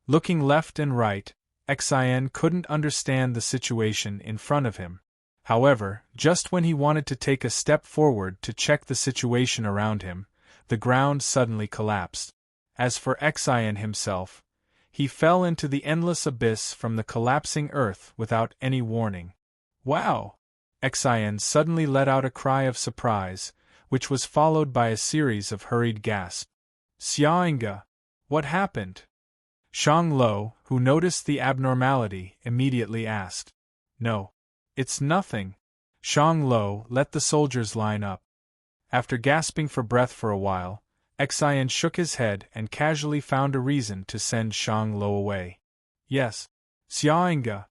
Looking left and right, Xian couldn't understand the situation in front of him. However, just when he wanted to take a step forward to check the situation around him, the ground suddenly collapsed. As for Xian himself, he fell into the endless abyss from the collapsing earth without any warning. Wow! Xian suddenly let out a cry of surprise, which was followed by a series of hurried gasps. Xiaoyinga! What happened? Shang Lo, who noticed the abnormality, immediately asked. No. It's nothing. Shang Lo let the soldiers line up. After gasping for breath for a while, Xian shook his head and casually found a reason to send Shang Lo away. Yes. Xiaoyinga.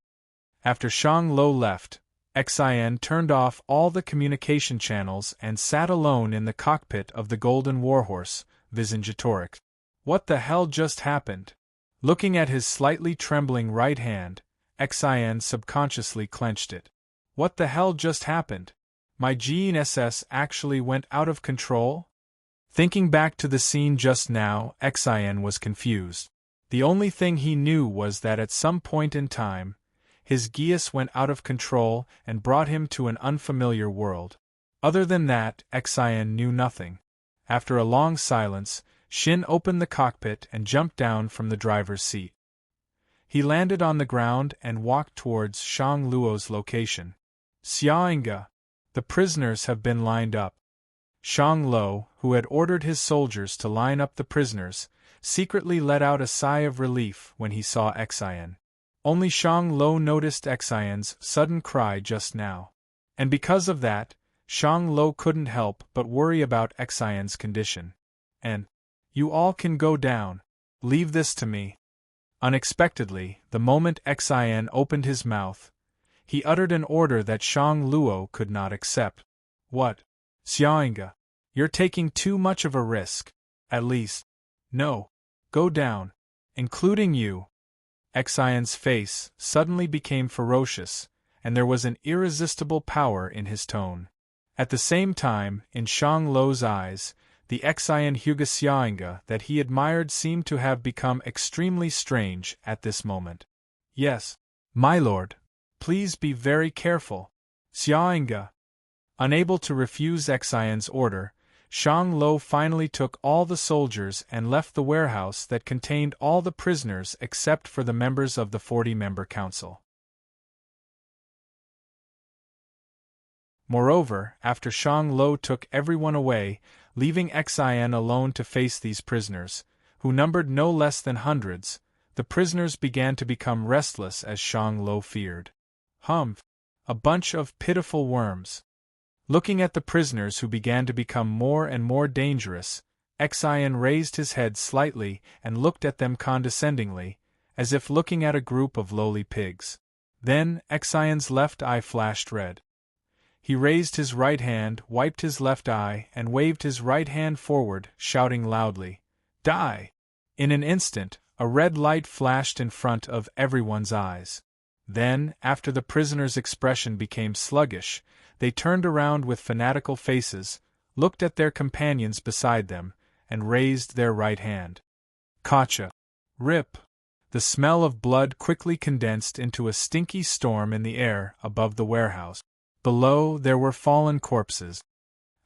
After Shang Lo left, Xian turned off all the communication channels and sat alone in the cockpit of the Golden Warhorse, Vercingetorix. What the hell just happened? Looking at his slightly trembling right hand, Xian subconsciously clenched it. What the hell just happened? My GNSS actually went out of control? Thinking back to the scene just now, Xian was confused. The only thing he knew was that at some point in time, his geas went out of control and brought him to an unfamiliar world. Other than that, Xian knew nothing. After a long silence, Shin opened the cockpit and jumped down from the driver's seat. He landed on the ground and walked towards Shang Luo's location. Xiaoyinga, the prisoners have been lined up. Shang Lo, who had ordered his soldiers to line up the prisoners, secretly let out a sigh of relief when he saw Xian. Only Shang Lo noticed Xian's sudden cry just now. And because of that, Shang Lo couldn't help but worry about Xian's condition. And, you all can go down. Leave this to me. Unexpectedly, the moment Xian opened his mouth, he uttered an order that Shang Luo could not accept. What? Xiaoyinga, you're taking too much of a risk. At least. No. Go down. Including you. Xian's face suddenly became ferocious, and there was an irresistible power in his tone. At the same time, in Shang Lo's eyes, the Xian Hugo Xiaoyinga that he admired seemed to have become extremely strange at this moment. Yes, my lord. Please be very careful. Xiaoyinga. Unable to refuse Xian's order, Shang Lo finally took all the soldiers and left the warehouse that contained all the prisoners except for the members of the 40-member council. Moreover, after Shang Lo took everyone away, leaving Xian alone to face these prisoners, who numbered no less than hundreds, the prisoners began to become restless as Shang Lo feared. Humph! A bunch of pitiful worms. Looking at the prisoners who began to become more and more dangerous, Xian raised his head slightly and looked at them condescendingly, as if looking at a group of lowly pigs. Then, Xian's left eye flashed red. He raised his right hand, wiped his left eye, and waved his right hand forward, shouting loudly, "Die!" In an instant, a red light flashed in front of everyone's eyes. Then, after the prisoners' expression became sluggish, they turned around with fanatical faces, looked at their companions beside them, and raised their right hand. Kacha! Rip! The smell of blood quickly condensed into a stinky storm in the air above the warehouse. Below, there were fallen corpses.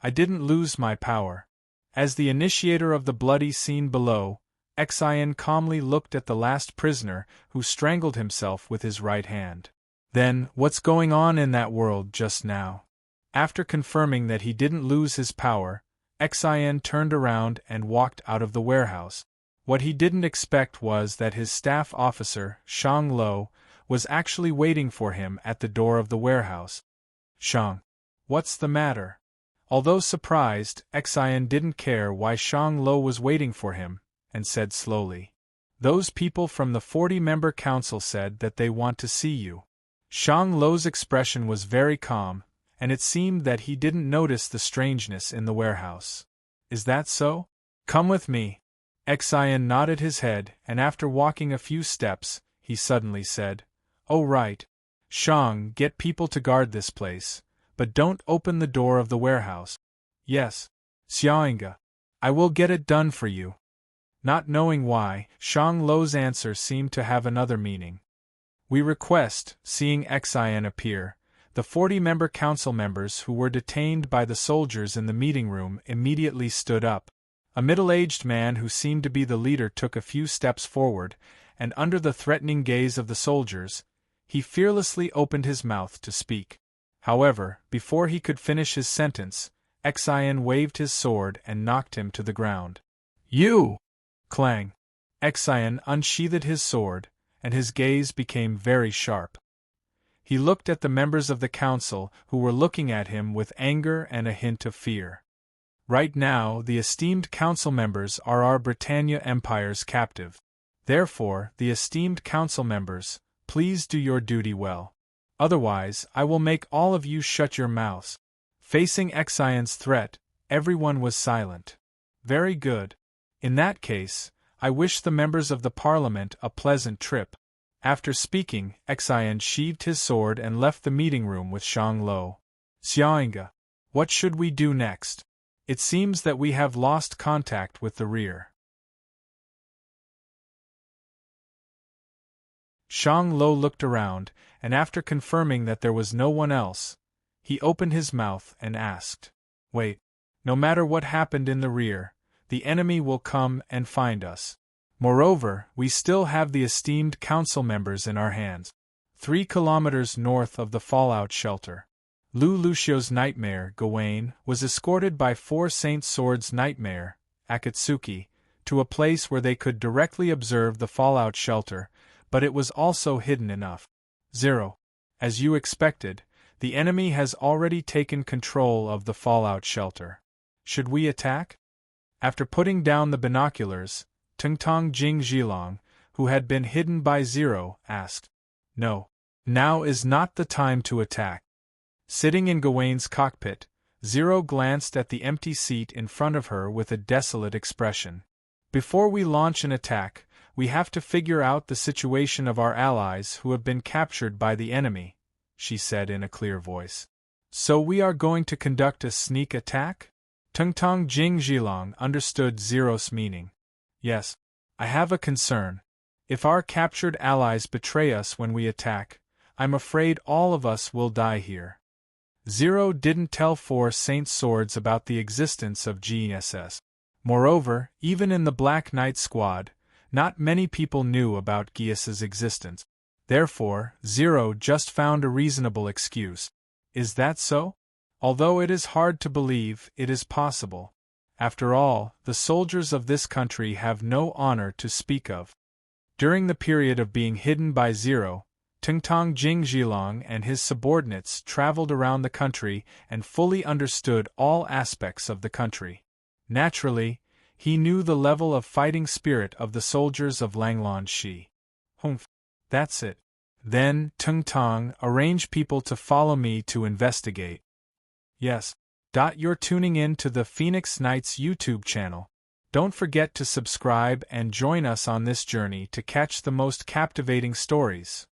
I didn't lose my power. As the initiator of the bloody scene below, Xian calmly looked at the last prisoner who strangled himself with his right hand. Then, what's going on in that world just now? After confirming that he didn't lose his power, Xian turned around and walked out of the warehouse. What he didn't expect was that his staff officer, Shang Lo, was actually waiting for him at the door of the warehouse. Shang, what's the matter? Although surprised, Xian didn't care why Shang Lo was waiting for him, and said slowly, "Those people from the 40-member council said that they want to see you." Shang Lo's expression was very calm, and it seemed that he didn't notice the strangeness in the warehouse. Is that so? Come with me. Xian nodded his head, and after walking a few steps, he suddenly said, Oh right. Shang, get people to guard this place, but don't open the door of the warehouse. Yes. Xiaoinga. I will get it done for you. Not knowing why, Shang Lo's answer seemed to have another meaning. We request, seeing Xian appear, the 40-member council members who were detained by the soldiers in the meeting room immediately stood up. A middle-aged man who seemed to be the leader took a few steps forward, and under the threatening gaze of the soldiers, he fearlessly opened his mouth to speak. However, before he could finish his sentence, Xian waved his sword and knocked him to the ground. You! Clang! Xian unsheathed his sword, and his gaze became very sharp. He looked at the members of the council who were looking at him with anger and a hint of fear. Right now, the esteemed council members are our Britannia Empire's captive. Therefore, the esteemed council members, please do your duty well. Otherwise, I will make all of you shut your mouths. Facing Xian's threat, everyone was silent. Very good. In that case, I wish the members of the parliament a pleasant trip. After speaking, Xian sheathed his sword and left the meeting room with Shang Lo. Xiaoinga, what should we do next? It seems that we have lost contact with the rear. Shang Lo looked around, and after confirming that there was no one else, he opened his mouth and asked, Wait, no matter what happened in the rear, the enemy will come and find us. Moreover, we still have the esteemed council members in our hands. 3 kilometers north of the fallout shelter, Lu Lucio's nightmare, Gawain, was escorted by 4 Saint Sword's nightmare, Akatsuki, to a place where they could directly observe the fallout shelter, but it was also hidden enough. 0. As you expected, the enemy has already taken control of the fallout shelter. Should we attack? After putting down the binoculars, Tungtong Jing Zhilong, who had been hidden by 0, asked. No. Now is not the time to attack. Sitting in Gawain's cockpit, 0 glanced at the empty seat in front of her with a desolate expression. Before we launch an attack, we have to figure out the situation of our allies who have been captured by the enemy, she said in a clear voice. So we are going to conduct a sneak attack? Tungtong Jing Zhilong understood 0's meaning. Yes. I have a concern. If our captured allies betray us when we attack, I'm afraid all of us will die here. 0 didn't tell 4 Saint Swords about the existence of GSS. Moreover, even in the Black Knight squad, not many people knew about Gias's existence. Therefore, 0 just found a reasonable excuse. Is that so? Although it is hard to believe, it is possible. After all, the soldiers of this country have no honor to speak of. During the period of being hidden by 0, Tungtong Jing Zhilong and his subordinates traveled around the country and fully understood all aspects of the country. Naturally, he knew the level of fighting spirit of the soldiers of Langlon Shi. Humph. That's it. Then, Tungtong, arrange people to follow me to investigate. Yes. You're tuning in to the Phoenix Knights YouTube channel. Don't forget to subscribe and join us on this journey to catch the most captivating stories.